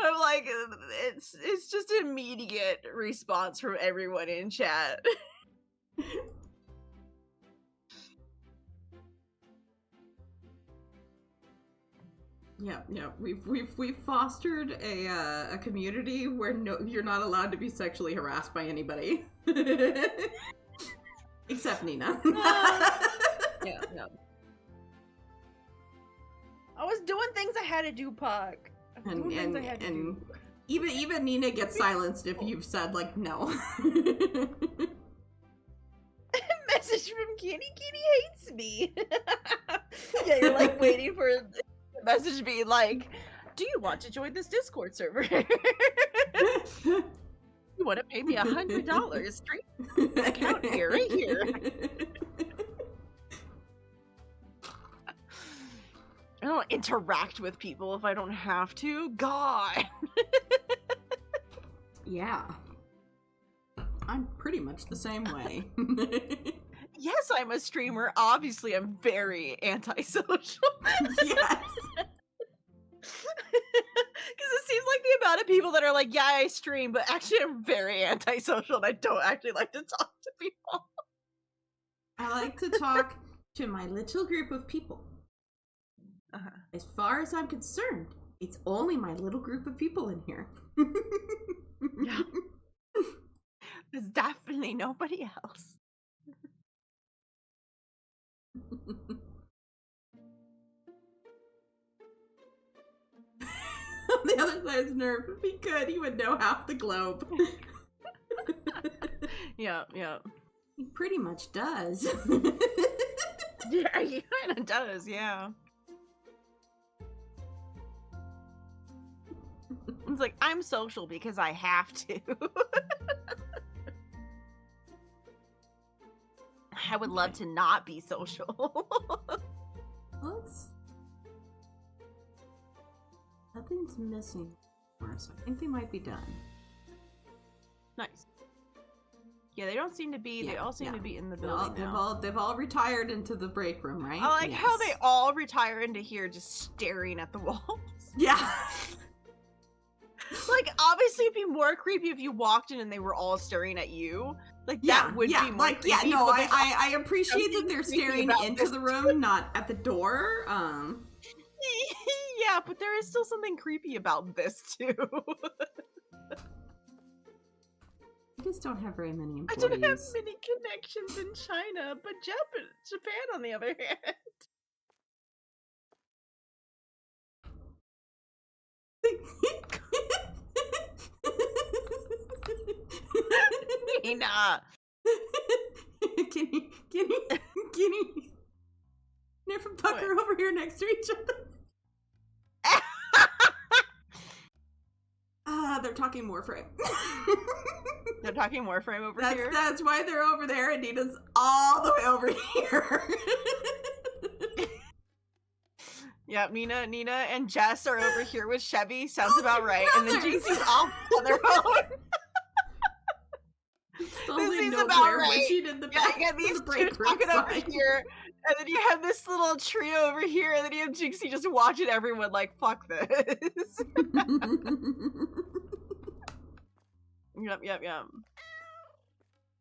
I'm like, it's just an immediate response from everyone in chat. Yeah. We've fostered a community where you're not allowed to be sexually harassed by anybody, except Nina. Yeah. I was doing things I had to do, Puck. And even Nina gets silenced if you've said like no. Message from Kenny. Kenny hates me. Yeah, you're like waiting for a message being like, do you want to join this Discord server? You want to pay me $100 straight account here, right here. I don't interact with people if I don't have to. God. Yeah. I'm pretty much the same way. Yes, I'm a streamer. Obviously, I'm very antisocial. Yes. Because it seems like the amount of people that are like, yeah, I stream, but actually I'm very antisocial and I don't actually like to talk to people. I like to talk to my little group of people. As far as I'm concerned, it's only my little group of people in here. Yeah. There's definitely nobody else. On the other side of his nerve, if he could, he would know half the globe. Yeah. He pretty much does. Yeah, he kind of does, yeah. It's like, I'm social because I have to. I would love to not be social. Nothing's missing for us. I think they might be done. Nice. Yeah, they don't seem to be. They all seem to be in the building They've all retired into the break room, right? I like how they all retire into here, just staring at the walls. Yeah. Like, obviously, it'd be more creepy if you walked in and they were all staring at you. Like, that would be more creepy. Yeah, no, I appreciate that they're staring into the room, not at the door. Yeah, but there is still something creepy about this, too. I just don't have very many employees. I don't have many connections in China, but Japan, on the other hand. Nina! Can you never pucker over here next to each other? They're talking Warframe. They're talking Warframe over here? That's why they're over there, and Nina's all the way over here. Yep, Nina and Jess are over here with Chevy. Sounds about right. And then Jinxie's off on their own. This seems about right. In the back, yeah, these two talking over here. And then you have this little trio over here, and then you have Jinxie just watching everyone like, fuck this. Yep.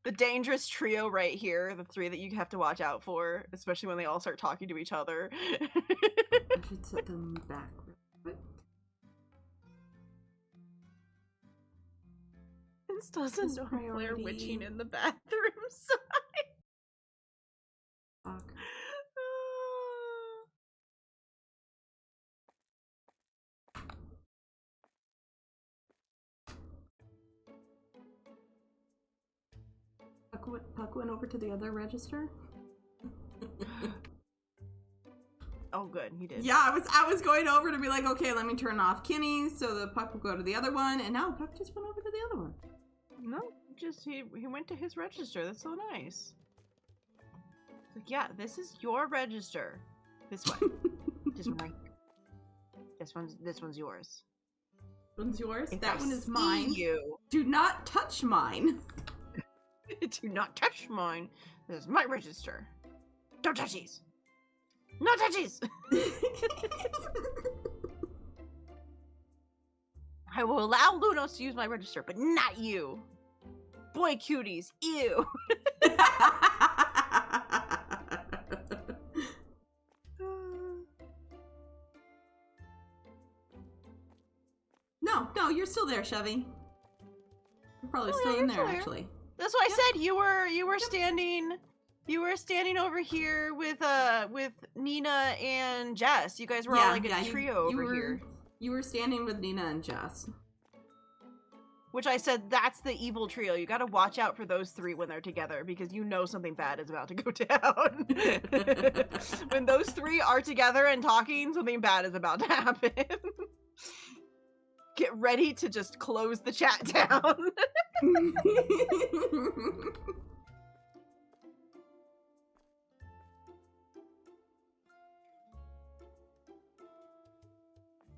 The dangerous trio right here, the three that you have to watch out for, especially when they all start talking to each other. I should set them back real quick. This doesn't know Blair witching in the bathroom side. Fuck. Puck went over to the other register. Oh, good, he did. Yeah, I was going over to be like, okay, let me turn off Kenny so the Puck will go to the other one, and now Puck just went over to the other one. No, just he went to his register. That's so nice. Like, yeah, this is your register. This one. This one right here. This one's yours. One's yours? If that I one is mine. You. Do not touch mine. Do not touch mine. This is my register. Don't touch these. No touchies! I will allow Lunos to use my register, but not you. Boy cuties, ew. No, you're still there, Chevy. You're probably still in there, actually. That's what I said. You were standing. You were standing over here with Nina and Jess. You guys were all like a trio over here. You were standing with Nina and Jess. Which I said, that's the evil trio. You gotta watch out for those three when they're together, because you know something bad is about to go down. When those three are together and talking, something bad is about to happen. Get ready to just close the chat down.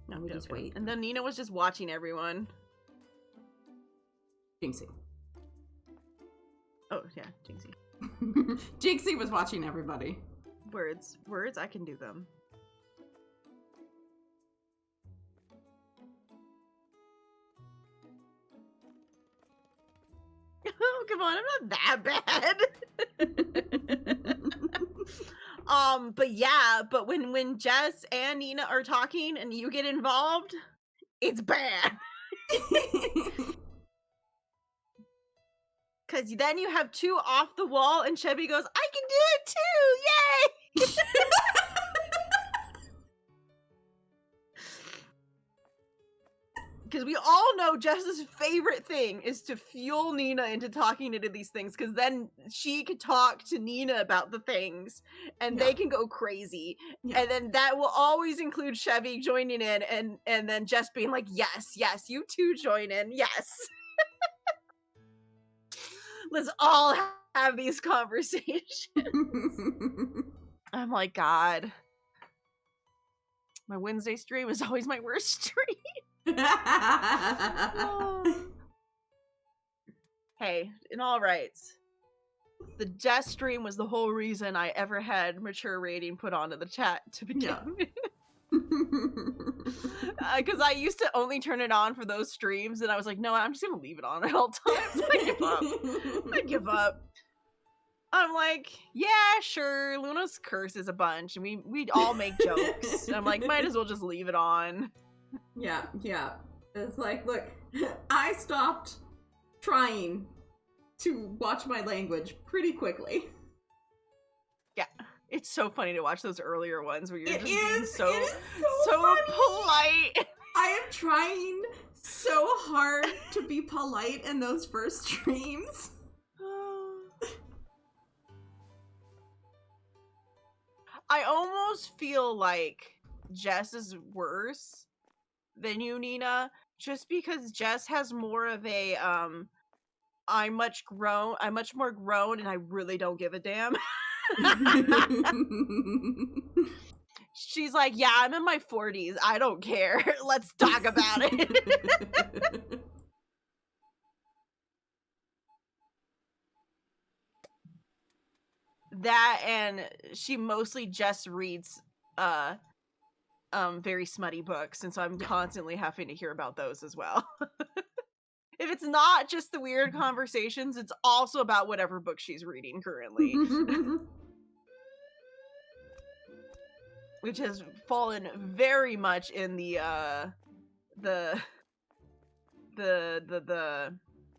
No, we just wait. And then Nina was just watching everyone. Jinxie. Oh, yeah, Jinxie. Jinxie was watching everybody. Words, I can do them. Oh, come on, I'm not that bad. But yeah, but when Jess and Nina are talking and you get involved, it's bad. Cause then you have two off the wall and Chevy goes, I can do it too! Yay! Because we all know Jess's favorite thing is to fuel Nina into talking into these things, because then she could talk to Nina about the things and they can go crazy. And then that will always include Chevy joining in and then Jess being like, yes, you two join in, yes. Let's all have these conversations. I'm like, God. My Wednesday stream is always my worst stream. Hey, in all rights, the Jess stream was the whole reason I ever had mature rating put onto the chat to begin with. Because I used to only turn it on for those streams, and I was like, no, I'm just gonna leave it on at all times. I give up. I'm like, yeah, sure, Luna's curses a bunch, and we all make jokes. I'm like, might as well just leave it on. Yeah. It's like, look, I stopped trying to watch my language pretty quickly. Yeah, it's so funny to watch those earlier ones where you're just being so polite. I am trying so hard to be polite in those first streams. I almost feel like Jess is worse than you, Nina, just because Jess has more of a I'm much more grown and I really don't give a damn. She's like, yeah, I'm in my 40s. I don't care. Let's talk about it. That, and she mostly just reads very smutty books, and so I'm constantly having to hear about those as well. If it's not just the weird conversations, it's also about whatever book she's reading currently. Which has fallen very much in the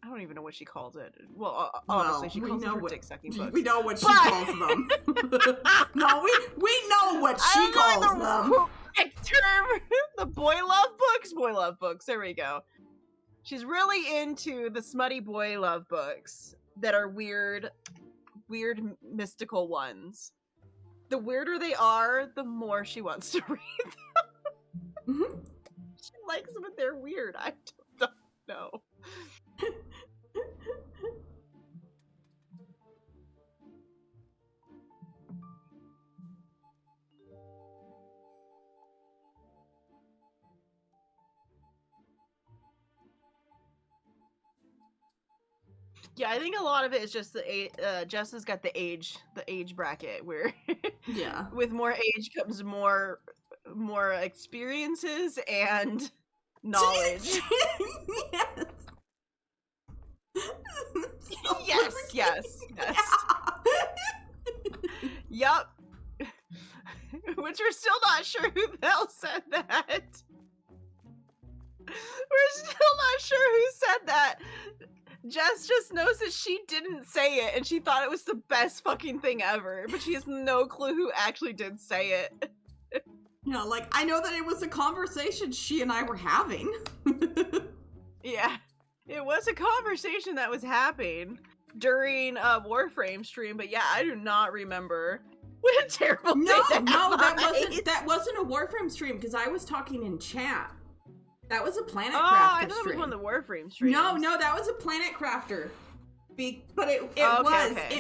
I don't even know what she calls it. Well, honestly, she calls it her dick-sucking books. We know what she calls them. No, we know what she calls them. Term, the boy love books. There we go. She's really into the smutty boy love books that are weird mystical ones. The weirder they are, the more she wants to read them. She likes them, but they're weird. I don't know. Yeah, I think a lot of it is just Jess has got the age bracket where with more age comes more experiences and knowledge. Yes. Yup. Which we're still not sure who the hell said that. We're still not sure who said that. Jess just knows that she didn't say it, and she thought it was the best fucking thing ever, but she has no clue who actually did say it. Like, I know that it was a conversation she and I were having. Yeah, it was a conversation that was happening during a Warframe stream, but yeah, I do not remember. What a terrible thing that wasn't a Warframe stream, because I was talking in chat. That was a Planet Crafter I thought stream. it was one of the Warframe streams. No, that was a Planet Crafter. But it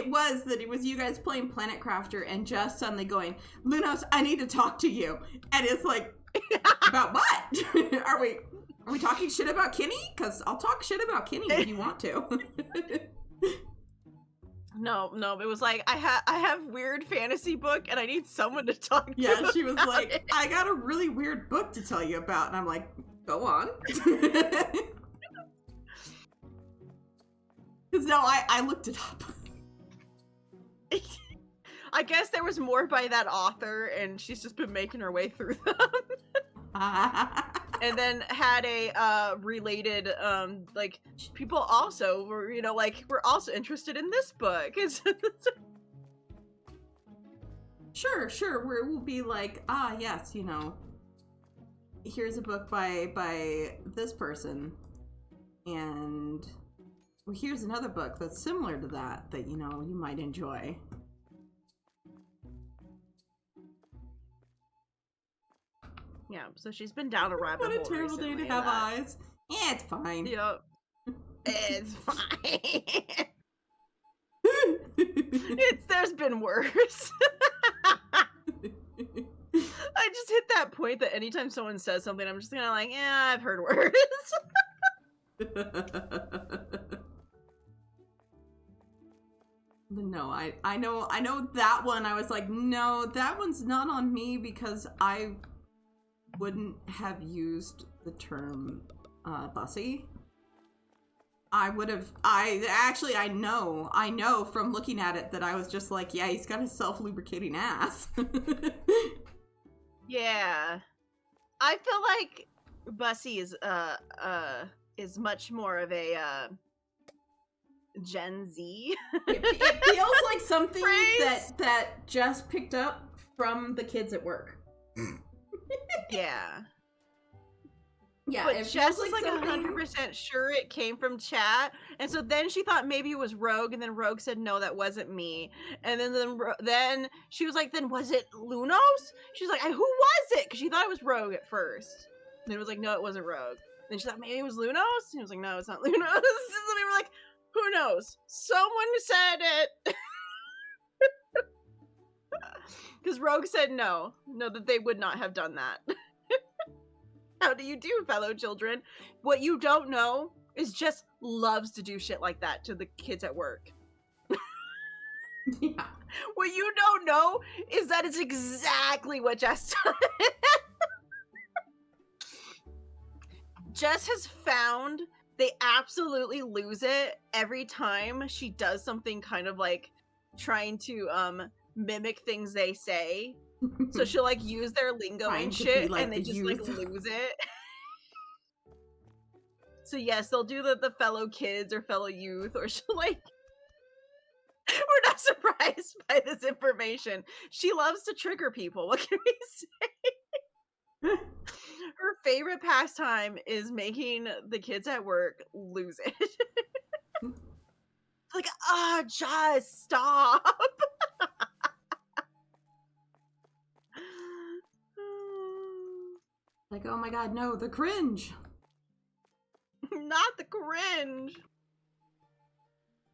was that it was you guys playing Planet Crafter and just suddenly going, Lunos, I need to talk to you. And it's like, about what? Are we talking shit about Kenny? Because I'll talk shit about Kenny if you want to. No, it was like, I have weird fantasy book and I need someone to talk to. Yeah, she was like, I got a really weird book to tell you about. And I'm like, go on. Because no, I looked it up. I guess there was more by that author, and she's just been making her way through them. And then had a related like people also were, you know, like, we're also interested in this book. It's Sure. Where it will be like, yes, you know, here's a book by this person, and well, here's another book that's similar to that you know you might enjoy. yeah, so she's been down a rabbit hole. What a terrible day to have eyes. Yeah, it's fine. Yep. It's fine. There's been worse. I just hit that point that anytime someone says something, I'm just kind of like, yeah, I've heard worse. No, I know that one. I was like, no, that one's not on me, because I wouldn't have used the term bussy. I know from looking at it that I was just like, yeah, he's got a self-lubricating ass. Yeah. I feel like bussy is much more of a Gen Z. It feels like something that just picked up from the kids at work. Yeah. Yeah, but Jess is like 100% sure it came from chat, and so then she thought maybe it was Rogue, and then Rogue said no, that wasn't me, and then she was like, then was it Lunos? She's like, who was it? Because she thought it was Rogue at first, and it was like, no, it wasn't Rogue. Then she thought maybe it was Lunos, and he was like, no, it's not Lunos. And so we were like, who knows? Someone said it. Because Rogue said no, that they would not have done that. How do you do, fellow children? What you don't know is Jess loves to do shit like that to the kids at work. Yeah. What you don't know is that it's exactly what Jess does. Jess has found they absolutely lose it every time she does something kind of like trying to mimic things they say. So she'll like use their lingo and shit, like, and they just like lose it. So yes, they'll do the fellow kids or fellow youth, or she'll like, we're not surprised by this information. She loves to trigger people. What can we say? Her favorite pastime is making the kids at work lose it. Like, just stop. Like, oh my god, no, the cringe. Not the cringe.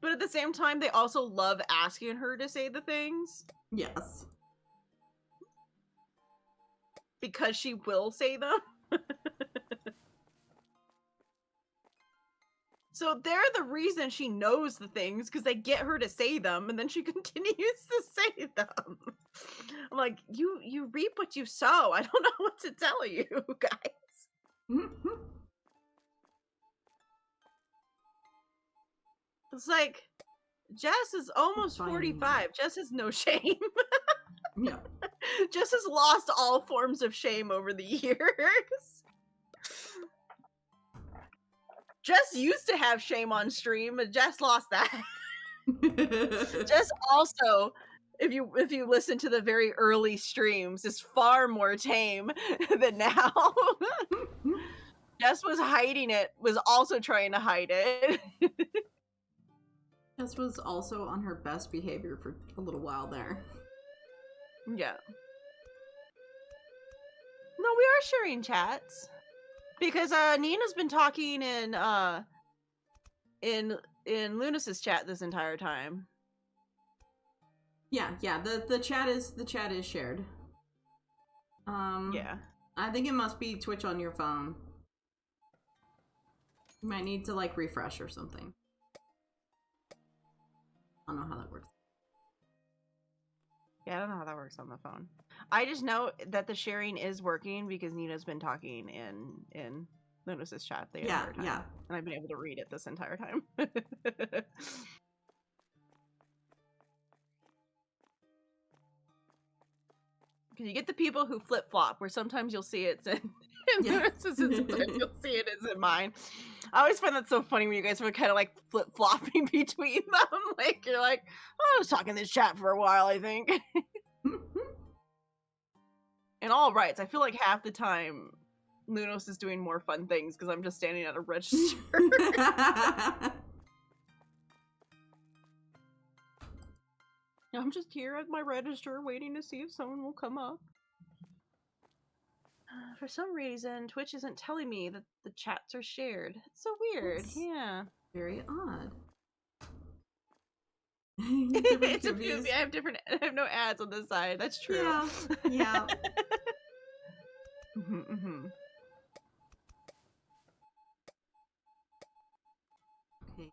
But at the same time, they also love asking her to say the things. Yes. Because she will say them. So they're the reason she knows the things, because they get her to say them, and then she continues to say them. I'm like, you reap what you sow. I don't know what to tell you, guys. Mm-hmm. It's like, Jess is almost 45. Jess has no shame. Yeah. Jess has lost all forms of shame over the years. Jess used to have shame on stream, but Jess lost that. Jess also, if you listen to the very early streams, is far more tame than now. Jess was hiding it, was also trying to hide it. Jess was also on her best behavior for a little while there. Yeah. No, we are sharing chats. Because Nina's been talking in Lunas's chat this entire time. Yeah, the chat is shared. Yeah. I think it must be Twitch on your phone. You might need to like refresh or something. I don't know how that works. Yeah, I don't know how that works on the phone. I just know that the sharing is working because Nina's been talking in Lunas's chat the entire time. Yeah. And I've been able to read it this entire time. Because you get the people who flip flop, where sometimes you'll see it's in Yeah. sometimes you'll see it is in mine. I always find that so funny when you guys were kind of like flip flopping between them. Like you're like, oh, I was talking this chat for a while, I think. And all rights, I feel like half the time Lunos is doing more fun things because I'm just standing at a register. I'm just here at my register waiting to see if someone will come up. For some reason, Twitch isn't telling me that the chats are shared. It's so weird. That's yeah. very odd. It's a few. I have no ads on this side. That's true. Yeah. Yeah. Okay.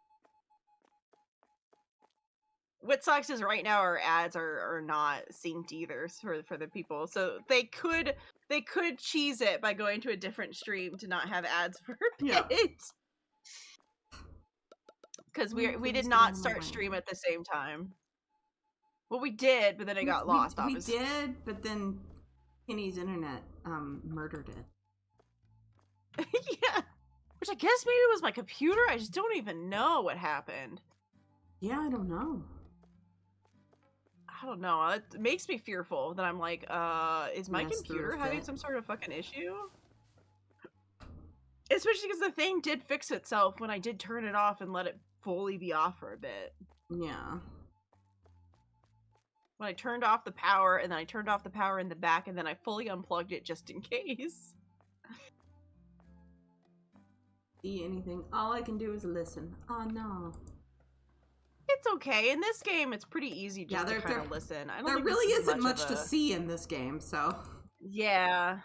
What sucks is right now our ads are not synced either for the people. So they could cheese it by going to a different stream to not have ads for a bit. Yeah. Because we did not start stream at the same time. Well, we did, but then it got lost. We did, but then Kenny's internet murdered it. Yeah. Which I guess maybe it was my computer. I just don't even know what happened. Yeah, I don't know. I don't know. It makes me fearful that I'm like, is my computer having some sort of fucking issue? Especially because the thing did fix itself when I did turn it off and let it fully be off for a bit. Yeah. When I turned off the power, and then I turned off the power in the back, and then I fully unplugged it just in case. See anything? All I can do is listen. Oh no. It's okay. In this game, it's pretty easy just to kind of listen. I don't there think really isn't much to see in this game, so. Yeah.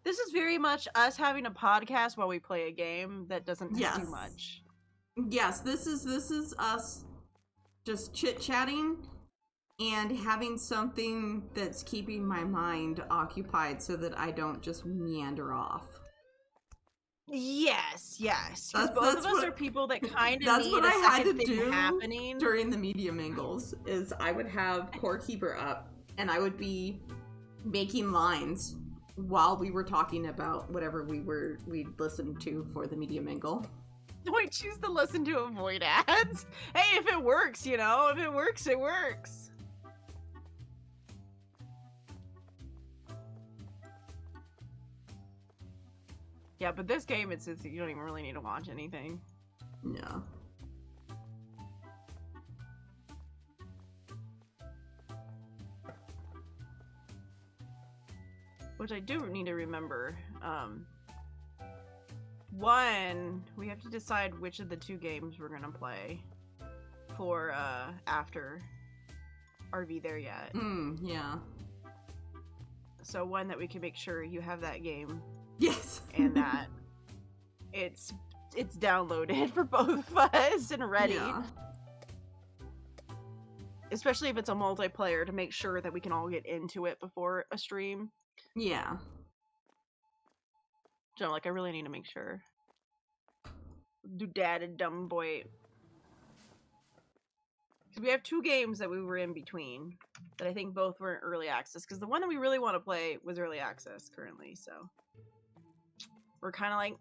This is very much us having a podcast while we play a game that doesn't do much. Yes, this is us just chit-chatting and having something that's keeping my mind occupied so that I don't just meander off. Yes. Because both of us are people that kind of need what a I had second to thing do happening. During the media mingles is I would have Core Keeper up and I would be making lines while we were talking about whatever we'd listened to for the media mingle. I choose to listen to avoid ads. Hey, if it works, you know, if it works, it works. Yeah, but this game, it's you don't even really need to watch anything. Yeah. Which I do need to remember. One, we have to decide which of the two games we're gonna play for after RV There Yet. Yeah. So one that we can make sure you have that game. Yes. And that it's downloaded for both of us and ready. Yeah. Especially if it's a multiplayer, to make sure that we can all get into it before a stream. Yeah. So like I really need to make sure. Do dad and dumb boy. Because we have two games that we were in between that I think both were in early access. Because the one that we really want to play was early access currently, so we're kind of like,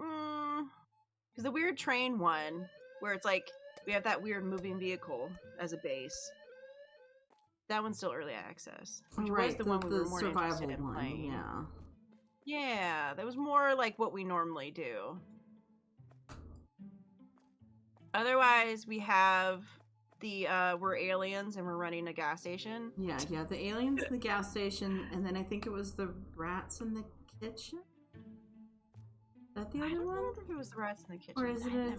because the weird train one, where it's like we have that weird moving vehicle as a base. That one's still early access, which was the one we were more interested in playing. Yeah, that was more like what we normally do. Otherwise, we have the we're aliens and we're running a gas station. Yeah, the aliens in the gas station, and then I think it was the rats in the kitchen. Is that the other one? I don't know if it was the rats in the kitchen. Or is it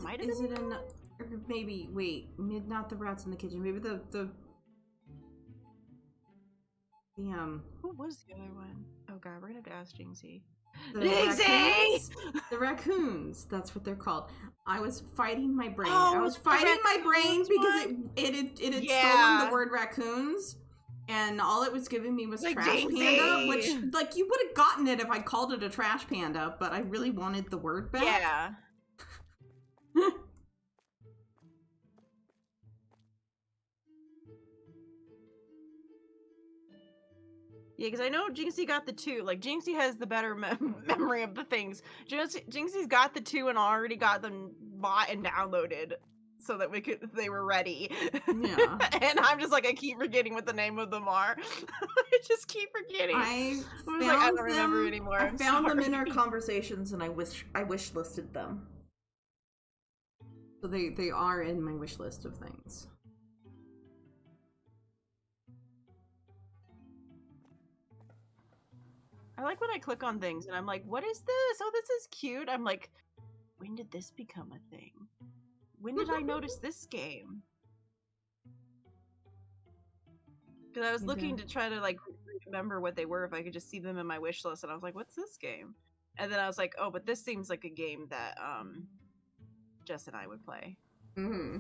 or maybe, wait, not the rats in the kitchen, maybe the what was the other one? Oh god, we're gonna have to ask Jinxie. The raccoons, that's what they're called. I was fighting my brain. I was fighting my brain because it had stolen the word raccoons, and all it was giving me was like trash panda, which like you would have gotten it if I called it a trash panda, but I really wanted the word back. Yeah. Yeah, because I know Jinxie got the 2. Like, Jinxie has the better memory of the things. Jinxie's got the 2 and already got them bought and downloaded so that they were ready. Yeah. And I'm just like, I keep forgetting what the name of them are. I just keep forgetting. I don't remember anymore. I found them in our conversations, and I wish listed them. So they are in my wish list of things. I like when I click on things and I'm like, what is this? Oh, this is cute. I'm like, when did this become a thing? When did I notice this game? Because I was looking to try to like remember what they were if I could just see them in my wish list, and I was like, what's this game? And then I was like, oh, but this seems like a game that Jess and I would play. Mm-hmm.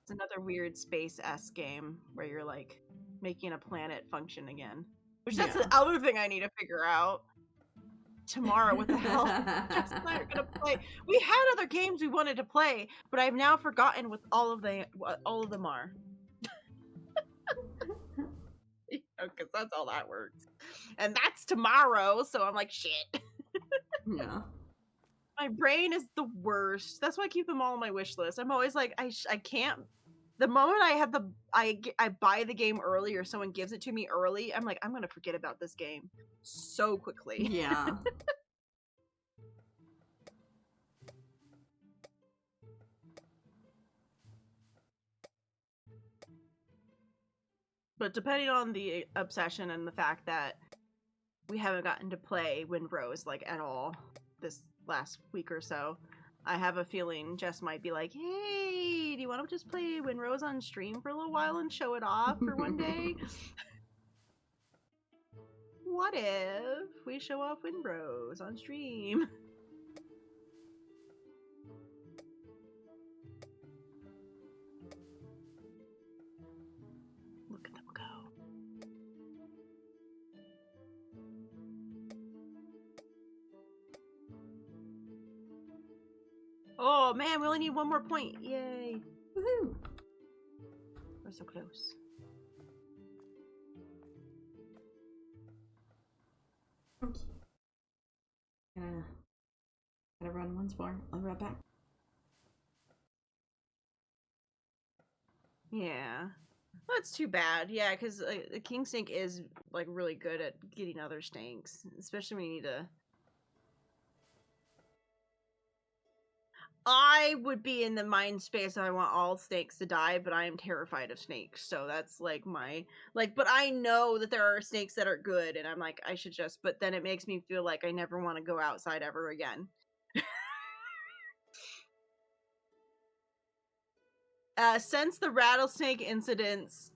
It's another weird space-esque game where you're like making a planet function again. Which that's the other thing I need to figure out tomorrow. What the hell? Jess and I are gonna play. We had other games we wanted to play, but I've now forgotten what all of them are. Because that's all that works, and that's tomorrow. So I'm like, shit. Yeah. My brain is the worst. That's why I keep them all on my wish list. I'm always like, I can't. The moment I buy the game early or someone gives it to me early, I'm like, I'm gonna forget about this game so quickly. Yeah. But depending on the obsession and the fact that we haven't gotten to play Windrose like at all this last week or so, I have a feeling Jess might be like, hey, do you want to just play Windrose on stream for a little while and show it off for one day? What if we show off Windrose on stream? Look at them go. Oh man, we only need one more point. Yay. Woohoo! We're so close. Okay. Gotta run once more. I'll be right back. Yeah. That's too bad. Yeah, because the king snake is like really good at getting other snakes, especially when you need to. I would be in the mind space I want all snakes to die, but I am terrified of snakes. So that's like my but I know that there are snakes that are good, and I'm like, I should just, but then it makes me feel like I never want to go outside ever again. Since the rattlesnake incidents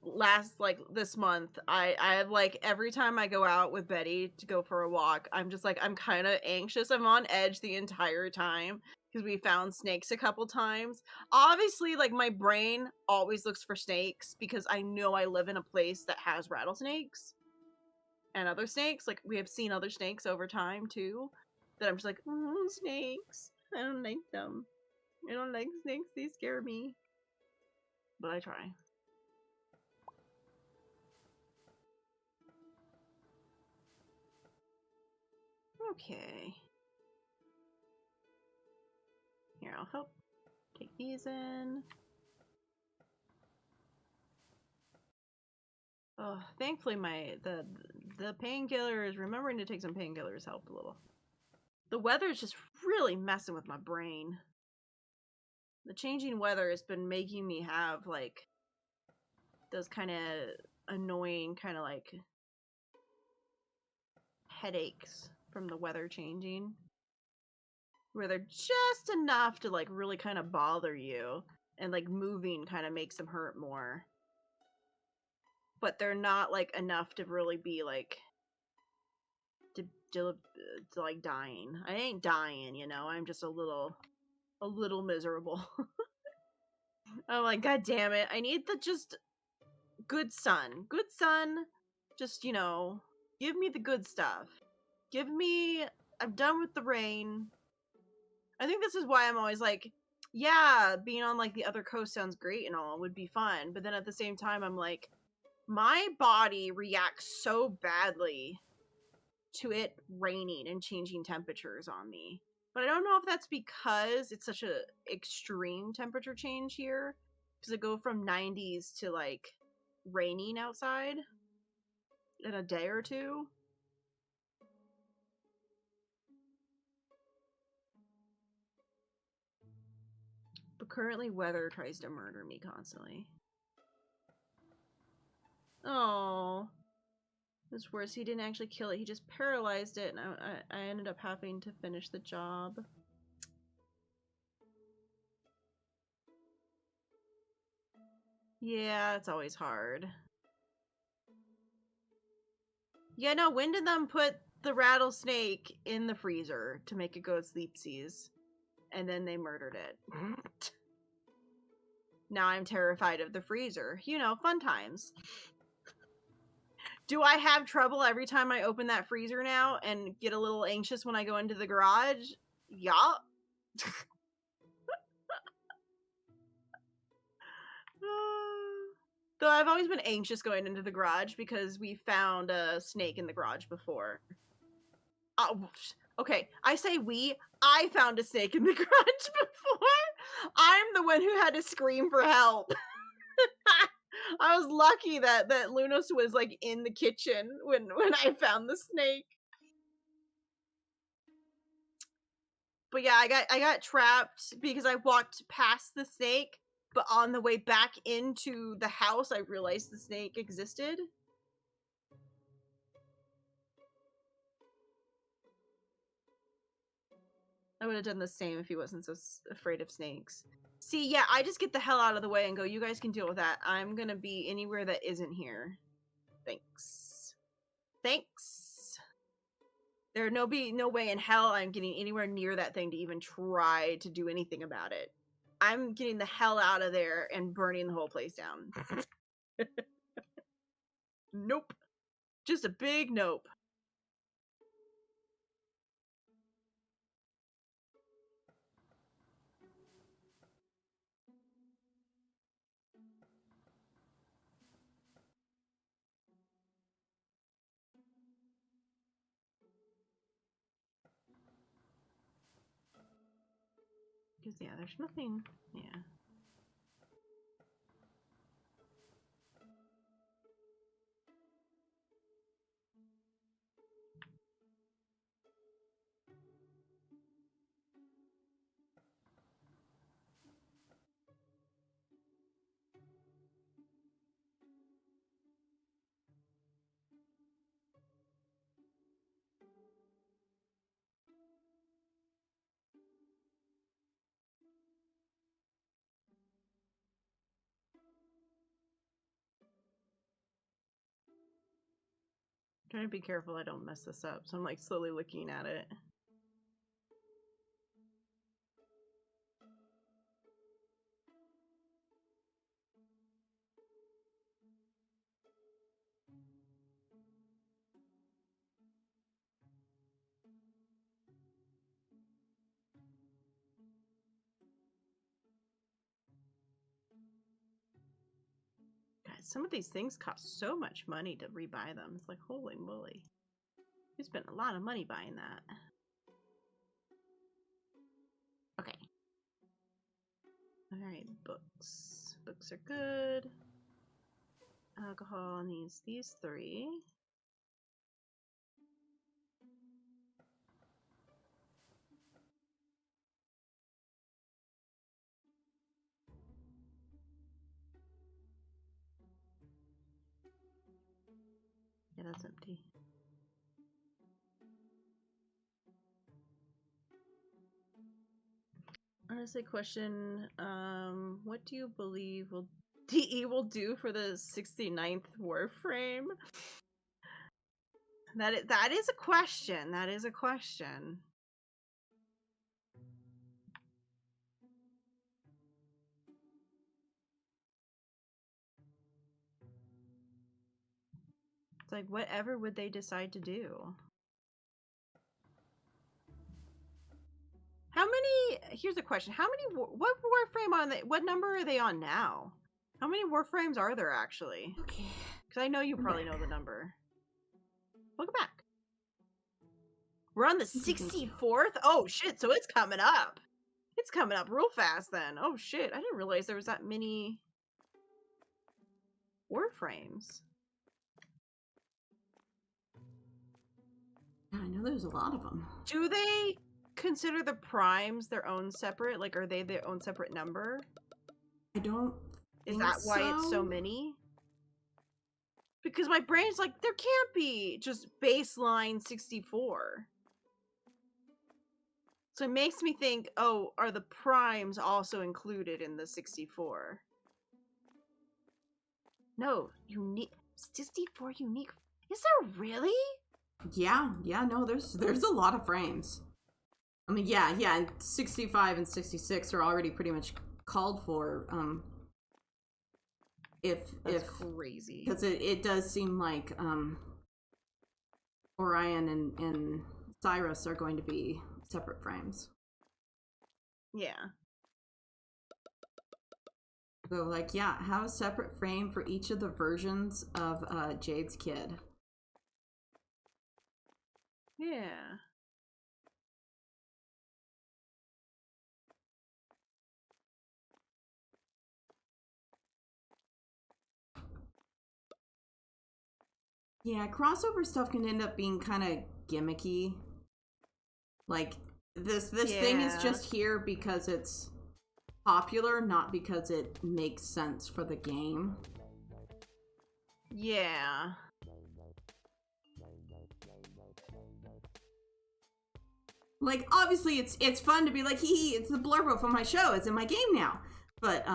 last this month, I have like every time I go out with Betty to go for a walk, I'm just like, I'm kind of anxious. I'm on edge the entire time because we found snakes a couple times. Obviously, like my brain always looks for snakes because I know I live in a place that has rattlesnakes and other snakes. Like we have seen other snakes over time too, that I'm just like, oh, snakes. I don't like them. I don't like snakes. They scare me. But I try. Okay. Here, I'll help take these in. Oh, thankfully the painkillers, remembering to take some painkillers helped a little. The weather's just really messing with my brain. The changing weather has been making me have like those kind of annoying kind of like headaches from the weather changing, where they're just enough to like really kind of bother you, and like moving kind of makes them hurt more, but they're not like enough to really be like to like dying. I ain't dying, you know. I'm just a little miserable. I'm like, god damn it, I need the just good sun. Just, you know, give me the good stuff. I'm done with the rain. I think this is why I'm always like, yeah, being on like the other coast sounds great and all, would be fun, but then at the same time I'm like, My body reacts so badly to it raining and changing temperatures on me. But I don't know if that's because it's such a extreme temperature change here. Because it go from 90s to like raining outside in a day or two. But currently weather tries to murder me constantly. Oh. It's worse, he didn't actually kill it. He just paralyzed it, and I ended up having to finish the job. Yeah, it's always hard. Yeah, no, when did them put the rattlesnake in the freezer to make it go sleepsies? And then they murdered it. Now I'm terrified of the freezer. You know, fun times. Do I have trouble every time I open that freezer now and get a little anxious when I go into the garage? Yeah. Though I've always been anxious going into the garage because we found a snake in the garage before. Okay, I say we. I found a snake in the garage before. I'm the one who had to scream for help. I was lucky that Lunos was like in the kitchen when I found the snake. But yeah, I got trapped because I walked past the snake, but on the way back into the house, I realized the snake existed. I would have done the same if he wasn't so afraid of snakes. See, yeah, I just get the hell out of the way and go, you guys can deal with that. I'm gonna be anywhere that isn't here. Thanks. Thanks. There no way in hell I'm getting anywhere near that thing to even try to do anything about it. I'm getting the hell out of there and burning the whole place down. Nope. Just a big nope. Because, yeah, there's nothing. Yeah. I'm trying to be careful I don't mess this up, so I'm like slowly looking at it. God, some of these things cost so much money to rebuy them. It's like, holy moly. We spent a lot of money buying that. Okay. Alright, books. Books are good. Alcohol needs these 3. Yeah, that's empty. Honestly, question, what do you believe DE will do for the 69th Warframe? That is a question. That is a question. It's like, whatever would they decide to do? How many, here's a question. How many, what Warframe what number are they on now? How many Warframes are there actually? Okay. Because I know you probably know the number. Welcome back. We're on the 64th? Oh, shit, so it's coming up. It's coming up real fast, then. Oh, shit, I didn't realize there was that many Warframes. I know there's a lot of them. Do they consider the primes their own separate? Like, are they their own separate number? I don't Is that why it's so many? Because my brain's like, there can't be just baseline 64. So it makes me think, oh, are the primes also included in the 64? No, unique 64 unique. Is there really? Yeah, no, there's a lot of frames. I mean, yeah, and 65 and 66 are already pretty much called for. That's crazy. Because it does seem like Orion and Cyrus are going to be separate frames. Yeah. So, like, yeah, have a separate frame for each of the versions of Jade's kid. Yeah. Yeah, crossover stuff can end up being kind of gimmicky. Like, this thing is just here because it's popular, not because it makes sense for the game. Yeah. Like, obviously it's fun to be like, hee, it's the blurb of my show, it's in my game now. But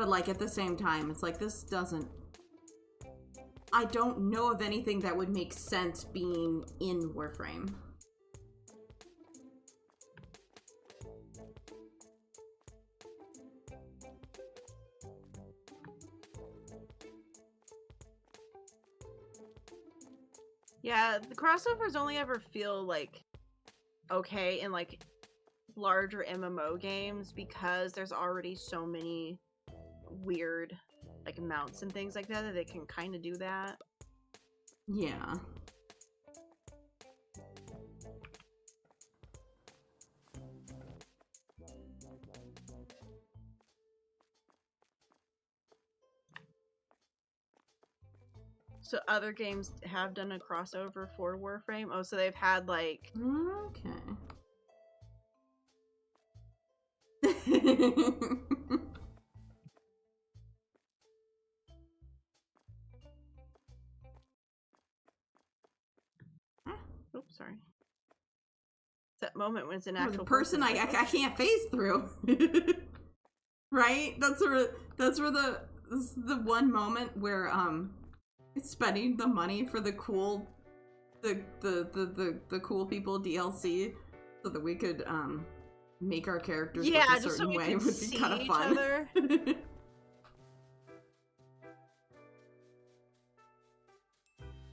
like, at the same time, it's like, this doesn't... I don't know of anything that would make sense being in Warframe. Yeah, the crossovers only ever feel like okay in like larger MMO games because there's already so many weird like mounts and things like that they can kind of do that. Yeah. So other games have done a crossover for Warframe? Oh, so they've had like... Okay. Oops, sorry. It's that moment when it's an actual the person I can't phase through. Right? That's where the one moment where it's spending the money for the cool the cool people DLC so that we could make our characters look a certain way would be kind of fun.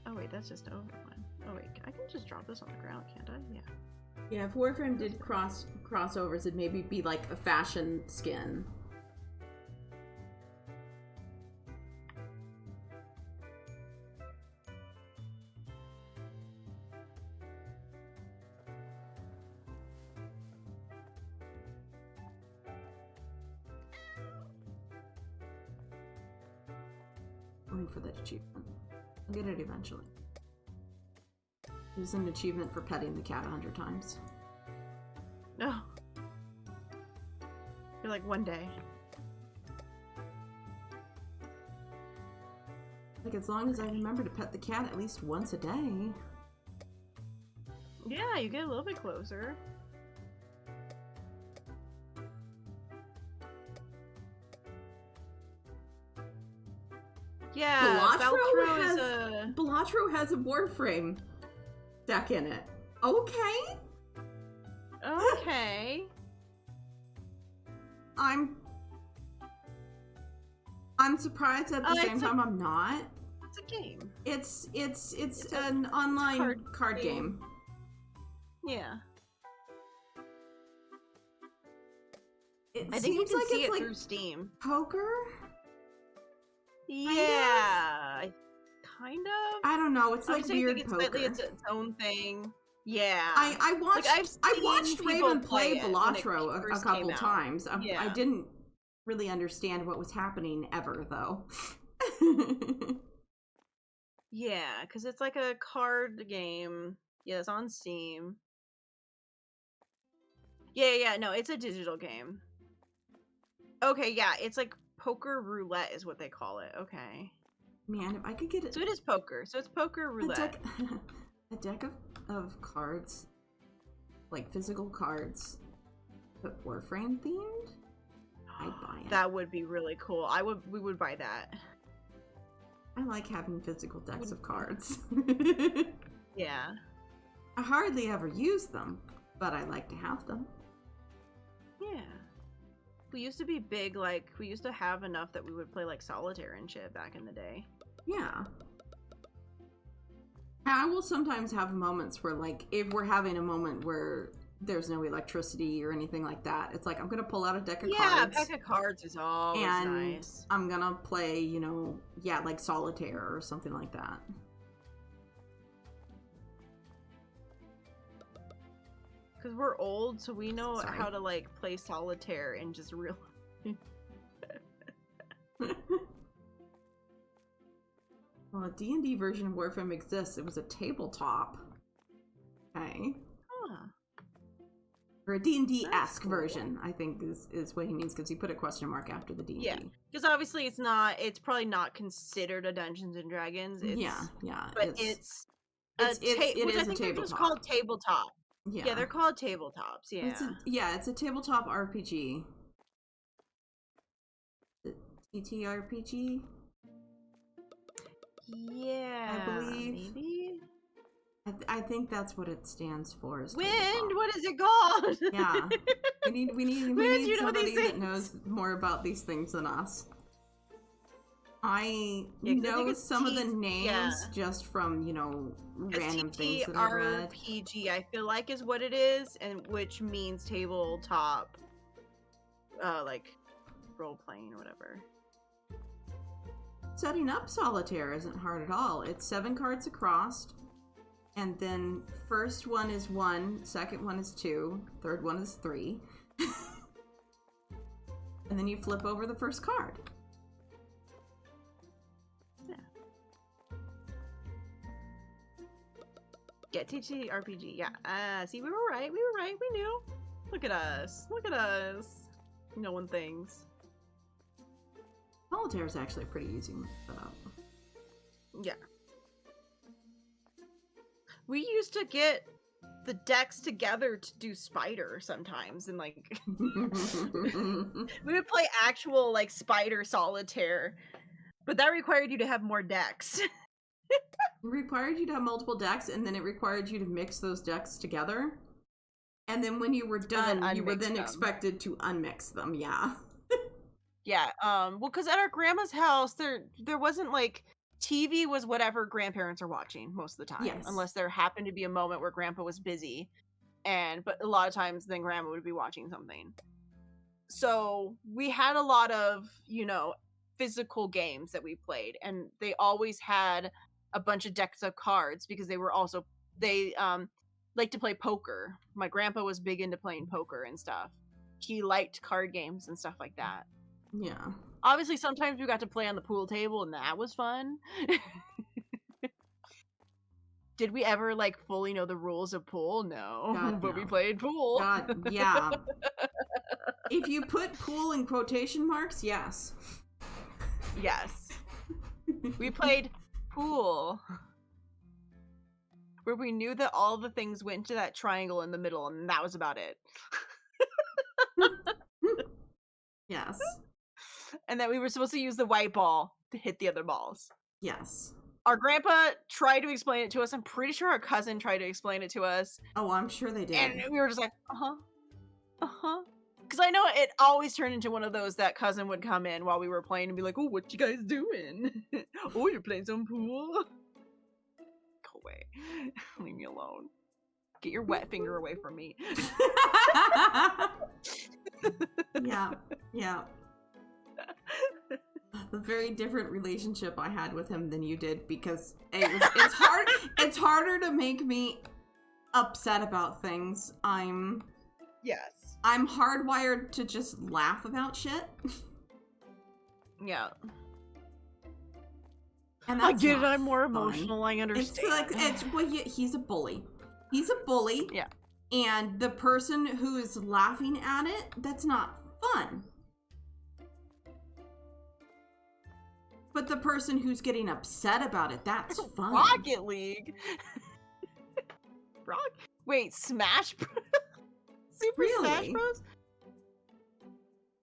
Oh wait, that's just over one. Oh wait, I can just drop this on the ground, can't I? Yeah. Yeah, if Warframe did crossovers, it'd maybe be like a fashion skin. Waiting for that achievement. I'll get it eventually. There's an achievement for petting the cat 100 times. No. You're like one day. Like, as long as I remember to pet the cat at least once a day. Yeah, you get a little bit closer. Yeah, Balatro has a Warframe deck in it. Okay. Okay. I'm surprised at the same time I'm not. It's a game. It's an online card game. Yeah. I think you can see it through Steam. Poker? Yeah, kind of. I don't know. It's like Obviously, I think weird it's poker. slightly its own thing. Yeah. I Like, I've watched seen people Raven play play it when it Balatro a first couple came out. times. I Yeah. didn't really understand what was happening ever, though. Yeah, because it's like a card game. Yeah, it's on Steam. Yeah, no, it's a digital game. Okay, yeah, it's like poker roulette is what they call it. Okay. Man, if I could get it. So it is poker. So it's poker roulette. A deck of cards, like physical cards, but Warframe themed. I'd buy it. That would be really cool. We would buy that. I like having physical decks of cards. Yeah. I hardly ever use them, but I like to have them. Yeah. We used to be big, like, we used to have enough that we would play, like, solitaire and shit back in the day. Yeah. I will sometimes have moments where, like, if we're having a moment where there's no electricity or anything like that, it's like, I'm gonna pull out a deck of cards. Yeah, a deck of cards is always nice. I'm gonna play, you know, yeah, like solitaire or something like that. Because we're old, so we know how to, like, play solitaire and just real. Well, a D&D version of Warframe exists. It was a tabletop. Okay. Huh. Or a D&D-esque version, I think is what he means, because he put a question mark after the D&D. Yeah, because obviously it's probably not considered a Dungeons and Dragons. Yeah. But it is a tabletop. They're just called tabletop. Yeah, they're called tabletops. Yeah. It's a tabletop RPG. TTRPG. Yeah, I believe. Maybe. I think that's what it stands for. Is Wind. tabletop. What is it called? Yeah, we need somebody that knows more about these things than us. I know some of the names just from, you know, random things that I've read. RPG, I feel like, is what it is, and which means tabletop, like role playing or whatever. Setting up solitaire isn't hard at all. It's 7 cards across, and then first one is 1, second one is 2, third one is 3, and then you flip over the first card. Get TT RPG. Yeah. See, we were right. We knew. Look at us. Knowing things. Solitaire is actually pretty easy to set up. Yeah. We used to get the decks together to do Spider sometimes, and like we would play actual like Spider solitaire, but that required you to have more decks. It required you to have multiple decks, and then it required you to mix those decks together. And then when you were done, you were then expected to unmix them. Yeah. Yeah. Well, because at our grandma's house, there wasn't like TV was whatever grandparents are watching most of the time, yes. Unless there happened to be a moment where grandpa was busy, but a lot of times then grandma would be watching something. So we had a lot of, you know, physical games that we played, and they always had a bunch of decks of cards because they like to play poker. My grandpa was big into playing poker and stuff. He liked card games and stuff like that. Yeah. Obviously, sometimes we got to play on the pool table, and that was fun. Did we ever, like, fully know the rules of pool? No. God, but no. we played pool. God, yeah. If you put pool in quotation marks, yes. Yes. We played pool. Where we knew that all the things went to that triangle in the middle, and that was about it. Yes. And that we were supposed to use the white ball to hit the other balls. Yes. Our grandpa tried to explain it to us. I'm pretty sure our cousin tried to explain it to us. Oh, I'm sure they did. And we were just like, Because I know it always turned into one of those that cousin would come in while we were playing and be like, oh, what you guys doing? Oh, you're playing some pool? Go away. Leave me alone. Get your wet finger away from me. Yeah. the very different relationship I had with him than you did, because it's hard. It's harder to make me upset about things. Yes. I'm hardwired to just laugh about shit. Yeah. And I that's get it. not I'm more fun. emotional. I understand. He's a bully. He's a bully. Yeah. And the person who is laughing at it, that's not fun. But the person who's getting upset about it, that's fun. Rocket League. Wait, Smash Bros? Super Smash Bros?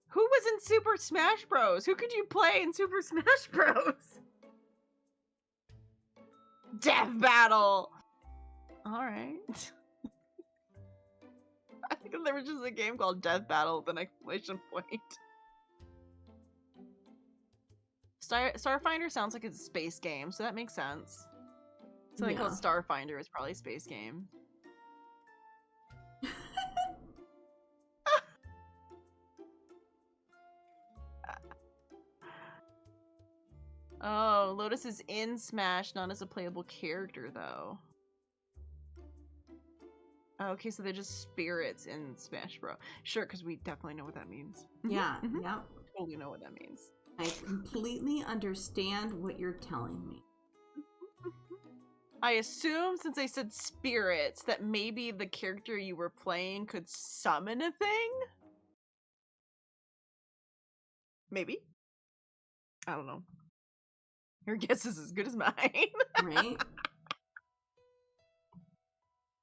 Who was in Super Smash Bros? Who could you play in Super Smash Bros? Death Battle. All right. I think there was just a game called Death Battle with an exclamation point. Starfinder sounds like it's a space game, so that makes sense. Something called Starfinder is probably a space game. Oh, Lotus is in Smash, not as a playable character, though. Okay, so they're just spirits in Smash Bros. Sure, because we definitely know what that means. Yeah, yeah. Totally know what that means. I completely understand what you're telling me. I assume, since I said spirits, that maybe the character you were playing could summon a thing? Maybe? I don't know. Your guess is as good as mine. Right?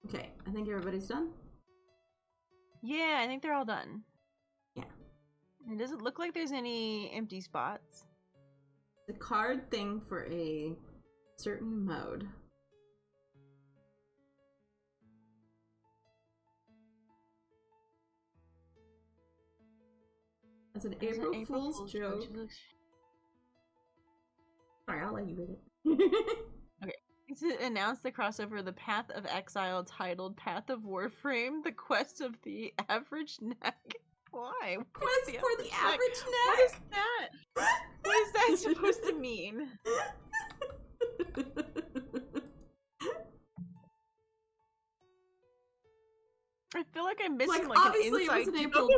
Okay, I think everybody's done. Yeah, I think they're all done. Yeah. It doesn't look like there's any empty spots. The card thing for a certain mode. That's an April Fool's joke. Sorry, I'll let you read it. Okay. To announce the crossover, The Path of Exile, titled Path of Warframe, The Quest of the Average Neck. Why? Quest for the Average Neck? What is that? What is that supposed to mean? I feel like I'm missing like obviously an inside it was an April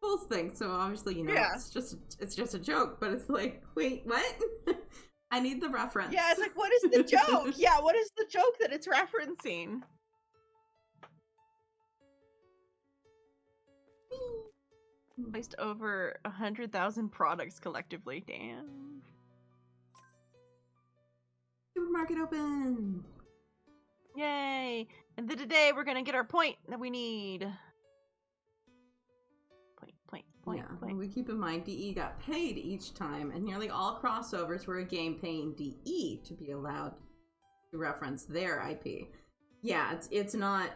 Fool's thing, so obviously it's just a joke. But it's like, wait, what? I need the reference. Yeah, it's like, what is the joke? Yeah, what is the joke that it's referencing? Placed over 100,000 products collectively. Damn. Supermarket open. Yay! And then today we're gonna get our point that we need. Point. Well, we keep in mind DE got paid each time, and nearly all crossovers were a game paying DE to be allowed to reference their IP. Yeah, it's not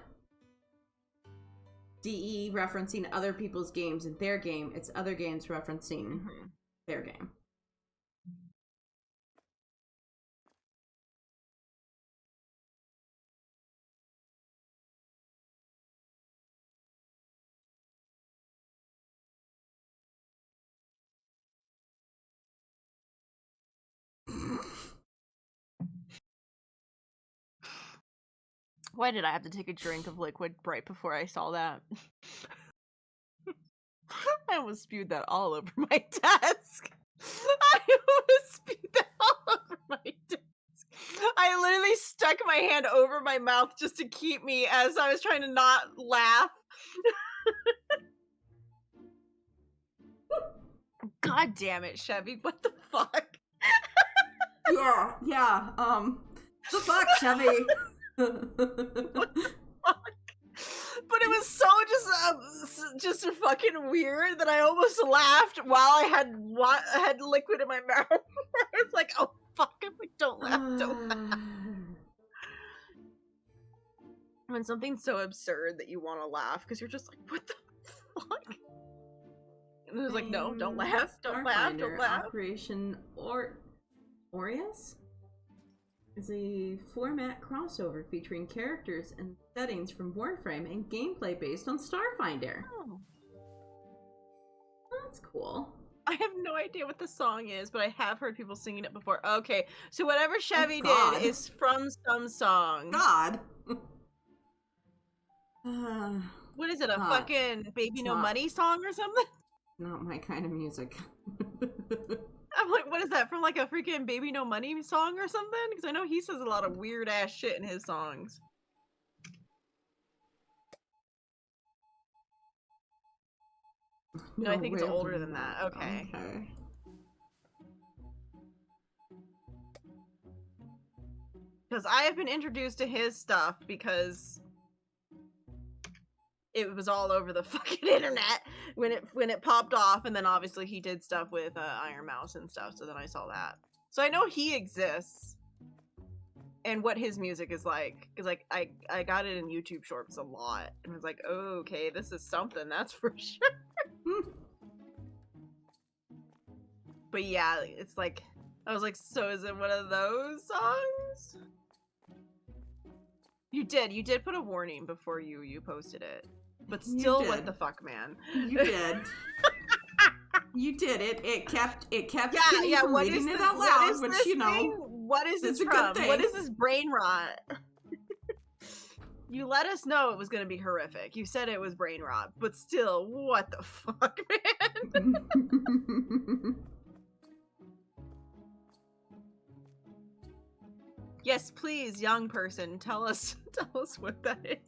DE referencing other people's games in their game, it's other games referencing their game. Why did I have to take a drink of liquid right before I saw that? I almost spewed that all over my desk. I almost spewed that all over my desk. I literally stuck my hand over my mouth just to keep me as I was trying to not laugh. God damn it, Chevy. What the fuck? Yeah, the fuck, Chevy? What the fuck? But it was so just fucking weird that I almost laughed while I had liquid in my mouth. I was like, oh fuck, I'm like, don't laugh. When something's so absurd that you want to laugh because you're just like, what the fuck? And it was like, no, don't laugh, don't laugh. Operation Aureus is a format crossover featuring characters and settings from Warframe and gameplay based on Starfinder. Oh. That's cool. I have no idea what the song is, but I have heard people singing it before. Okay, so whatever Chevy did is from some song. God. What is it, a fucking Baby No Money song or something? Not my kind of music. I'm like, what is that, from like a freaking Baby No Money song or something? Because I know he says a lot of weird ass shit in his songs. No, I think it's older than that. Okay. Because I have been introduced to his stuff because it was all over the fucking internet when it popped off, and then obviously he did stuff with Iron Mouse and stuff, so then I saw that. So I know he exists and what his music is like, because like I got it in YouTube Shorts a lot, and I was like, oh, okay, this is something, that's for sure. But yeah, it's like, I was like, so is it one of those songs? You did put a warning before you posted it. But still, what the fuck, man? You did. You did it. It kept Kenny from reading it out loud, which, you know, what is this from? What is this brain rot? You let us know it was going to be horrific. You said it was brain rot, but still, what the fuck, man? Yes, please, young person, tell us what that is.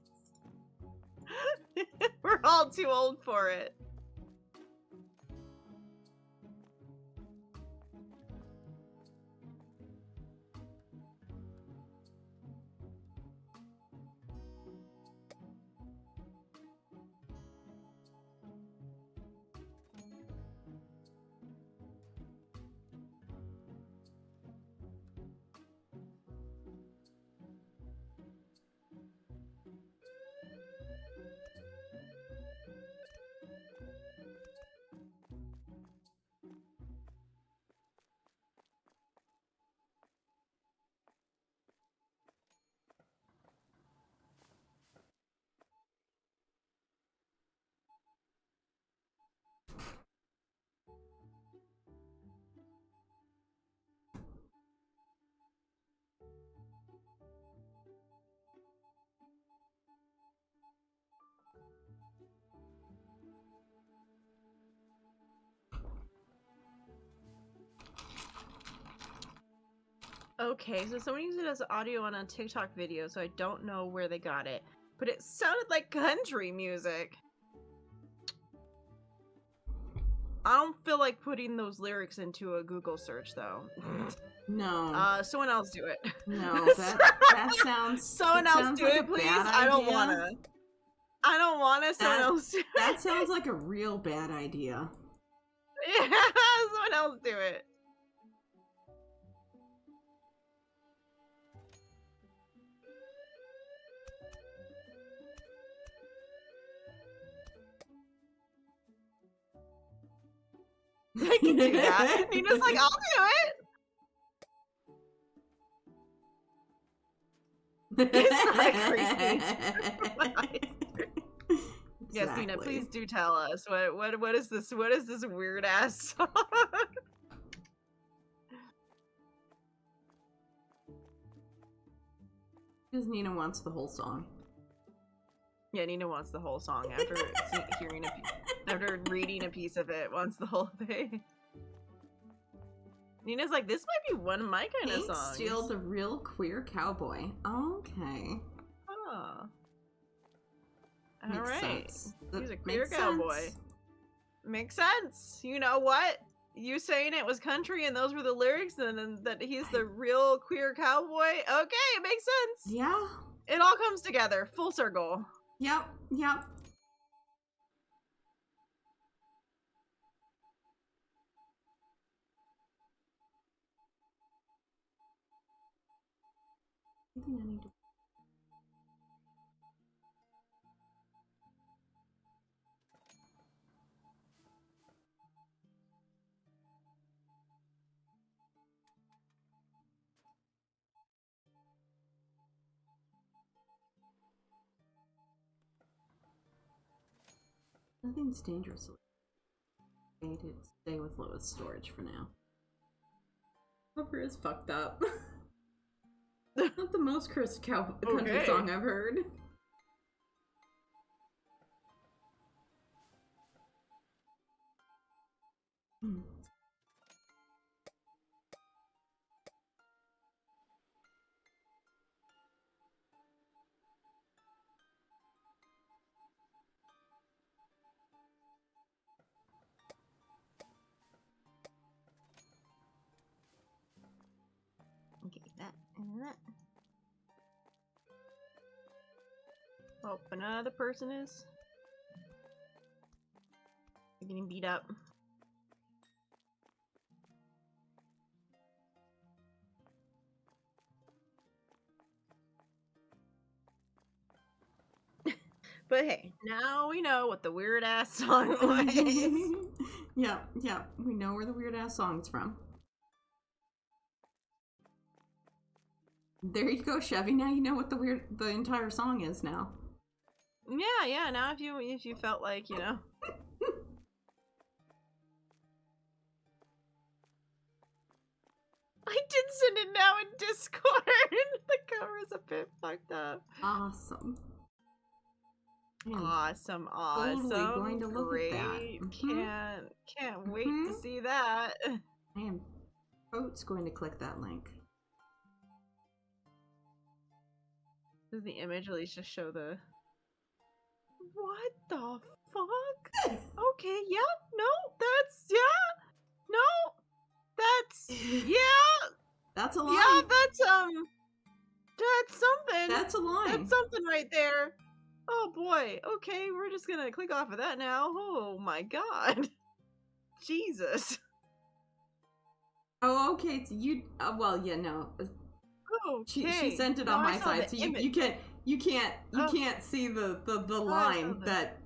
We're all too old for it. Okay, so someone used it as audio on a TikTok video, so I don't know where they got it. But it sounded like country music. I don't feel like putting those lyrics into a Google search, though. No. Someone else do it. No, that sounds... Someone else do like it, please. I don't wanna. I don't wanna. Someone else do it. That sounds like a real bad idea. Yeah, someone else do it. I can do that. Nina's like, I'll do it. It's not crazy. Yes, Nina, please do tell us what is this? What is this weird ass song? Because Nina wants the whole song. Yeah, Nina wants the whole song after after reading a piece of it. Wants the whole thing. Nina's like, this might be one of my kind of songs. Steal the real queer cowboy. Okay. Oh. All right. He's a queer cowboy. Makes sense. You know what? You saying it was country and those were the lyrics, and then that he's the real queer cowboy. Okay, it makes sense. Yeah. It all comes together. Full circle. Yep. Yep. I think I need to... Nothing's dangerous. Okay, to stay with lowest storage for now. Cover is fucked up. Not the most cursed country song I've heard. Okay, that and that. Oh, another person is getting beat up. But hey, now we know what the weird ass song was. Yeah, we know where the weird ass song's from. There you go, Chevy. Now you know what the entire song is now. Yeah. Now if you felt like, you know. I did send it now in Discord. The cover is a bit fucked up. Awesome. Awesome. Totally going to look at that. Can't wait to see that. I am going to click that link. Does the image at least just show the... What the fuck? Okay, yeah, no, that's... Yeah, no, that's... Yeah! That's a line. Yeah, that's something. That's a line. That's something right there. Oh boy, okay, we're just gonna click off of that now. Oh my god. Jesus. Oh, okay, so you... well, yeah, no. Okay. She sent it on my side, so you can't see the line that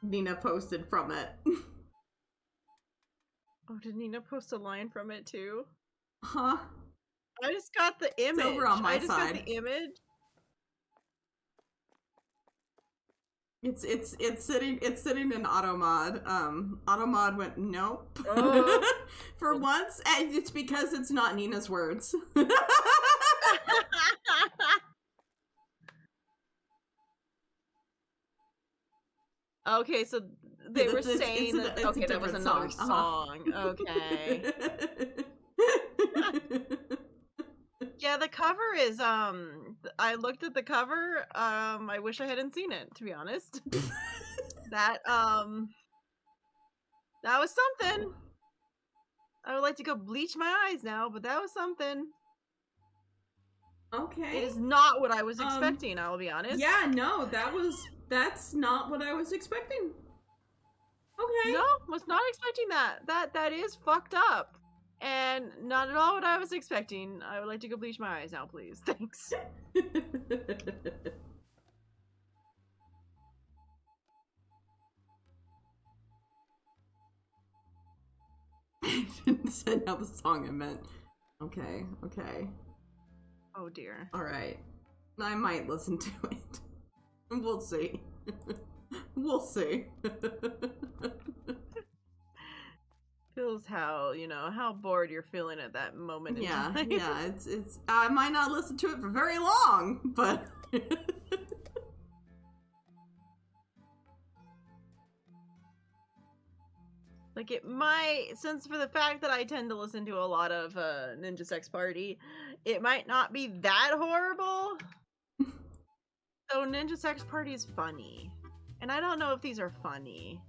Nina posted from it. Oh, did Nina post a line from it too? Huh? I just got the image. It's over on my side. I just got the image. It's sitting in AutoMod. AutoMod went nope. Oh. For once, and it's because it's not Nina's words. Okay, so they were saying that okay, that was another song. Okay. Yeah, the cover is I looked at the cover. I wish I hadn't seen it, to be honest. that was something. I would like to go bleach my eyes now, but that was something. Okay. It is not what I was expecting, I will be honest. Yeah, no, that's not what I was expecting. Okay. No, was not expecting that. That is fucked up. And not at all what I was expecting. I would like to go bleach my eyes now, please. Thanks. I didn't say how the song I meant. Okay. Oh dear. Alright. I might listen to it. We'll see. We'll see. Feels how, you know, how bored you're feeling at that moment in time. Yeah, it's I might not listen to it for very long, but like it might, since for the fact that I tend to listen to a lot of Ninja Sex Party, it might not be that horrible. So Ninja Sex Party is funny. And I don't know if these are funny.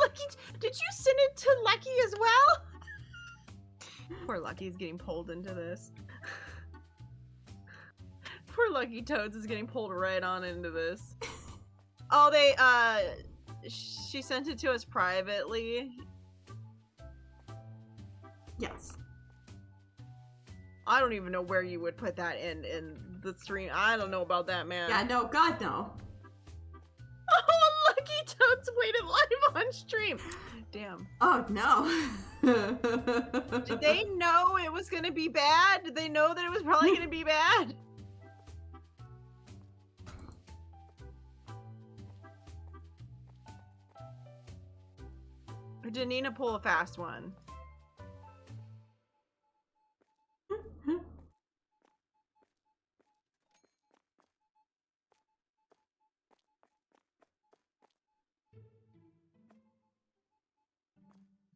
Lucky, did you send it to Lucky as well? Poor Lucky's getting pulled into this. Poor Lucky Toads is getting pulled right on into this. Oh, she sent it to us privately. yes. I don't even know where you would put that in the stream. I don't know about that, man. Yeah, no, God no. Oh, Lucky Lucky Toads waited live on stream. Damn. Oh no. Did they know it was gonna be bad? Did they know that it was probably gonna be bad? Or did Nina pull a fast one?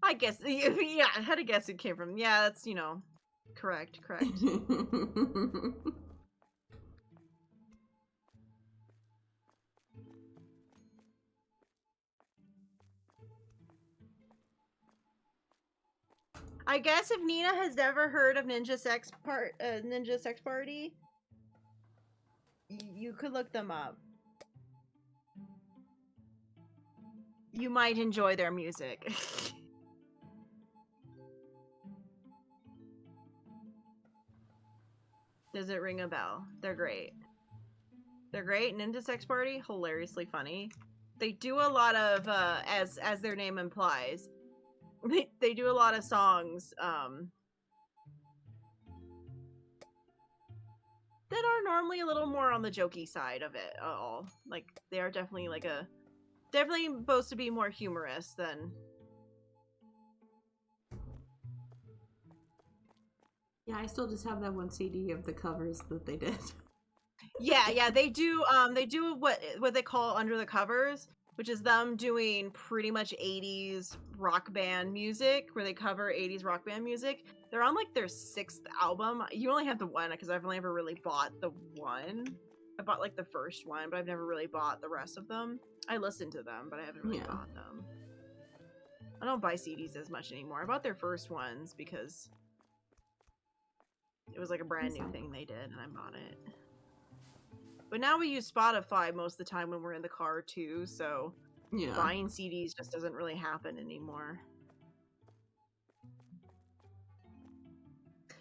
I guess, yeah, I had to guess it came from, yeah, that's, you know, correct. I guess if Nina has never heard of Ninja Sex Party, you could look them up. You might enjoy their music. Does it ring a bell? They're great. They're great. Ninja Sex Party, hilariously funny. They do a lot of, as their name implies, they do a lot of songs, that are normally a little more on the jokey side of it all. Like, they are definitely like definitely supposed to be more humorous than... Yeah, I still just have that one CD of the covers that they did. Yeah, they do what they call Under the Covers, which is them doing pretty much 80s rock band music, where they cover 80s rock band music. They're on like their 6th album. You only have the one, because I've only ever really bought the one. I bought like the first one, but I've never really bought the rest of them. I listened to them, but I haven't really bought them. I don't buy CDs as much anymore. I bought their first ones because it was like a brand new thing they did, and I bought it. But now we use Spotify most of the time when we're in the car too, so buying CDs just doesn't really happen anymore.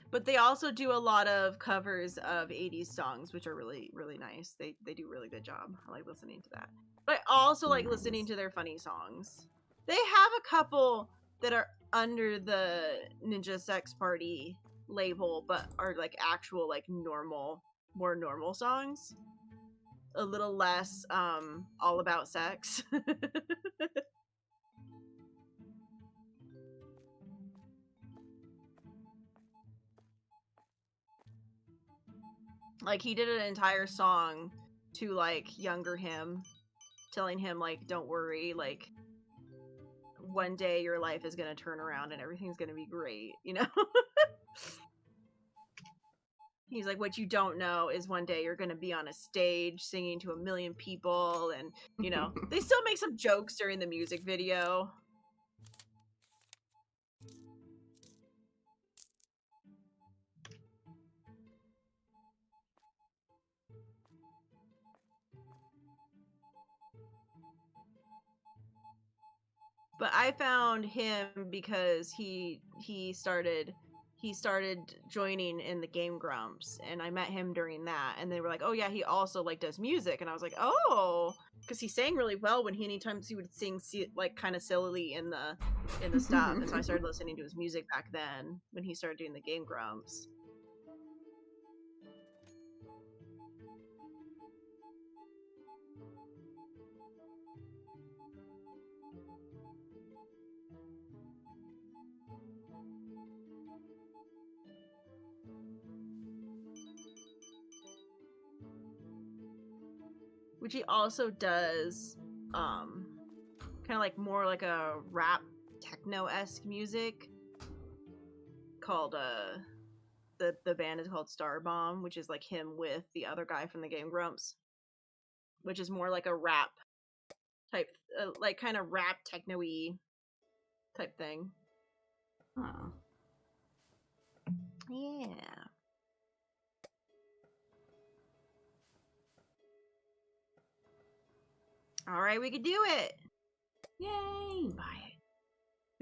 But they also do a lot of covers of 80s songs, which are really, really nice. They do a really good job. I like listening to that. But I also like listening to their funny songs. They have a couple that are under the Ninja Sex Party label, but are like actual, like more normal songs. A little less all about sex. Like, he did an entire song to like younger him, telling him like, don't worry, like one day your life is gonna turn around and everything's gonna be great, you know? He's like, what you don't know is one day you're gonna be on a stage singing to 1 million people, and, you know, they still make some jokes during the music video. But I found him because he started joining in the Game Grumps, and I met him during that, and they were like, oh yeah, he also like does music, and I was like, oh, because he sang really well when anytime he would sing like kind of sillily in the stuff, and so I started listening to his music back then when he started doing the Game Grumps. Which he also does kind of like more like a rap techno-esque music called the band is called Star Bomb, which is like him with the other guy from the Game Grumps, which is more like a rap type, like kind of rap techno-y type thing. Oh. Yeah. All right, we can do it. Yay! Buy it.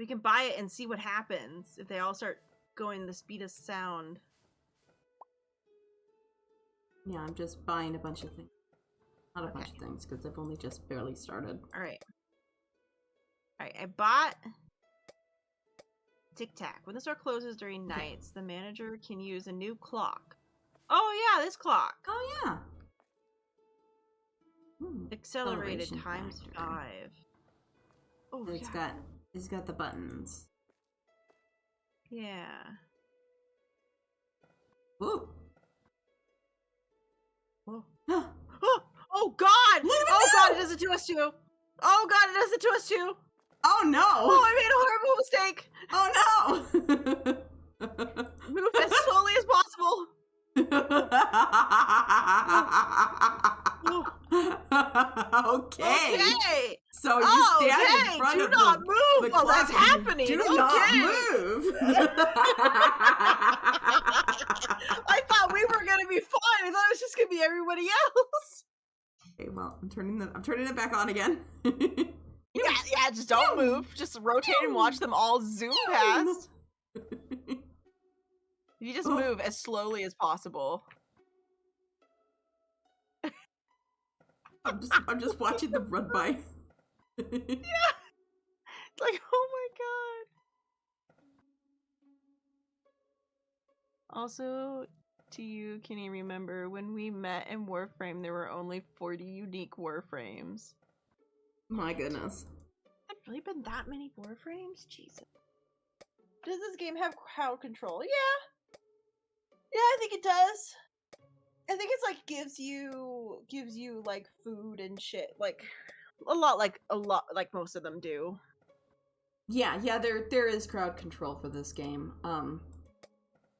We can buy it and see what happens if they all start going the speed of sound. Yeah, I'm just buying a bunch of things. Not a bunch of things, because I've only just barely started. Alright. Alright, I bought Tic Tac. When the store closes during nights, the manager can use a new clock. Oh yeah, this clock. Oh yeah. Accelerated times factor. 5. Oh, it's got the buttons. Yeah. Ooh. Oh. Oh god! Oh god, it does it to us too! Oh god, it does it to us too! Oh no! Oh, I made a horrible mistake! Oh no! Move as slowly as possible! Okay. So you stand in front of do not move while that's happening. Do not move. I thought we were gonna be fine. I thought it was just gonna be everybody else. Okay, well, I'm turning it back on again. Yeah, just don't move. Just rotate and watch them all zoom past. You just move as slowly as possible. I'm just watching them run by. Yeah. It's like, oh my god. Also, to you, can you remember when we met in Warframe, there were only 40 unique Warframes? My goodness. Have really been that many Warframes? Jesus. Does this game have crowd control? Yeah. Yeah, I think it does. I think it's like gives you like food and shit, like a lot like most of them do. Yeah, there is crowd control for this game.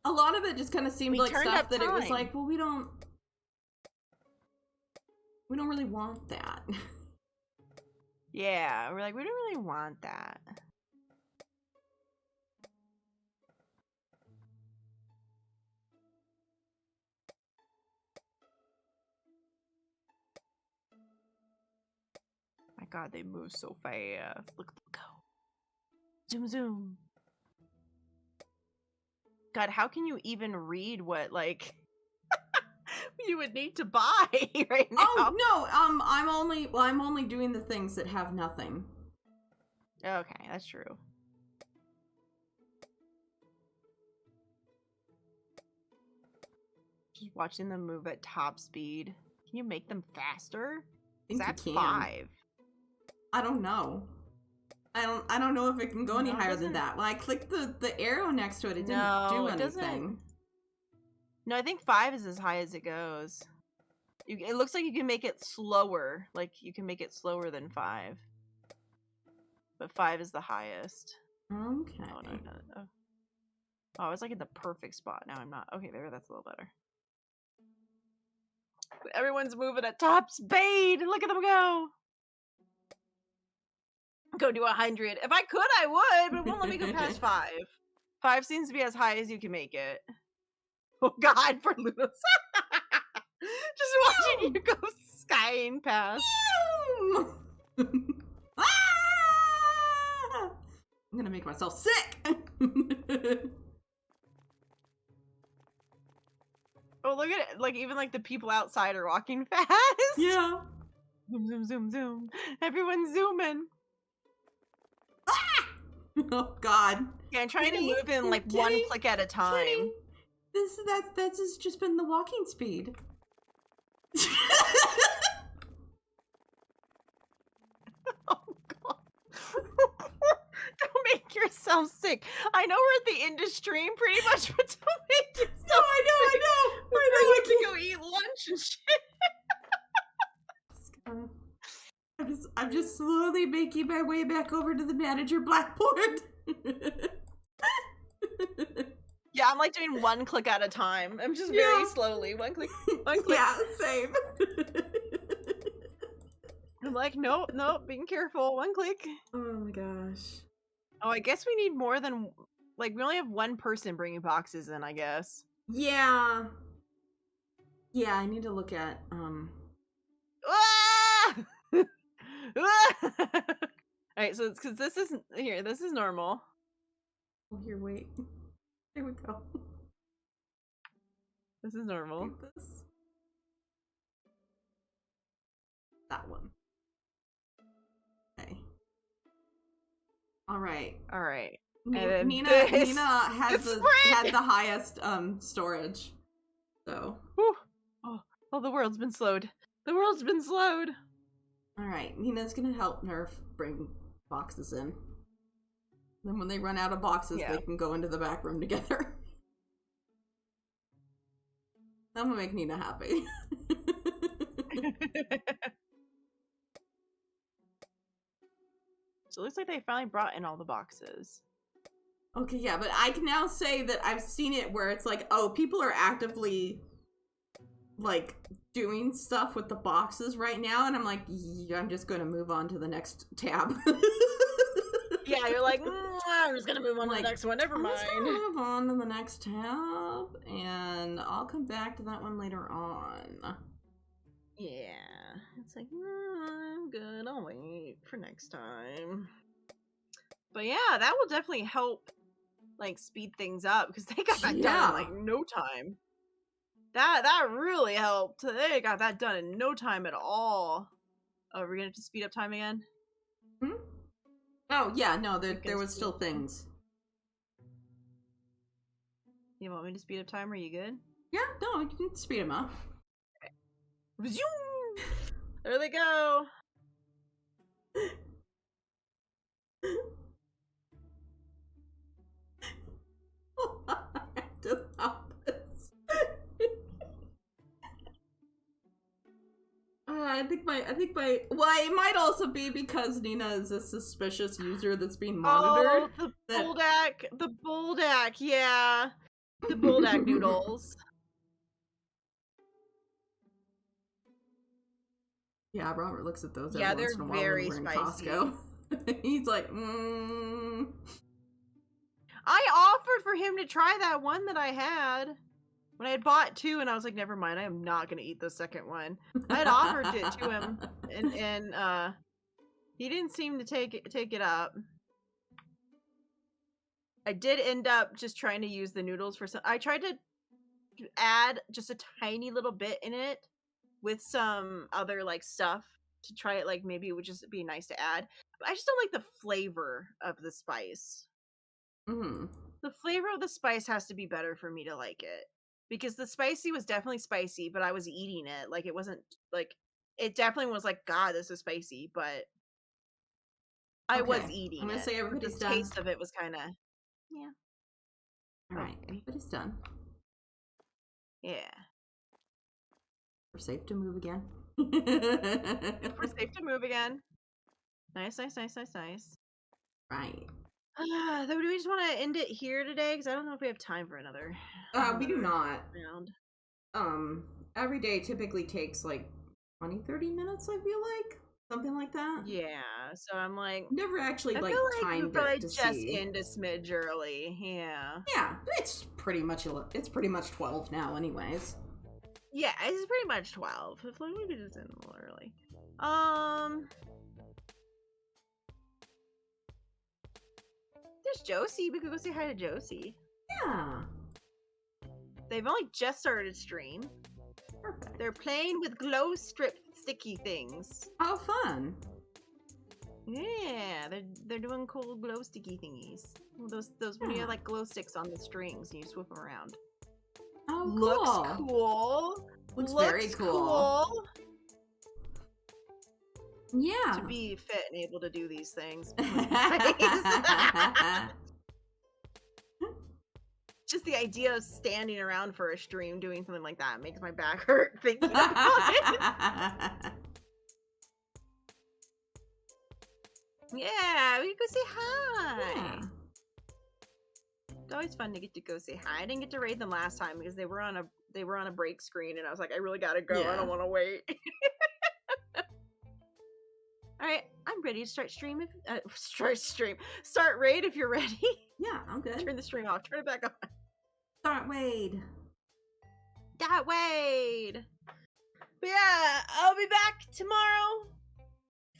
A lot of it just kind of seemed like stuff that it was like, well, we don't really want that. Yeah, we're like, we don't really want that. My god, they move so fast. Look at them go. Zoom, zoom. God, how can you even read what, like, you would need to buy right now? Oh, no, I'm only doing the things that have nothing. Okay, that's true. Just watching them move at top speed. Can you make them faster? That's 5. I don't know. I don't know if it can go any higher than that. When I clicked the arrow next to it, it didn't do anything. No, I think 5 is as high as it goes. It looks like you can make it slower. Like, you can make it slower than 5. But 5 is the highest. Okay. Oh, no. Oh, I was like in the perfect spot. Now I'm not. Okay, there. That's a little better. Everyone's moving at top speed. Look at them go. Go to 100. If I could, I would, but it won't let me go past 5. 5 seems to be as high as you can make it. Oh god, for Lunos. Just watching you go skying past. I'm gonna make myself sick. Oh, look at it. Like, even like the people outside are walking fast. Yeah. Zoom, zoom, zoom, zoom. Everyone's zooming. Oh god. Yeah, I'm trying to move in like one click at a time. That's just been the walking speed. Oh god. Don't make yourself sick. I know we're at the end of stream pretty much, but don't make yourself sick. I know. I can go eat lunch and shit. I'm just slowly making my way back over to the manager blackboard. Yeah, I'm like doing one click at a time. I'm just very slowly. One click. Yeah, same. I'm like, nope, being careful. One click. Oh my gosh. Oh, I guess we need more than, like, we only have one person bringing boxes in, I guess. Yeah. Yeah, I need to look at, Ah! Alright, so it's because this isn't, here, this is normal. Oh, here, wait. There we go. This is normal. That one. Okay. All right. All right. Nina had the highest storage. So. Whew. Oh, the world's been slowed. The world's been slowed. All right, Nina's gonna help Nerf bring boxes in. Then when they run out of boxes, they can go into the back room together. I'm gonna make Nina happy. So it looks like they finally brought in all the boxes. Okay, yeah, but I can now say that I've seen it where it's like, oh, people are actively, like, doing stuff with the boxes right now, and I'm like, yeah, I'm just gonna move on to the next tab. Yeah, you're like, I'm just gonna move on to the next one, never mind. I'm just gonna move on to the next tab, and I'll come back to that one later on. Yeah, it's like, I'm good, I'll wait for next time. But yeah, that will definitely help, like, speed things up, because they got that done in, like, no time. That really helped. They got that done in no time at all. Oh, are we gonna have to speed up time again? Hmm? Oh, yeah, no, there was still things. You want me to speed up time? Are you good? Yeah, no, you can speed them up. Okay. There they go. I think my well, it might also be because Nina is a suspicious user that's being monitored. Oh, the Buldak, yeah. The Buldak noodles. Yeah, Robert looks at those. Yeah, every once in a while very when we're in spicy. Costco. He's like, I offered for him to try that one that I had. When I had bought 2, and I was like, never mind, I am not gonna eat the second one. I had offered it to him, and he didn't seem to take it up. I did end up just trying to use the noodles for some. I tried to add just a tiny little bit in it with some other, like, stuff to try it. Like, maybe it would just be nice to add. But I just don't like the flavor of the spice. mm-hmm. The flavor of the spice has to be better for me to like it. Because the spicy was definitely spicy, but I was eating it. Like, it wasn't, like, it definitely was like, God, this is spicy, but I was eating it. I'm gonna say everybody's done. The taste of it was kind of, yeah. Alright, everybody's done. Yeah. We're safe to move again. We're safe to move again. Nice. Right. Do we just want to end it here today? Because I don't know if we have time for another. We do not. Round. Every day typically takes like 20-30 minutes, I feel like. Something like that. Yeah, so I'm like... Never actually, I like, feel like timed we probably it to just see. end a smidge early, yeah. Yeah, it's pretty much 12 now anyways. Yeah, it's pretty much 12. If we could just end a little early. There's Josie. We could go say hi to Josie. Yeah. They've only just started stream. Perfect. They're playing with glow strip sticky things. How fun. Yeah, they're doing cool glow sticky thingies. Those when you have, like, glow sticks on the strings and you swip them around. Oh, cool. Looks cool. Looks very cool. Yeah. To be fit and able to do these things. Just the idea of standing around for a stream doing something like that makes my back hurt thinking about it. Yeah, we can go say hi. Yeah. It's always fun to go say hi. I didn't get to raid them last time because they were on a break screen, and I was like, I really gotta go. Yeah. I don't want to wait. All right, I'm ready to start stream. Start raid if you're ready. Yeah, I'm good. Turn the stream off. Turn it back on. Start Wade. That Wade. But yeah, I'll be back tomorrow.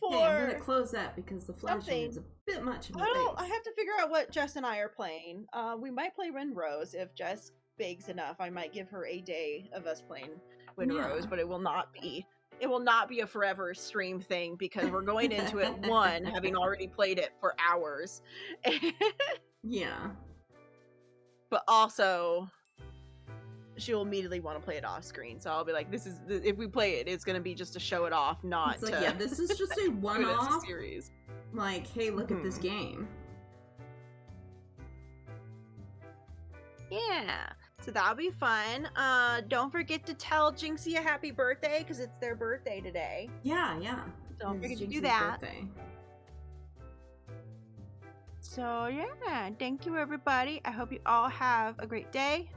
Okay, I'm gonna close that because the flashing is a bit much in my face. I have to figure out what Jess and I are playing. We might play Windrose if Jess begs enough. I might give her a day of us playing Windrose, but it will not be it will not be a forever stream thing because we're going into it one having already played it for hours. Yeah. But also she'll immediately want to play it off screen, so I'll be like, this is if we play it, it's gonna be just to show it off, not it's like, to yeah, this is just a one-off series. Like, hey, look at this game. Yeah, so that'll be fun. Don't forget to tell Jinxie a happy birthday because it's their birthday today. Yeah. Don't forget to do Jinxie's that. birthday. So yeah, thank you everybody. I hope you all have a great day.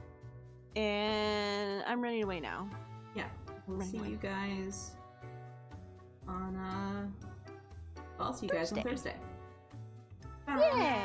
And I'm running away now. Yeah. We'll see you guys on I'll see you guys on Thursday. Bye. Yeah.